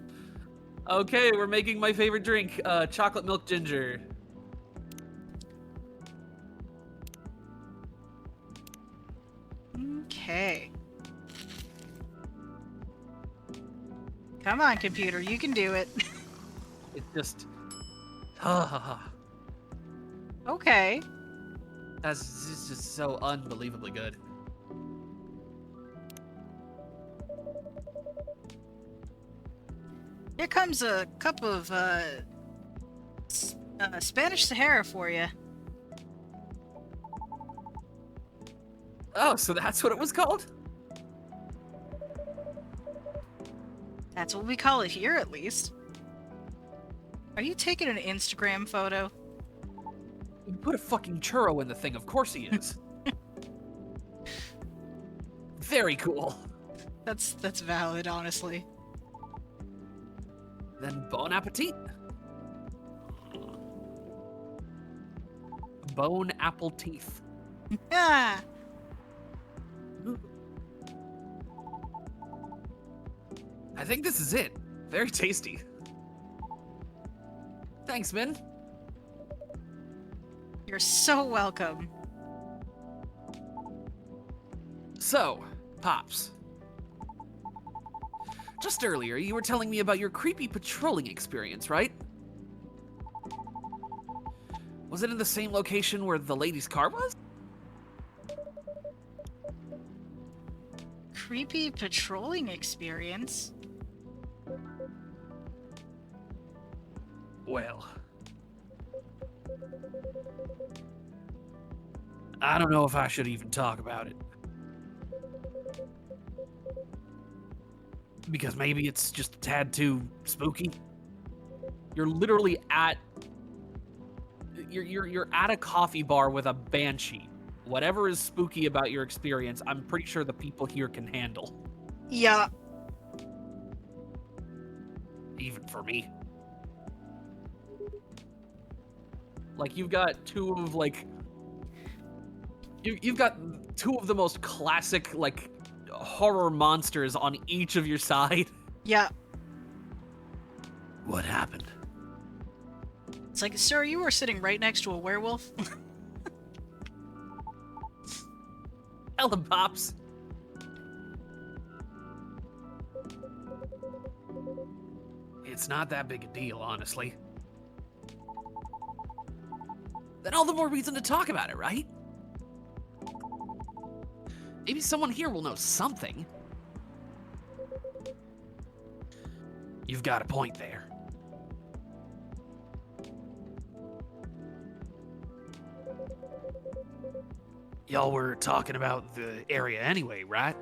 Okay, we're making my favorite drink, chocolate milk ginger. Okay. Come on, computer, you can do it. It's just, Okay. that's just so unbelievably good. Here comes a cup of, Spanish Sahara for you. Oh, so that's what it was called? That's what we call it here, at least. Are you taking an Instagram photo? You put a fucking churro in the thing, of course he is. Very cool. That's valid, honestly. Then bon appetit. Bone apple teeth. Ah! I think this is it. Very tasty. Thanks, Min. You're so welcome. So, Pops. Just earlier, you were telling me about your creepy patrolling experience, right? Was it in the same location where the lady's car was? Creepy patrolling experience? Well, I don't know if I should even talk about it. Because maybe it's just a tad too spooky. You're literally at you're at a coffee bar with a banshee. Whatever is spooky about your experience, I'm pretty sure the people here can handle. Yeah. Even for me. Like you've got two of like you've got two of the most classic like horror monsters on each of your side. Yeah. What happened? It's like, sir, you were sitting right next to a werewolf. Hella Pops. It's not that big a deal, honestly. Then all the more reason to talk about it, right? Maybe someone here will know something. You've got a point there. Y'all were talking about the area anyway, right?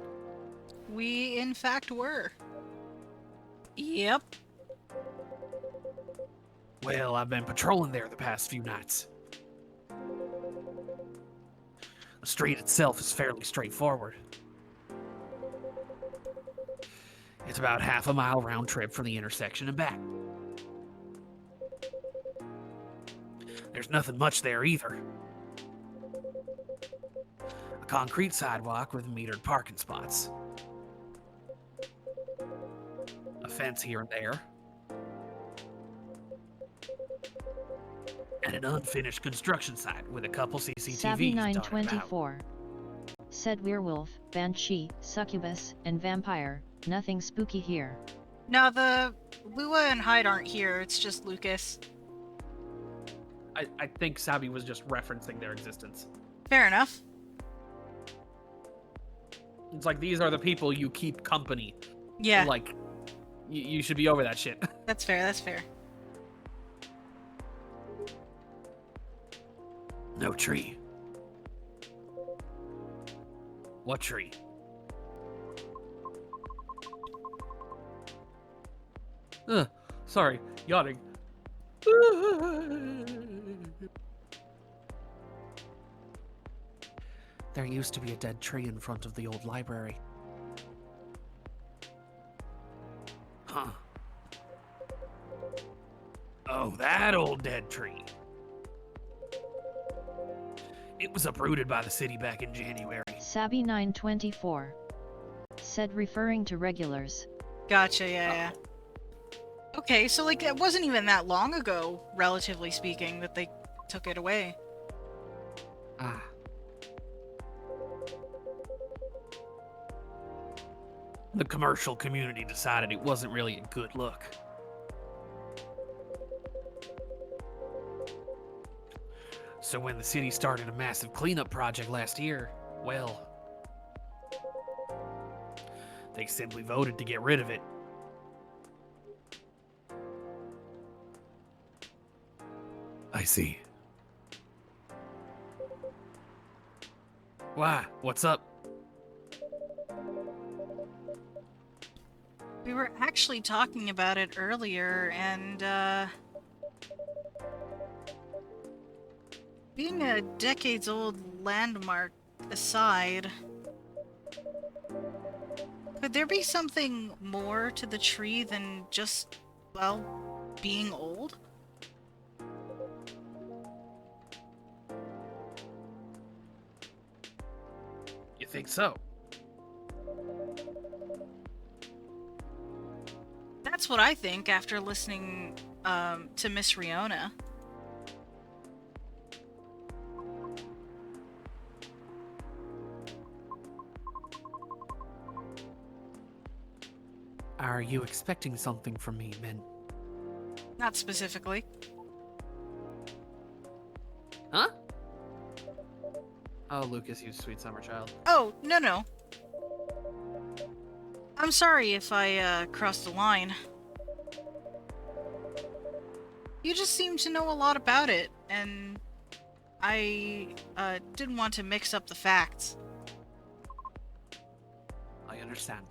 We, in fact, were. Yep. Well, I've been patrolling there the past few nights. The street itself is fairly straightforward. It's about half a mile round trip from the intersection and back. There's nothing much there either. A concrete sidewalk with metered parking spots. A fence here and there. And an unfinished construction site with a couple CCTVs dotted about. Savvy924 said werewolf, banshee, succubus, and vampire. Nothing spooky here. Now, the Lua and Hyde aren't here. It's just Lucas. I think Sabi was just referencing their existence. Fair enough. It's like, these are the people you keep company. Yeah, Like, you should be over that shit. that's fair. That's fair. No tree. What tree? Sorry, yawning. There used to be a dead tree in front of the old library. Huh. Oh, that old dead tree. It was uprooted by the city back in January. Savvy924 said referring to regulars. Gotcha, yeah. Okay, so, like, it wasn't even that long ago, relatively speaking, that they took it away. Ah. The commercial community decided it wasn't really a good look. So when the city started a massive cleanup project last year, well, They simply voted to get rid of it. I see. why? What's up? We were actually talking about it earlier, and, being a decades-old landmark aside, could there be something more to the tree than just, well, being old? You think so? That's what I think after listening, to Miss Riona. Are you expecting something from me, Min? Not specifically. Huh? Oh, Lucas, you sweet summer child. Oh, no. I'm sorry if I, crossed the line. You just seem to know a lot about it, and I, didn't want to mix up the facts. I understand.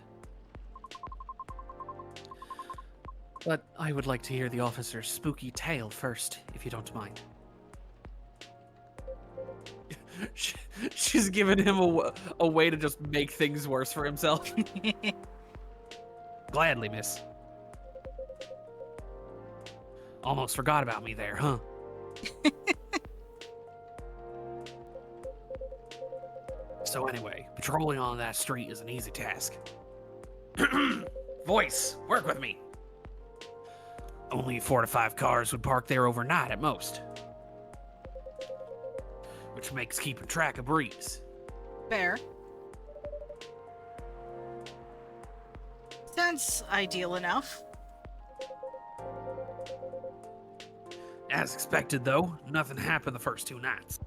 But I would like to hear the officer's spooky tale first, if you don't mind. She's giving him a way to just make things worse for himself. Gladly, miss. Almost forgot about me there, huh? So anyway, patrolling on that street is an easy task. Voice, work with me. Only 4 to 5 cars would park there overnight at most. Which makes keeping track a breeze. Fair. Sounds ideal enough. As expected, though, nothing happened the first 2 nights.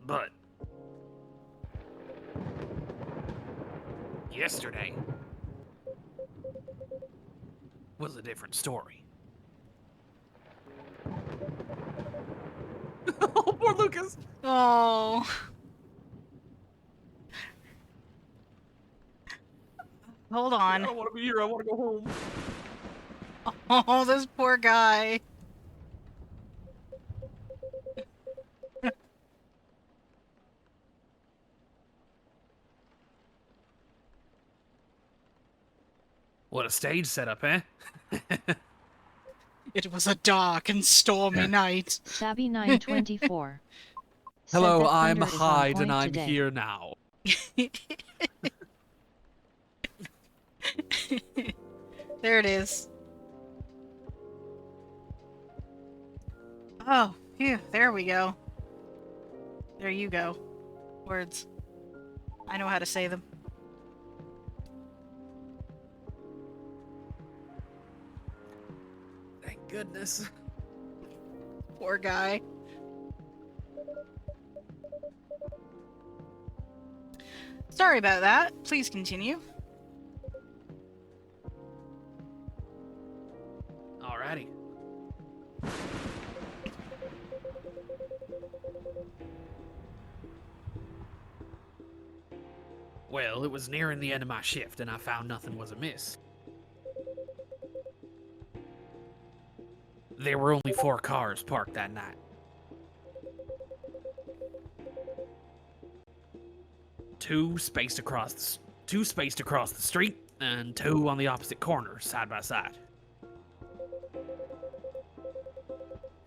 But Yesterday was a different story. Oh, poor Lucas. Oh. Hold I on. don't want to be here. I want to go home. Oh, this poor guy. What a stage setup, eh? It was a dark and stormy night. Sabby924. Said Hello, that I'm Thunder is on Hyde, and point I'm today. here now. There it is. Oh, phew, there we go. There you go. Words. I know how to say them. Thank goodness. Poor guy. Sorry about that. Please continue. Alrighty. Well, it was nearing the end of my shift, and I found nothing was amiss. There were only 4 cars parked that night. Two spaced across the street, and 2 on the opposite corner, side by side.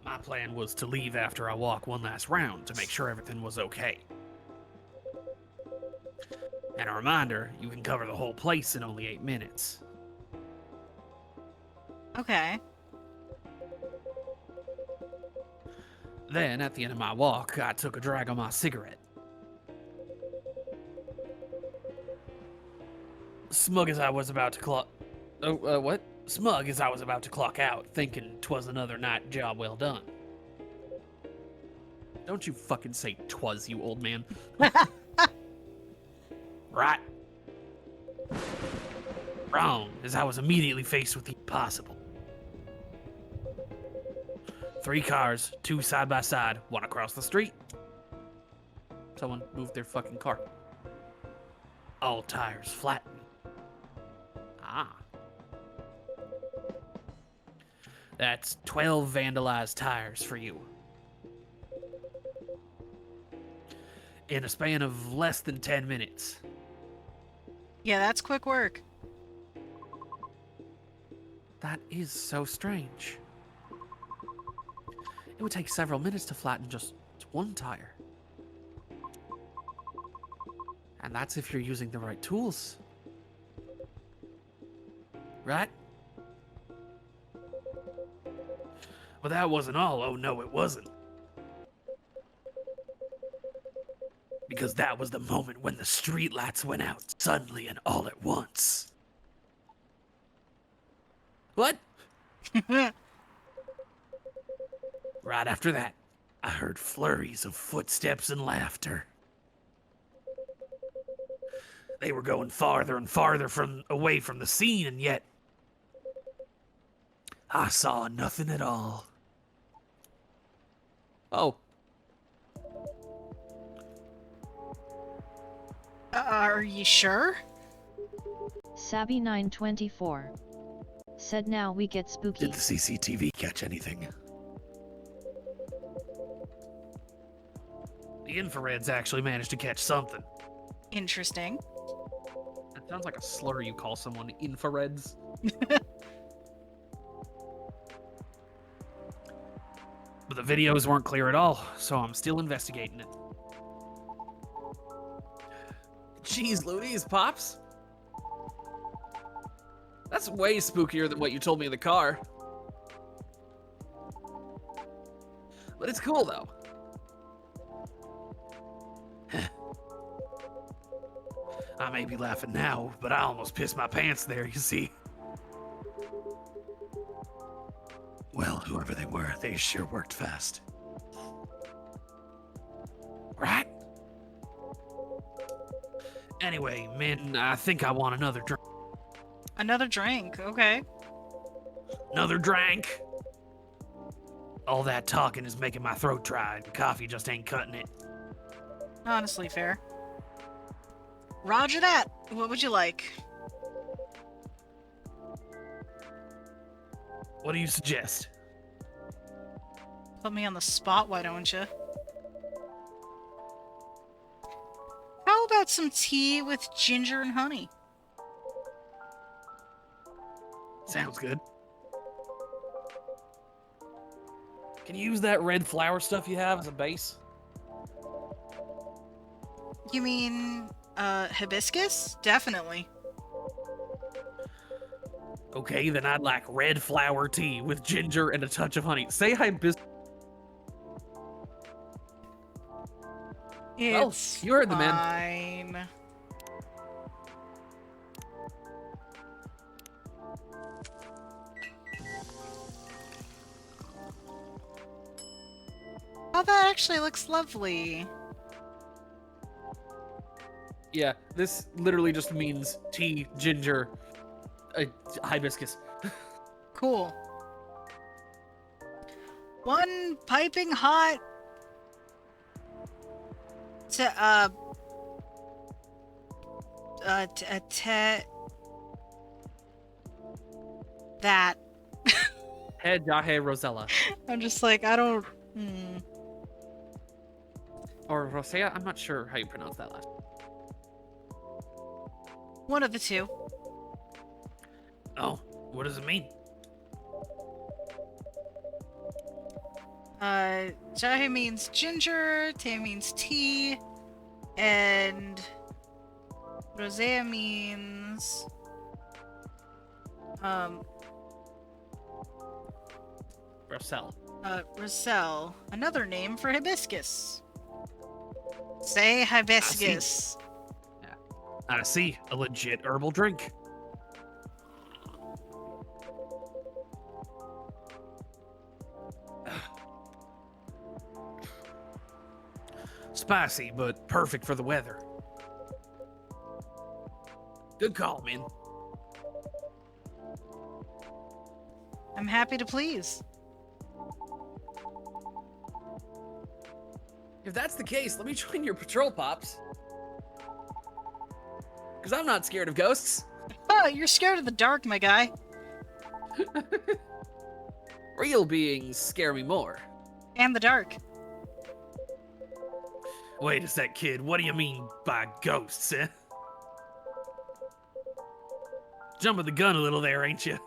My plan was to leave after I walk one last round to make sure everything was okay. And a reminder, you can cover the whole place in only 8 minutes. Okay. Then, at the end of my walk, I took a drag on my cigarette. Smug as I was about to clock... what? Smug as I was about to clock out, thinking 'twas another night job well done. Don't you fucking say "twas," you old man. Right. Wrong, as I was immediately faced with the impossible. 3 cars, 2 side by side, 1 across the street. Someone moved their fucking car. All tires flattened. Ah. That's 12 vandalized tires for you. In a span of less than 10 minutes. Yeah, that's quick work. That is so strange. It would take several minutes to flatten just 1 tire. And that's if you're using the right tools. Right? But that wasn't all. Oh no, it wasn't. Because that was the moment when the streetlights went out suddenly and all at once. What? Right after that, I heard flurries of footsteps and laughter. They were going farther and farther away from the scene, and yet I saw nothing at all. Oh, Are you sure? Sabby924. Said now we get spooky. Did the CCTV catch anything? The infrareds actually managed to catch something. Interesting. that sounds like a slur you call someone. Infrareds. But the videos weren't clear at all, so I'm still investigating it. Jeez Louise, Pops. That's way spookier than what you told me in the car. But it's cool, though. I may be laughing now, but I almost pissed my pants there, you see. Well, whoever they were, they sure worked fast. Right? Anyway, Min, I think I want another drink. Another drink, okay. Another drink. All that talking is making my throat dry, and coffee just ain't cutting it. Honestly, fair. Roger that. What would you like? What do you suggest? Put me on the spot, why don't you? How about some tea with ginger and honey? Sounds good. Can you use that red flower stuff you have as a base? You mean, hibiscus? Definitely. Okay, then I'd like red flower tea with ginger and a touch of honey. Say hibiscus. Well, It's you heard the man. fine. Oh, that actually looks lovely. Yeah, this literally just means tea, ginger, hibiscus. Cool. One piping hot that. Head Yahe Rosella. I'm just like, I don't. Or Rosea? I'm not sure how you pronounce that last. One of the two. Oh, what does it mean? Jahe means ginger, Te means tea, and Rosea means Roselle. Roselle, another name for hibiscus. Say hibiscus. I see. A legit herbal drink. Spicy, but perfect for the weather. Good call, man. I'm happy to please. If that's the case, let me join your patrol, Pops. Because I'm not scared of ghosts. Oh, you're scared of the dark, my guy. Real beings scare me more. And the dark. Wait a sec, kid. What do you mean by ghosts, eh? Jumping the gun a little there, ain't you?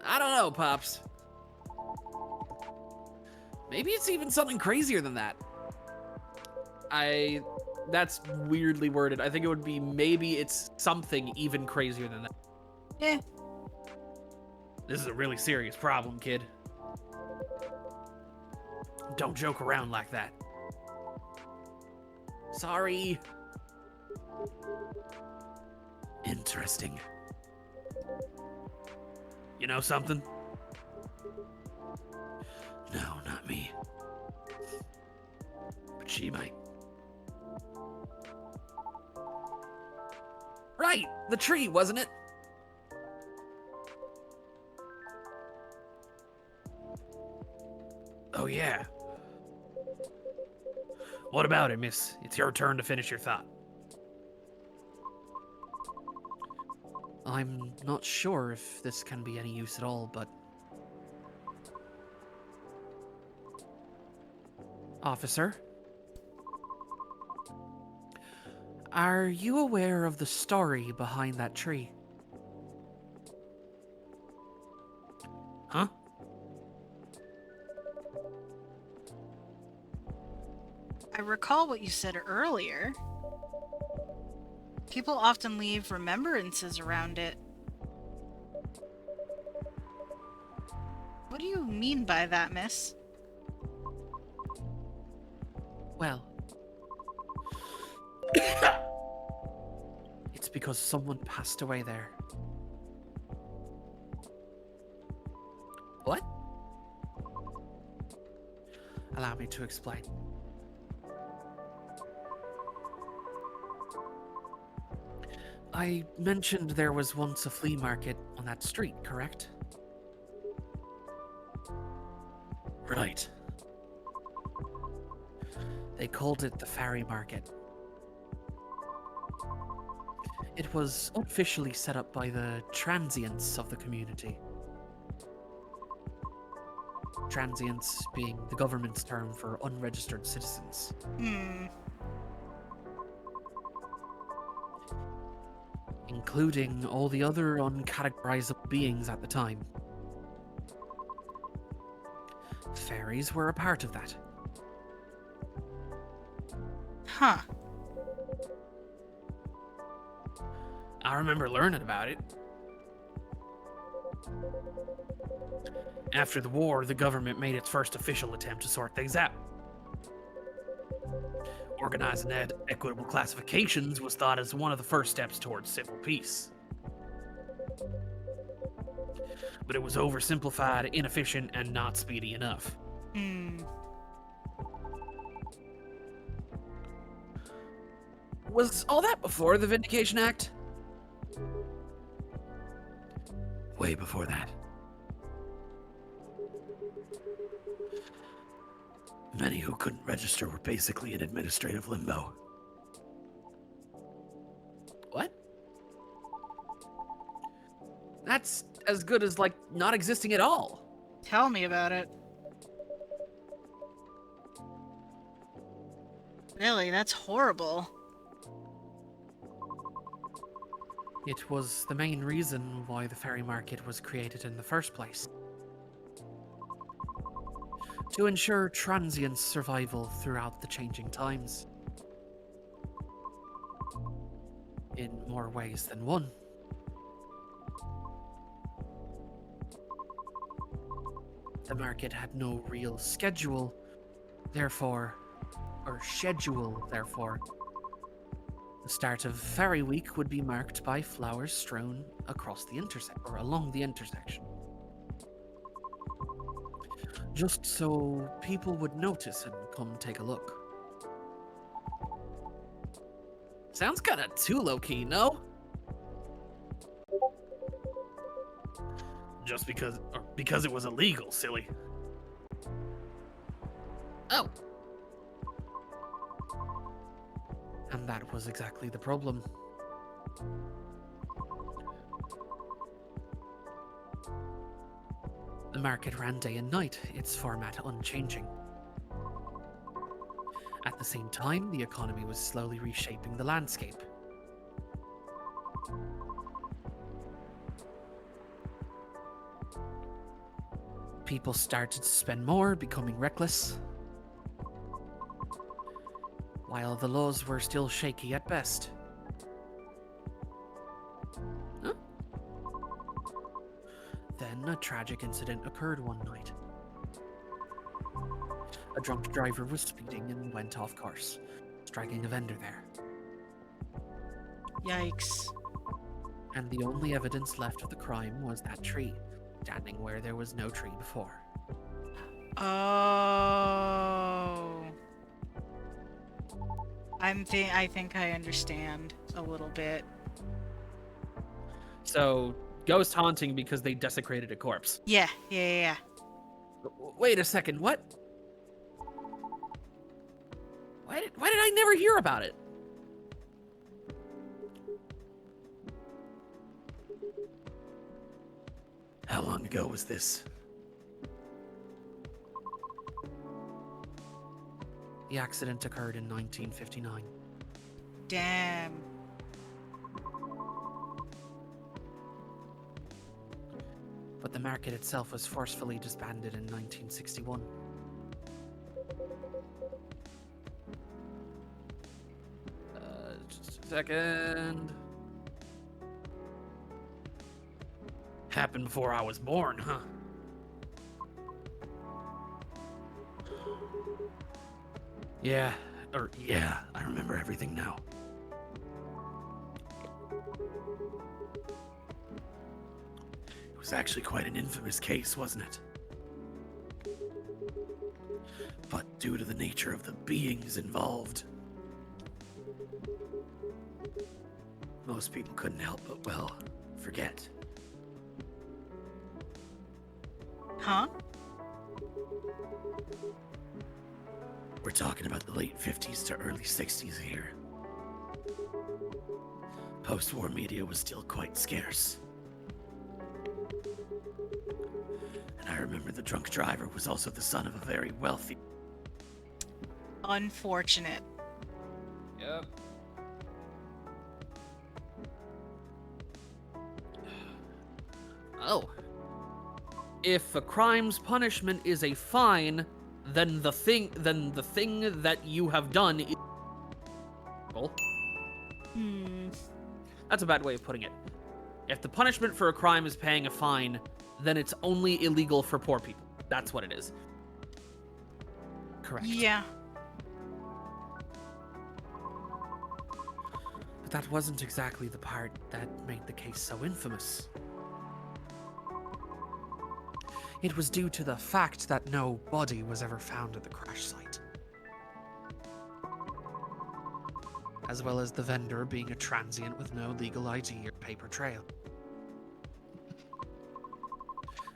I don't know, Pops. Maybe it's even something crazier than that. That's weirdly worded. I think it would be maybe it's something even crazier than that. Eh. This is a really serious problem, kid. Don't joke around like that. Sorry. Interesting. You know something? No, not me. But she might. Right, the tree, wasn't it? Oh, yeah. What about it, miss? It's your turn to finish your thought. I'm not sure if this can be any use at all, but... Officer? Are you aware of the story behind that tree? Huh? I recall what you said earlier. People often leave remembrances around it. What do you mean by that, miss? Well... it's because someone passed away there. What? Allow me to explain. I mentioned there was once a flea market on that street, correct? Right. They called it the F.I.R.E market. It was unofficially set up by the transients of the community. Transients being the government's term for unregistered citizens. Including all the other uncategorizable beings at the time. Fairies were a part of that. Huh. I remember learning about it. After the war, the government made its first official attempt to sort things out. Organizing equitable classifications was thought as one of the first steps towards civil peace. But it was oversimplified, inefficient, and not speedy enough. Was all that before the Vindication Act? Way before that. Many who couldn't register were basically in administrative limbo. What? That's as good as, like, not existing at all. Tell me about it. Really, that's horrible. It was the main reason why the F.I.R.E market was created in the first place. To ensure transients' survival throughout the changing times. In more ways than one. The market had no real schedule, therefore. The start of F.I.R.E week would be marked by flowers strewn across the along the intersection. Just so people would notice and come take a look. Sounds kinda too low-key, no? Just because it was illegal, silly. Oh. And that was exactly the problem. The market ran day and night, its format unchanging. At the same time, the economy was slowly reshaping the landscape. People started to spend more, becoming reckless, while the laws were still shaky at best. Huh? Then a tragic incident occurred one night. A drunk driver was speeding and went off course, striking a vendor there. Yikes. And the only evidence left of the crime was that tree, standing where there was no tree before. Oh. I think I understand a little bit. So, ghost haunting because they desecrated a corpse. Yeah. Wait a second, what? Why did I never hear about it? How long ago was this? The accident occurred in 1959. Damn. But the market itself was forcefully disbanded in 1961. Just a second. Happened before I was born, huh? Yeah, I remember everything now. It was actually quite an infamous case, wasn't it? But due to the nature of the beings involved, most people couldn't help but, well, forget. Huh? We're talking about the late 50s to early 60s here. Post-war media was still quite scarce. And I remember the drunk driver was also the son of a very wealthy... Unfortunate. Yep. Oh. If a crime's punishment is a fine, then the thing that you have done is... That's a bad way of putting it. If the punishment for a crime is paying a fine, then it's only illegal for poor people. That's what it is. Correct. Yeah. But that wasn't exactly the part that made the case so infamous. It was due to the fact that no body was ever found at the crash site. As well as the vendor being a transient with no legal ID or paper trail.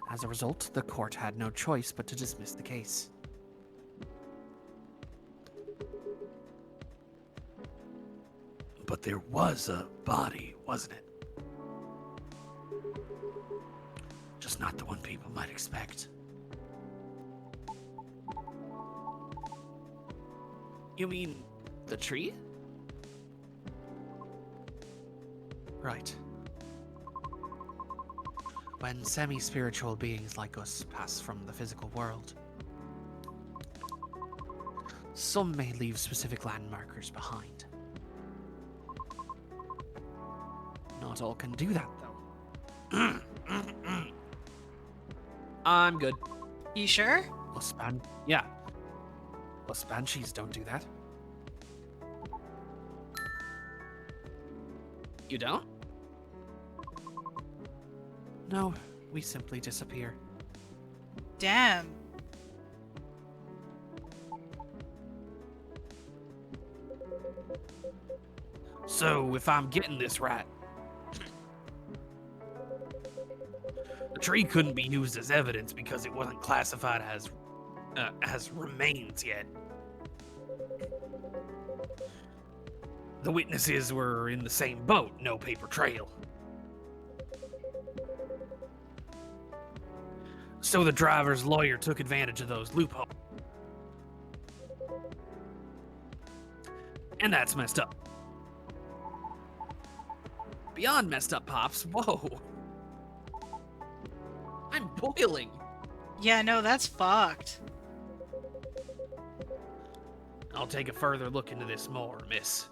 As a result, the court had no choice but to dismiss the case. But there was a body, wasn't it? Just not the one people might expect. You mean the tree? Right. When semi-spiritual beings like us pass from the physical world, some may leave specific landmarkers behind. Not all can do that, though. I'm good. You sure? Yeah. Plus banshees don't do that. You don't? No, we simply disappear. Damn. So, if I'm getting this right, the tree couldn't be used as evidence because it wasn't classified as remains yet. The witnesses were in the same boat, no paper trail. So the driver's lawyer took advantage of those loopholes. And that's messed up. Beyond messed up, Pops. Whoa. I'm boiling. Yeah, no, that's fucked. I'll take a further look into this more, miss.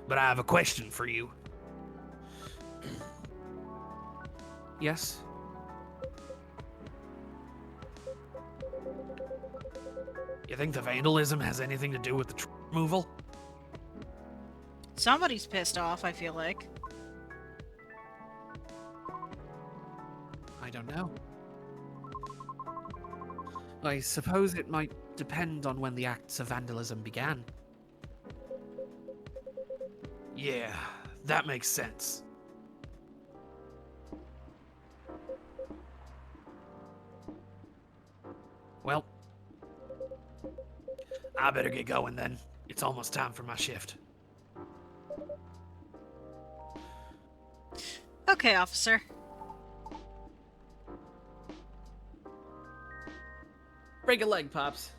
But I have a question for you. Yes? You think the vandalism has anything to do with the tree removal? Somebody's pissed off, I feel like. I don't know. I suppose it might depend on when the acts of vandalism began. Yeah, that makes sense. Well, I better get going then. It's almost time for my shift. Okay, officer. Break a leg, Pops.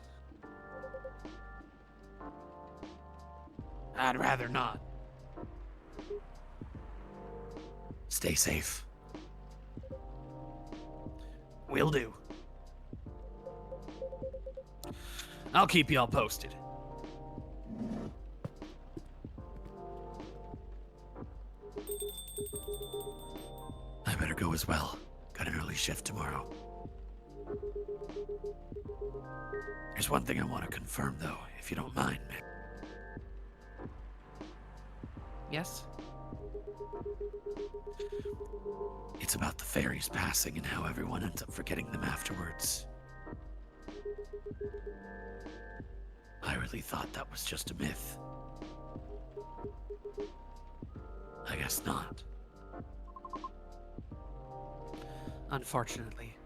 I'd rather not. Stay safe. Will do. I'll keep y'all posted. I better go as well. Got an early shift tomorrow. There's one thing I want to confirm, though, if you don't mind, man. Yes? It's about the fairies passing and how everyone ends up forgetting them afterwards. I really thought that was just a myth. I guess not. Unfortunately.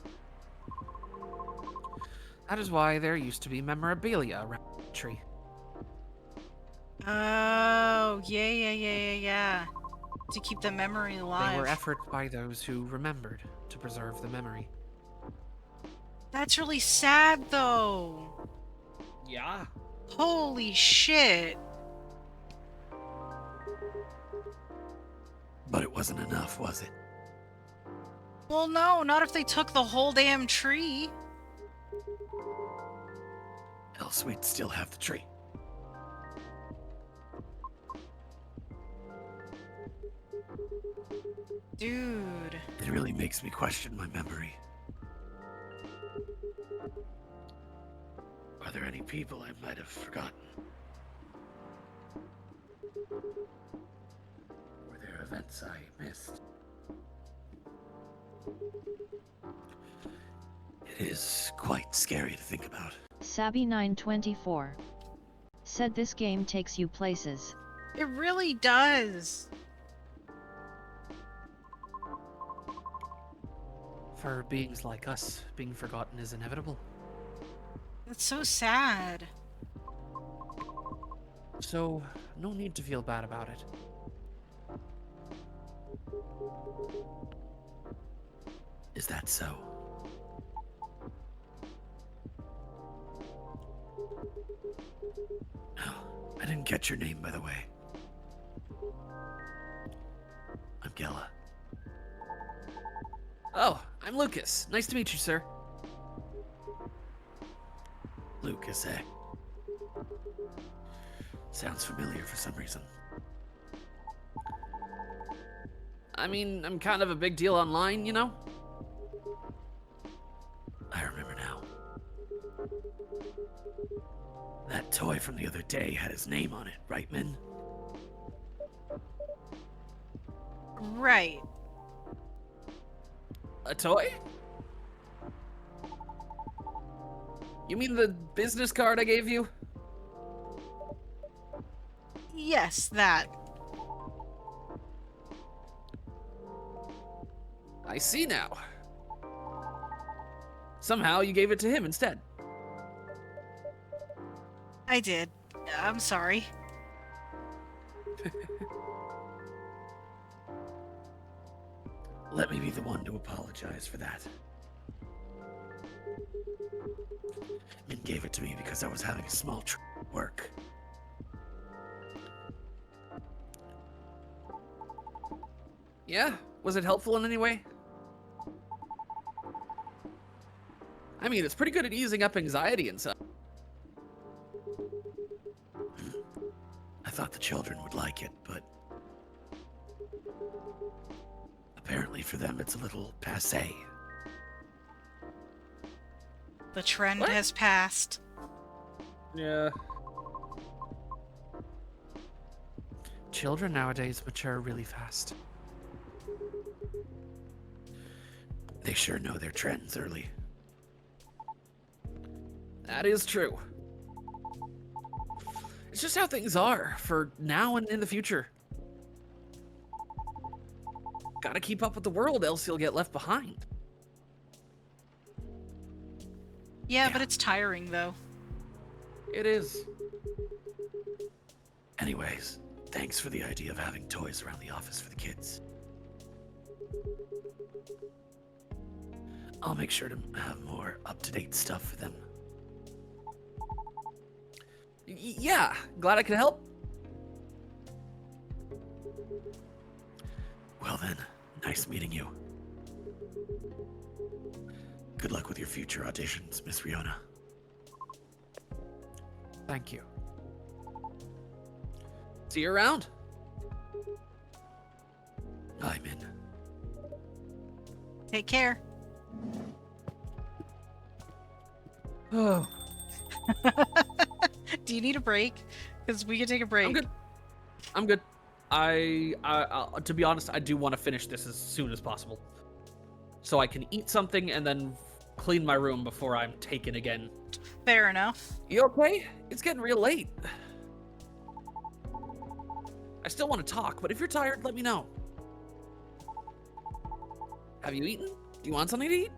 That is why there used to be memorabilia around the tree. Oh, yeah. To keep the memory alive. They were efforts by those who remembered to preserve the memory. That's really sad, though. Yeah. Holy shit. But it wasn't enough, was it? Well, no, not if they took the whole damn tree. Else we'd still have the tree. Dude. It really makes me question my memory. Are there any people I might have forgotten? Were there events I missed? It is quite scary to think about. Sabby924 said this game takes you places. It really does. For beings like us, being forgotten is inevitable. That's so sad. So, no need to feel bad about it. Is that so? No, I didn't get your name, by the way. I'm Gela. Oh, I'm Lucas. Nice to meet you, sir. Lucas, eh? Sounds familiar for some reason. I mean, I'm kind of a big deal online, you know? I remember now. That toy from the other day had his name on it, right, Min? Right. A toy? You mean the business card I gave you? Yes, that. I see now. Somehow you gave it to him instead. I did. I'm sorry. Let me be the one to apologize for that. Min gave it to me because I was having a small work. Yeah? Was it helpful in any way? I mean, it's pretty good at easing up anxiety and stuff. I thought the children would like it, but apparently for them it's a little passé. The trend What? has passed. Yeah. Children nowadays mature really fast. They sure know their trends early. That is true. It's just how things are for now and in the future. Gotta keep up with the world, else you'll get left behind. Yeah, but it's tiring, though. It is. Anyways, thanks for the idea of having toys around the office for the kids. I'll make sure to have more up-to-date stuff for them. Yeah, glad I could help. Well then, nice meeting you. Good luck with your future auditions, Miss Riona. Thank you. See you around. Bye, Min. Take care. Oh, Do you need a break? Because we can take a break. I'm good. I'm good. I to be honest, I do want to finish this as soon as possible, so I can eat something and then clean my room before I'm taken again. Fair enough. You okay? It's getting real late. I still want to talk, but if you're tired, let me know. Have you eaten? Do you want something to eat?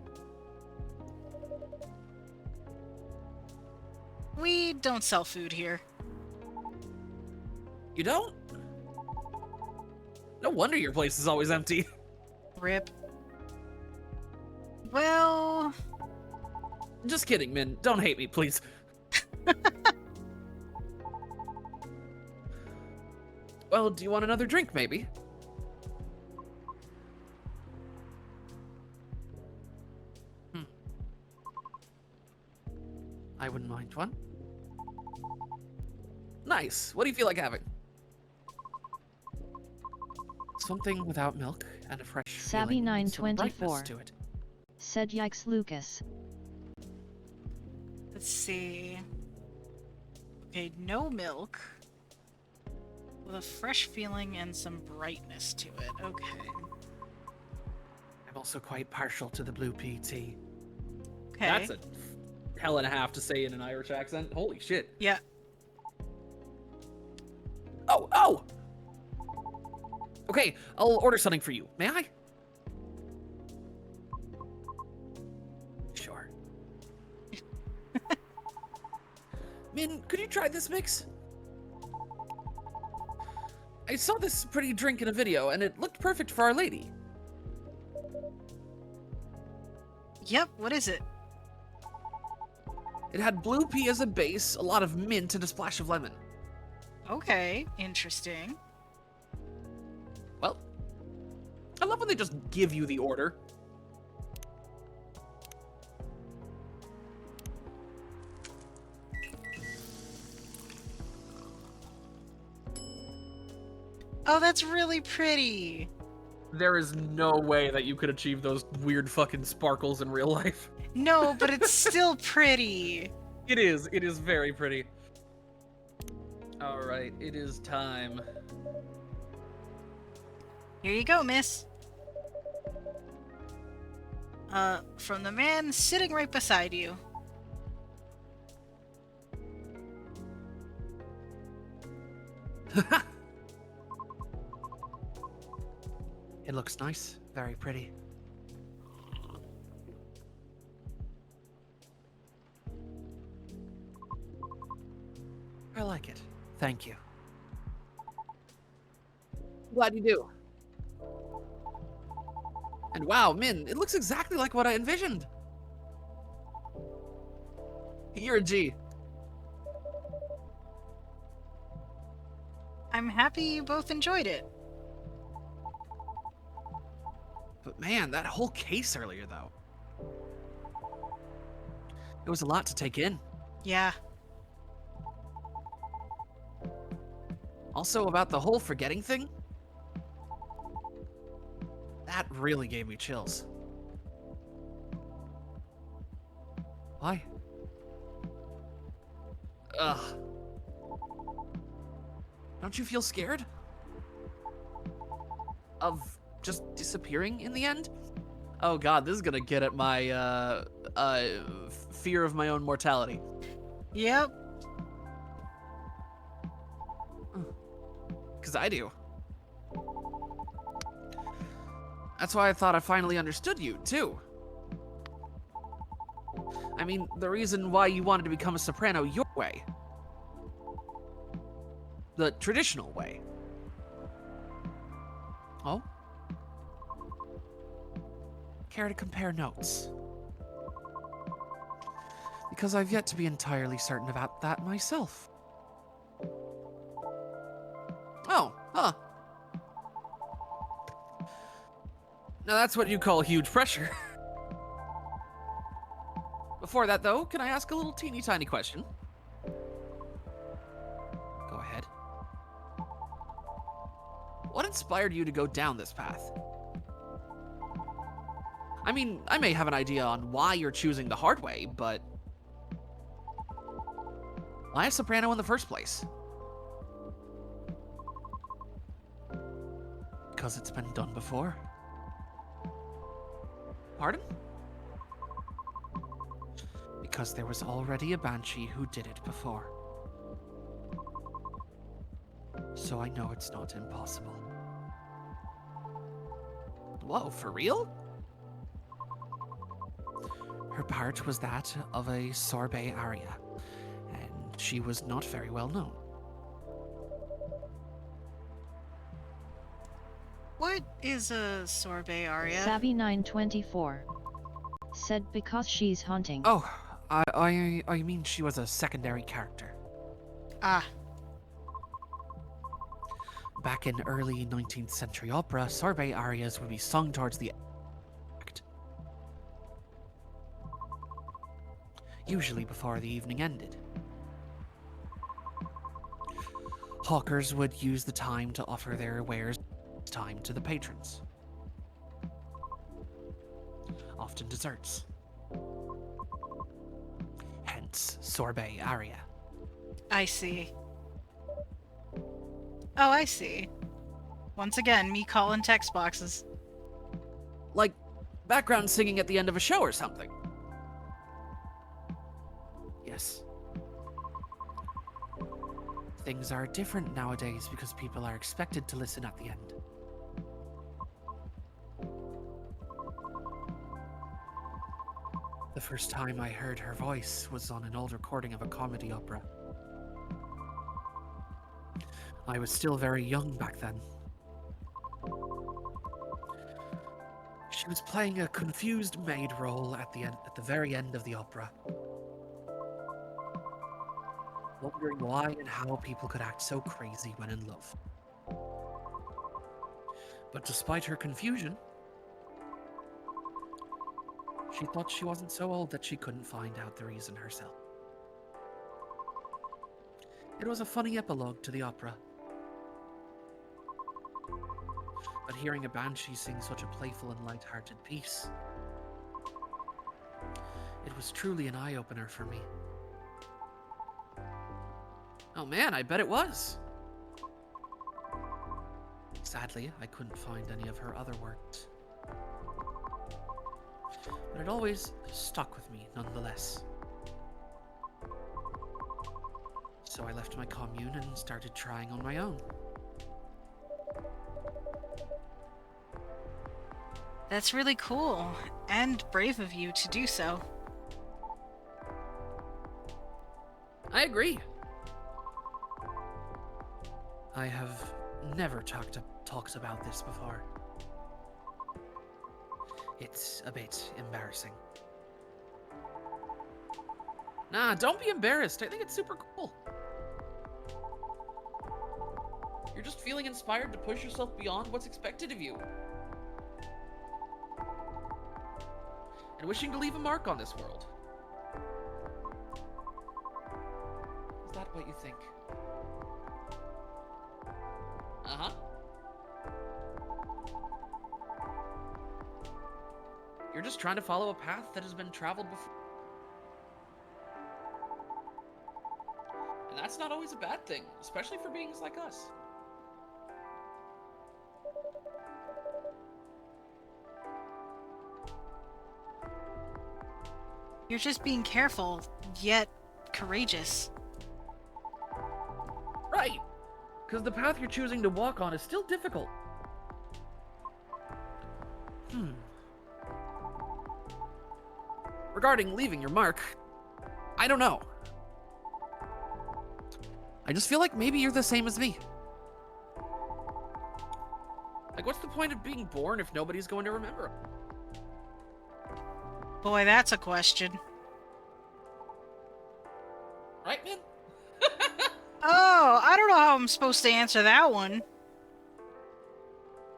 We don't sell food here. You don't? No wonder your place is always empty. Rip. Well, Just kidding, Min. Don't hate me, please. Well, do you want another drink, maybe? I wouldn't mind one. Nice. What do you feel like having? Something without milk and a fresh Savvy feeling, some 924. brightness to it. Said yikes Lucas. let's see. Okay, no milk. With a fresh feeling and some brightness to it. Okay. I'm also quite partial to the blue pea tea. Okay. That's a hell and a half to say in an Irish accent. Holy shit. Yeah. Oh! Okay, I'll order something for you. May I? Sure. Min, could you try this mix? I saw this pretty drink in a video, and it looked perfect for Our Lady. Yep, what is it? It had blue pea as a base, a lot of mint, and a splash of lemon. Okay, interesting. Well, I love when they just give you the order. Oh, that's really pretty. There is no way that you could achieve those weird fucking sparkles in real life. No, but it's still pretty. It is very pretty. Alright, it is time. Here you go, miss. From the man sitting right beside you. It looks nice. Very pretty. I like it. Thank you. Glad you do. And wow, Min, it looks exactly like what I envisioned. You're a G. I'm happy you both enjoyed it. But man, that whole case earlier, though. It was a lot to take in. Yeah. Also, about the whole forgetting thing. That really gave me chills. Why? Ugh. Don't you feel scared? Of just disappearing in the end? Oh god, this is gonna get at my, fear of my own mortality. Yep. Because I do. That's why I thought I finally understood you, too. I mean, the reason why you wanted to become a soprano your way. The traditional way. Oh? Care to compare notes? Because I've yet to be entirely certain about that myself. Oh, huh. Now that's what you call huge pressure. Before that, though, can I ask a little teeny tiny question? Go ahead. What inspired you to go down this path? I mean, I may have an idea on why you're choosing the hard way, but why a soprano in the first place? Because it's been done before. Pardon? Because there was already a banshee who did it before. so I know it's not impossible. Whoa, for real? Her part was that of a sorbet aria, and she was not very well known. What is a sorbet aria? Savvy 924 said because she's haunting. Oh, I mean she was a secondary character. Ah, Back in early 19th century opera, sorbet arias would be sung towards the act, usually before the evening ended. Hawkers would use the time to offer their wares time to the patrons, often desserts. Hence, sorbet aria. I see. Oh, I see. Once again, me calling text boxes. Like background singing at the end of a show or something. Yes. Things are different nowadays because people are expected to listen at the end. The first time I heard her voice was on an old recording of a comedy opera. I was still very young back then. She was playing a confused maid role at the very end of the opera, wondering why and how people could act so crazy when in love. But despite her confusion, she thought she wasn't so old that she couldn't find out the reason herself. It was a funny epilogue to the opera. But hearing a banshee sing such a playful and light-hearted piece, it was truly an eye-opener for me. Oh man, I bet it was! Sadly, I couldn't find any of her other works. But it always stuck with me nonetheless. So I left my commune and started trying on my own. That's really cool, and brave of you to do so. I agree. I have never talked about this before. It's a bit embarrassing. Nah, don't be embarrassed. I think it's super cool. You're just feeling inspired to push yourself beyond what's expected of you. And wishing to leave a mark on this world. Is that what you think? Uh-huh. You're just trying to follow a path that has been traveled before. And that's not always a bad thing, especially for beings like us. You're just being careful, yet courageous. Right! Because the path you're choosing to walk on is still difficult. Regarding leaving your mark, I don't know. I just feel like maybe you're the same as me. Like, what's the point of being born if nobody's going to remember? Boy, that's a question. Right, man? Oh, I don't know how I'm supposed to answer that one.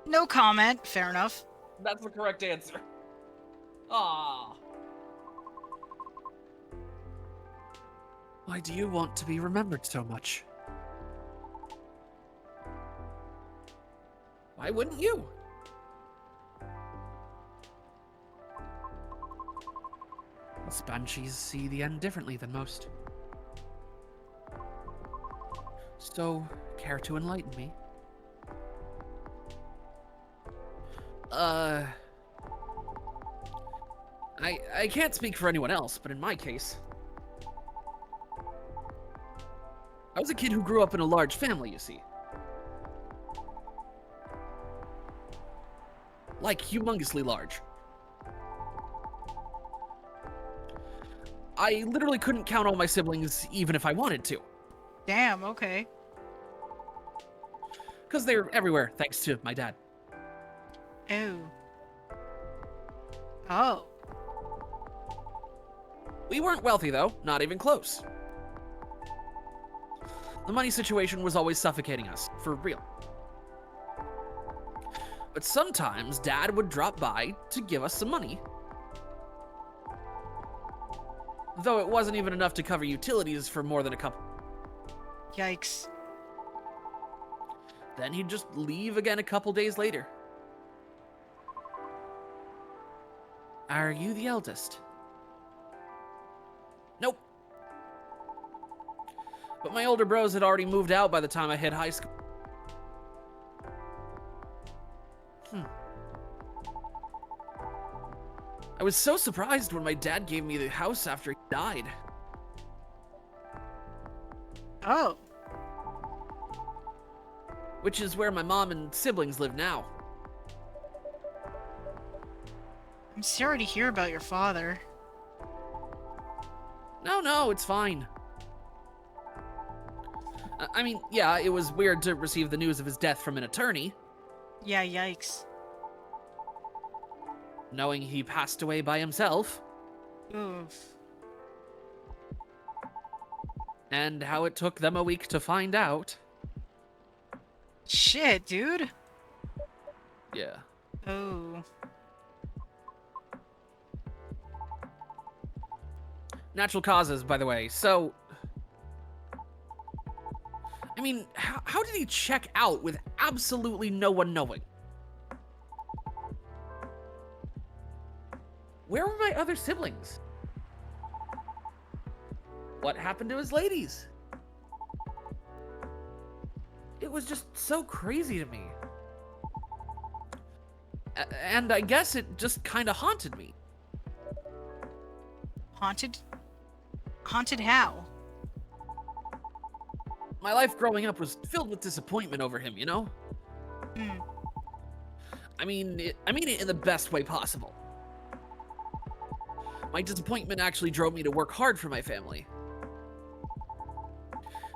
No comment. Fair enough. That's the correct answer. Ah. Why do you want to be remembered so much? Why wouldn't you? Us banshees see the end differently than most. So, care to enlighten me? I can't speak for anyone else, but in my case, I was a kid who grew up in a large family, you see. Like, humongously large. I literally couldn't count all my siblings even if I wanted to. Damn, okay. Because they're everywhere, thanks to my dad. Oh. Oh. We weren't wealthy, though, not even close. The money situation was always suffocating us, for real. But sometimes Dad would drop by to give us some money. Though it wasn't even enough to cover utilities for more than a couple. Yikes. Then he'd just leave again a couple days later. Are you the eldest? Nope. But my older bros had already moved out by the time I hit high school. I was so surprised when my dad gave me the house after he died. Oh. Which is where my mom and siblings live now. I'm sorry to hear about your father. No, it's fine. I mean, yeah, it was weird to receive the news of his death from an attorney. Yeah, yikes. Knowing he passed away by himself. Oof. And how it took them a week to find out. Shit, dude. Yeah. Oh. Natural causes, by the way. So, I mean, how did he check out with absolutely no one knowing? Where were my other siblings? What happened to his ladies? It was just so crazy to me. And I guess it just kind of haunted me. Haunted? Haunted how? My life growing up was filled with disappointment over him, you know? Hmm. I mean it in the best way possible. My disappointment actually drove me to work hard for my family.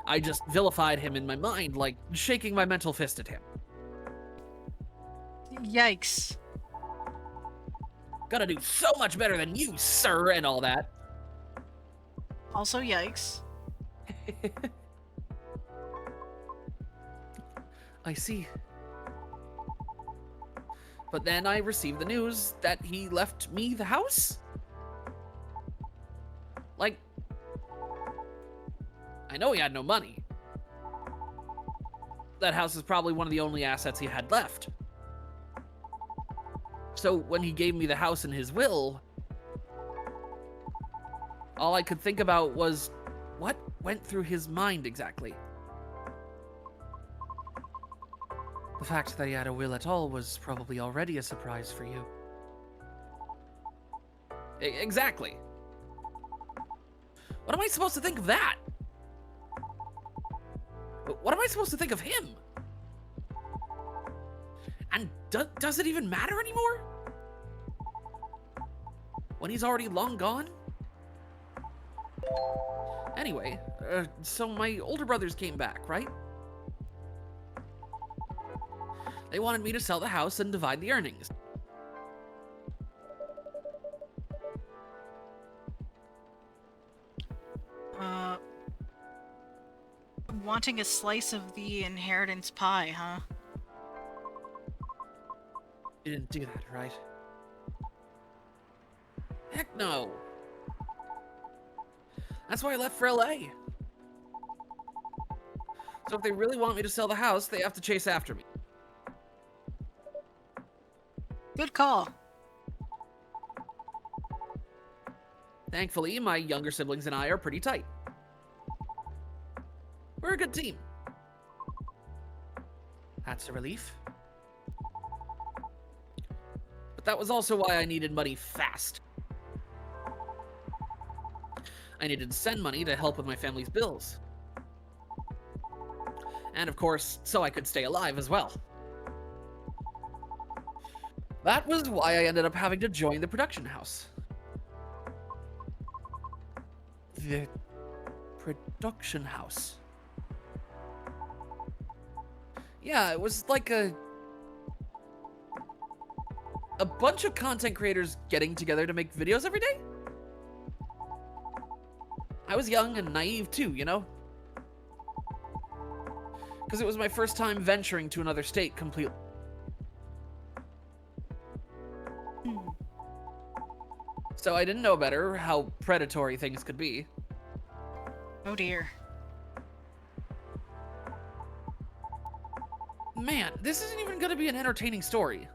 I just vilified him in my mind, like shaking my mental fist at him. Yikes. Gotta do so much better than you, sir, and all that. Also, yikes. I see. But then I received the news that he left me the house? Like, I know he had no money. That house is probably one of the only assets he had left. So when he gave me the house in his will, all I could think about was what went through his mind exactly. The fact that he had a will at all was probably already a surprise for you. Exactly. What am I supposed to think of that? What am I supposed to think of him? And does it even matter anymore? When he's already long gone? Anyway, so my older brothers came back, right? They wanted me to sell the house and divide the earnings. Wanting a slice of the inheritance pie, huh? You didn't do that, right? Heck no. That's why I left for LA. So if they really want me to sell the house, they have to chase after me. Good call. Thankfully, my younger siblings and I are pretty tight. We're a good team. That's a relief. But that was also why I needed money fast. I needed to send money to help with my family's bills. And of course, so I could stay alive as well. That was why I ended up having to join the production house. The production house. Yeah, it was like a bunch of content creators getting together to make videos every day. I was young and naive too, you know? Because it was my first time venturing to another state completely. So I didn't know better how predatory things could be. Oh dear. Man, this isn't even going to be an entertaining story.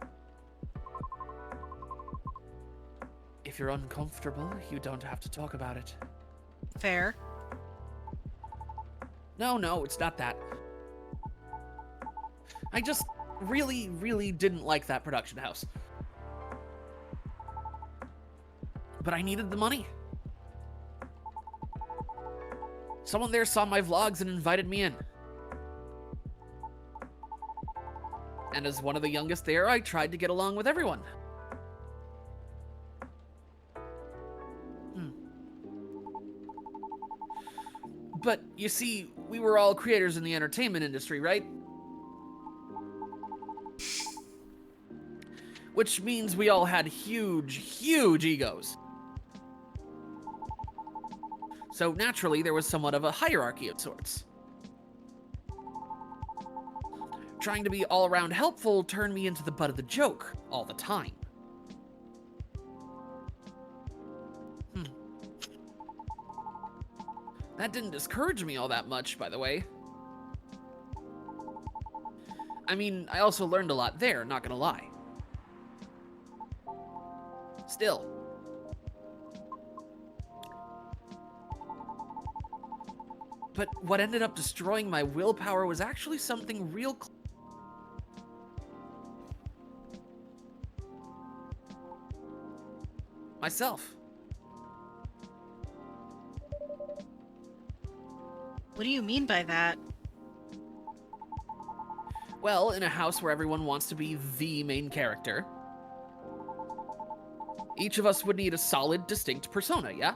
If you're uncomfortable, you don't have to talk about it. Fair. No, it's not that. I just really didn't like that production house. But I needed the money. Someone there saw my vlogs and invited me in. And as one of the youngest there, I tried to get along with everyone. But, you see, we were all creators in the entertainment industry, right? Which means we all had huge egos. So naturally, there was somewhat of a hierarchy of sorts. Trying to be all-around helpful turned me into the butt of the joke all the time. That didn't discourage me all that much, by the way. I mean, I also learned a lot there, not gonna lie. Still. But what ended up destroying my willpower was actually something real myself. What do you mean by that? Well, in a house where everyone wants to be the main character, each of us would need a solid, distinct persona, yeah?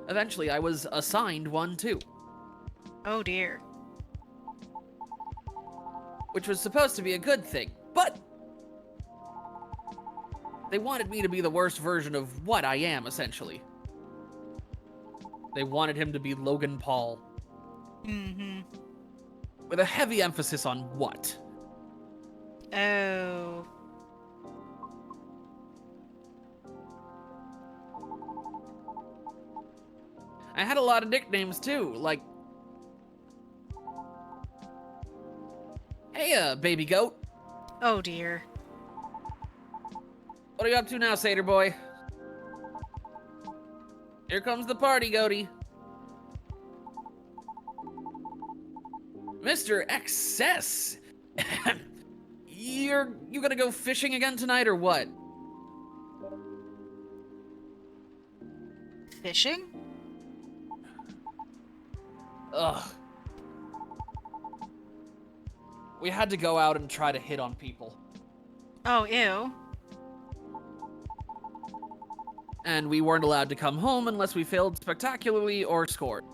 Eventually, I was assigned one too. Oh dear. Which was supposed to be a good thing, but they wanted me to be the worst version of what I am, essentially. They wanted him to be Logan Paul. Mm-hmm. With a heavy emphasis on what. Oh. I had a lot of nicknames too, like... Hey, baby goat. Oh dear. What are you up to now, Satyr boy? Here comes the party, goaty. Mr. Excess! You gonna go fishing again tonight, or what? Fishing? Ugh. We had to go out and try to hit on people. Oh, ew. And we weren't allowed to come home unless we failed spectacularly or scored.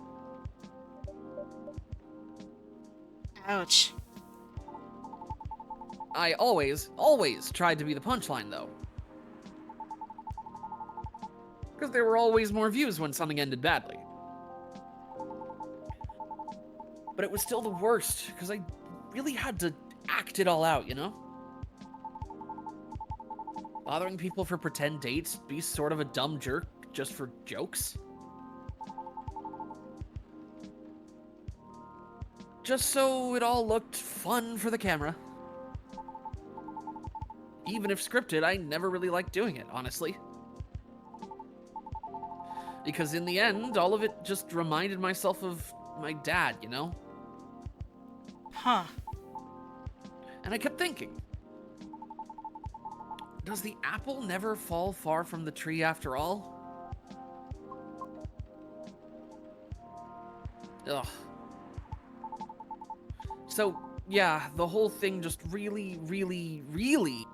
Ouch. I always tried to be the punchline, though. Because there were always more views when something ended badly. But it was still the worst, because I really had to act it all out, you know? Bothering people for pretend dates, be sort of a dumb jerk just for jokes. Just so it all looked fun for the camera. Even if scripted, I never really liked doing it, honestly. Because in the end, all of it just reminded myself of my dad, you know? Huh. And I kept thinking, does the apple never fall far from the tree after all? Ugh. So, Yeah, the whole thing just really, really, really,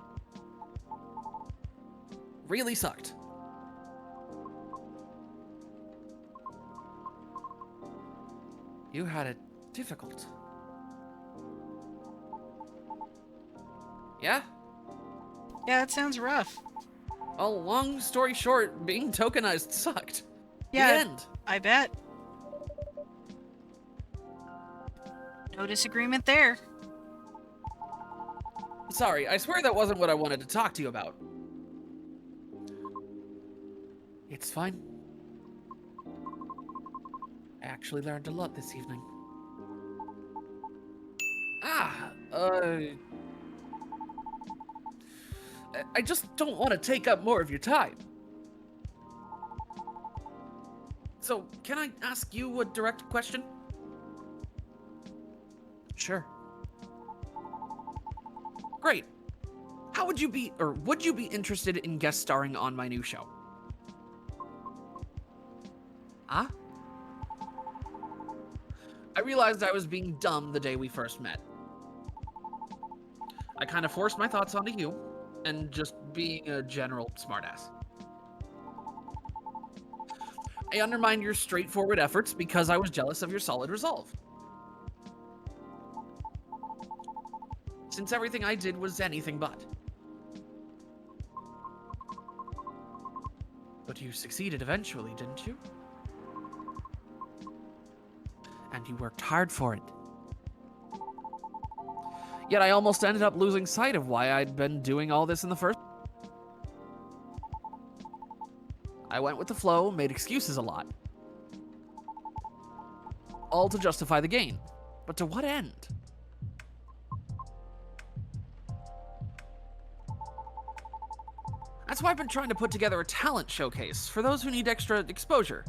really sucked. You had it difficult. Yeah? Yeah, it sounds rough. Well, long story short, being tokenized sucked. Yeah, The end. I bet. No disagreement there. Sorry, I swear that wasn't what I wanted to talk to you about. It's fine. I actually learned a lot this evening. I just don't want to take up more of your time. So, can I ask you a direct question? Sure. Great. How would you be, or would you be interested in guest starring on my new show? Huh? I realized I was being dumb the day we first met. I kind of forced my thoughts onto you, and just being a general smartass. I undermined your straightforward efforts because I was jealous of your solid resolve. Since everything I did was anything but. But you succeeded eventually, didn't you? And you worked hard for it. Yet I almost ended up losing sight of why I'd been doing all this in the first. I went with the flow, made excuses a lot. All to justify the gain. But to what end? That's why I've been trying to put together a talent showcase for those who need extra exposure.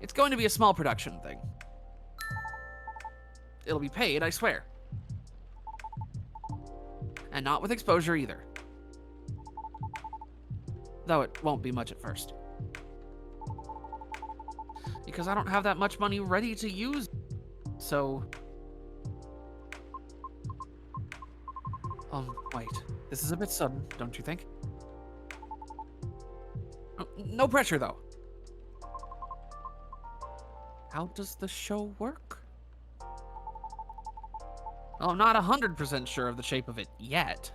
It's going to be a small production thing. It'll be paid, I swear. And not with exposure either. Though it won't be much at first. Because I don't have that much money ready to use. So... wait. This is a bit sudden, don't you think? No pressure, though. How does the show work? Well, I'm not 100% sure of the shape of it yet.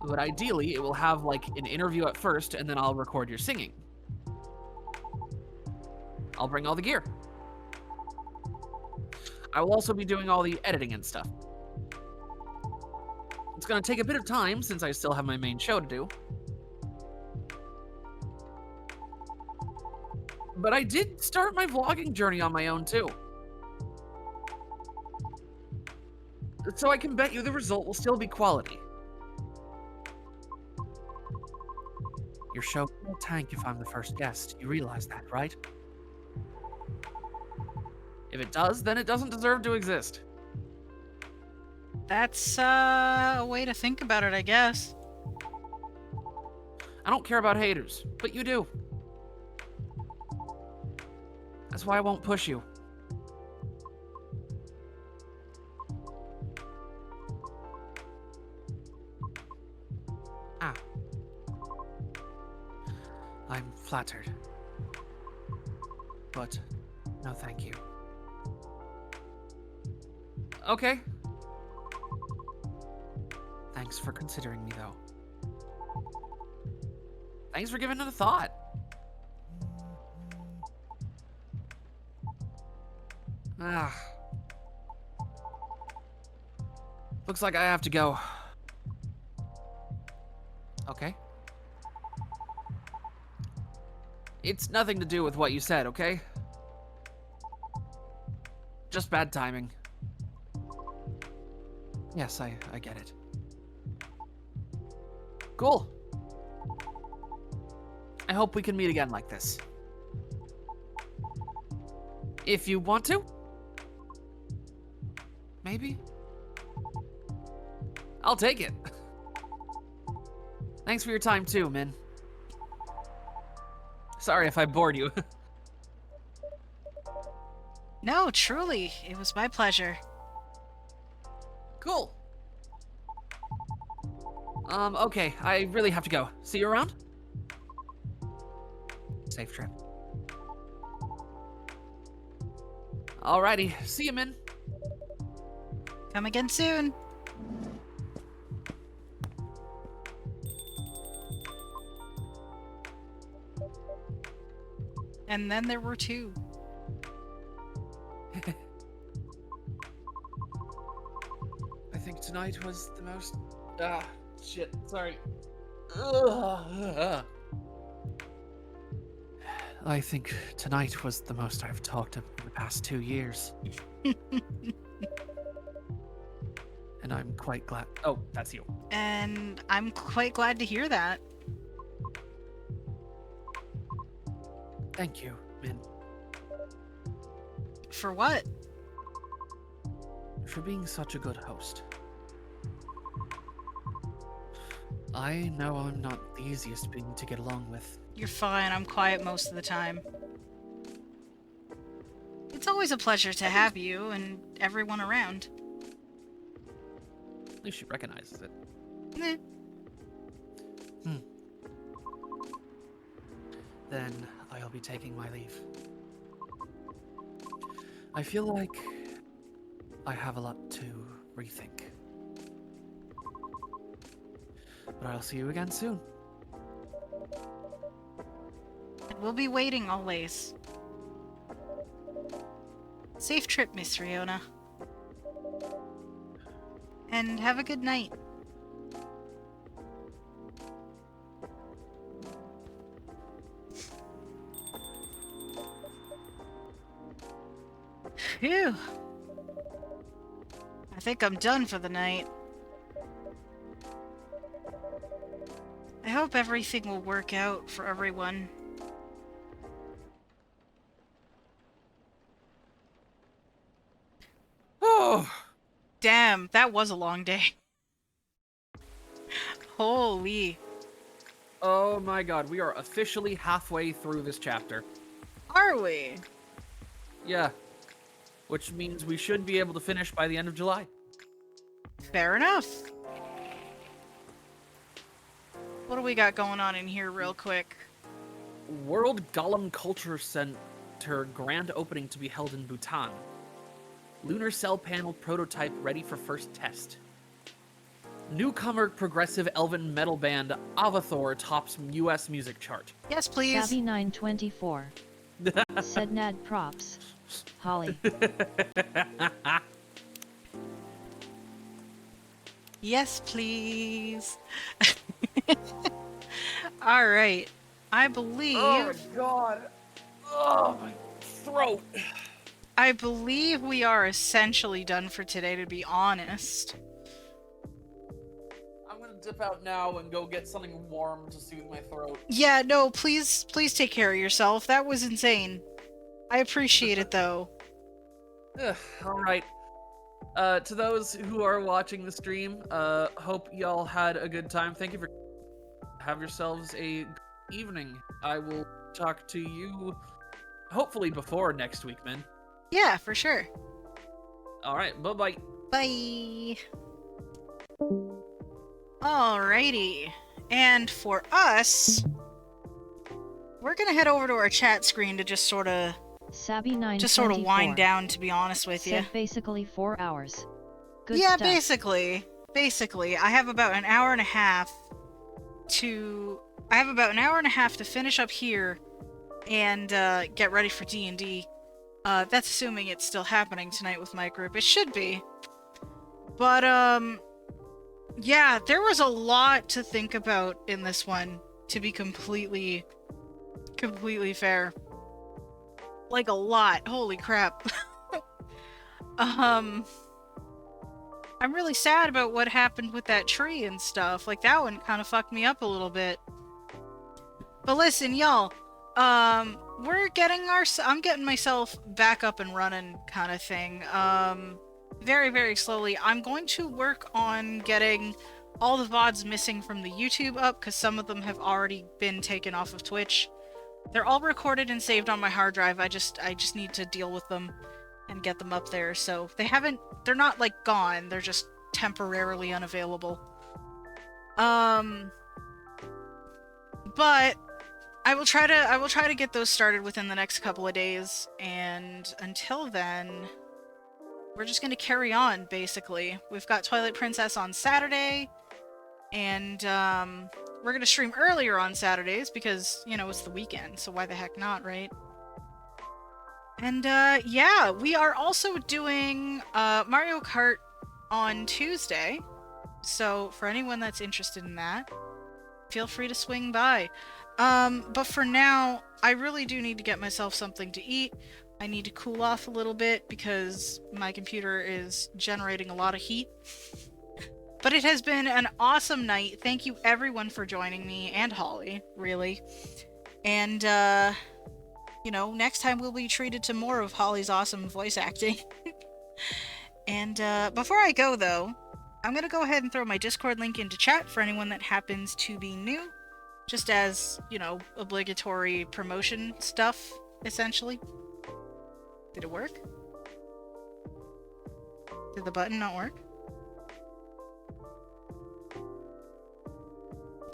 But ideally, it will have, like, an interview at first, and then I'll record your singing. I'll bring all the gear. I will also be doing all the editing and stuff. It's gonna take a bit of time, since I still have my main show to do. But I did start my vlogging journey on my own, too. So I can bet you the result will still be quality. Your show will tank if I'm the first guest. You realize that, right? If it does, then it doesn't deserve to exist. That's a way to think about it, I guess. I don't care about haters, but you do. That's why I won't push you. I'm flattered. But no thank you. Okay. Thanks for considering me, though. Thanks for giving it a thought. Looks like I have to go. Okay. It's nothing to do with what you said, okay? Just bad timing. Yes, I get it. Cool. I hope we can meet again like this. If you want to. Maybe. I'll take it. Thanks for your time too, Min. Sorry if I bored you. No, truly, it was my pleasure. Cool. Okay, I really have to go. See you around? Safe trip. Alrighty, see you, Min. Come again soon. And then there were two. I think tonight was the most... shit, sorry. Ugh. I think tonight was the most I've talked in the past 2 years. And I'm quite glad... Oh, that's you. And I'm quite glad to hear that. Thank you, Min, For what? for being such a good host. I know I'm not the easiest being to get along with. You're fine, I'm quiet most of the time. It's always a pleasure to have you and everyone around. At least she recognizes it. Eh. Then I'll be taking my leave. I feel like I have a lot to rethink. But I'll see you again soon. We'll be waiting always. Safe trip, Miss Riona. And have a good night. Phew. I think I'm done for the night. I hope everything will work out for everyone. Oh! Damn, that was a long day. Holy. Oh my god, we are officially halfway through this chapter. Are we? Yeah. Which means we should be able to finish by the end of July. Fair enough. What do we got going on in here real quick? World Golem Culture Center grand opening to be held in Bhutan. Lunar cell panel prototype ready for first test. Newcomer progressive elven metal band Avathor tops US music chart. Yes, please. Savvy 924. Said Nad props. Holly. Yes, please. All right. I believe. Oh my god. Oh, my throat. I believe we are essentially done for today, to be honest. I'm gonna dip out now and go get something warm to soothe my throat. Yeah, no, please take care of yourself. That was insane. I appreciate it, though. Alright. To those who are watching the stream, hope y'all had a good time. Thank you for... Have yourselves a good evening. I will talk to you hopefully before next week, man. Yeah, for sure. Alright, bye-bye. Bye. Alrighty. And for us, we're gonna head over to our chat screen to just sort of Savvy 924. just sort of wind down, to be honest with you. Said basically 4 hours. Good Yeah, stuff. basically, I have about an hour and a half to finish up here and get ready for D&D. That's assuming it's still happening tonight with my group. It should be. But yeah, there was a lot to think about in this one, to be completely fair. Like a lot. Holy crap. I'm really sad about what happened with that tree and stuff. Like, that one kind of fucked me up a little bit. But listen, y'all, I'm getting myself back up and running kind of thing. Very, very slowly. I'm going to work on getting all the VODs missing from the YouTube up, because some of them have already been taken off of Twitch. They're all recorded and saved on my hard drive. I just need to deal with them. and get them up there. So they're not like gone, they're just temporarily unavailable. But I will try to get those started within the next couple of days, and until then, we're just gonna carry on, basically. We've got Twilight Princess on Saturday, and we're gonna stream earlier on Saturdays because, you know, it's the weekend, so why the heck not, right? And yeah, we are also doing Mario Kart on Tuesday, so for anyone that's interested in that, feel free to swing by. But for now, I really do need to get myself something to eat. I need to cool off a little bit because my computer is generating a lot of heat. But it has been an awesome night. Thank you everyone for joining me, and Holly, really. And, you know, next time we'll be treated to more of Holly's awesome voice acting. And, before I go, though, I'm gonna go ahead and throw my Discord link into chat for anyone that happens to be new. Just as, you know, obligatory promotion stuff, essentially. Did it work? Did the button not work?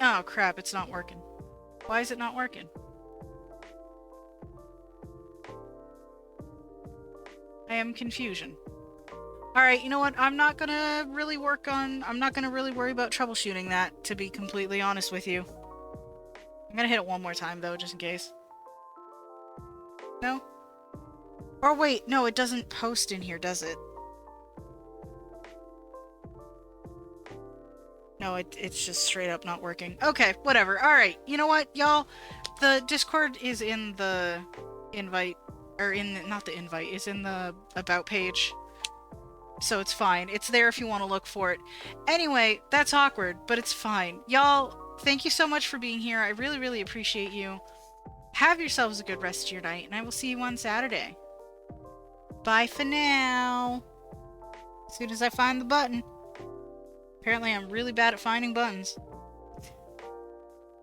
Oh crap, it's not working. Why is it not working? I am confusion. Alright, you know what? I'm not gonna really worry about troubleshooting that, to be completely honest with you. I'm gonna hit it one more time, though, just in case. No? Or wait, no, it doesn't post in here, does it? No, it's just straight up not working. Okay, whatever. Alright, you know what, y'all? The Discord is in the invite, or not the invite, is in the About page. So it's fine. It's there if you want to look for it. Anyway, that's awkward, but it's fine. Y'all, thank you so much for being here. I really, really appreciate you. Have yourselves a good rest of your night, and I will see you on Saturday. Bye for now. As soon as I find the button. Apparently I'm really bad at finding buttons.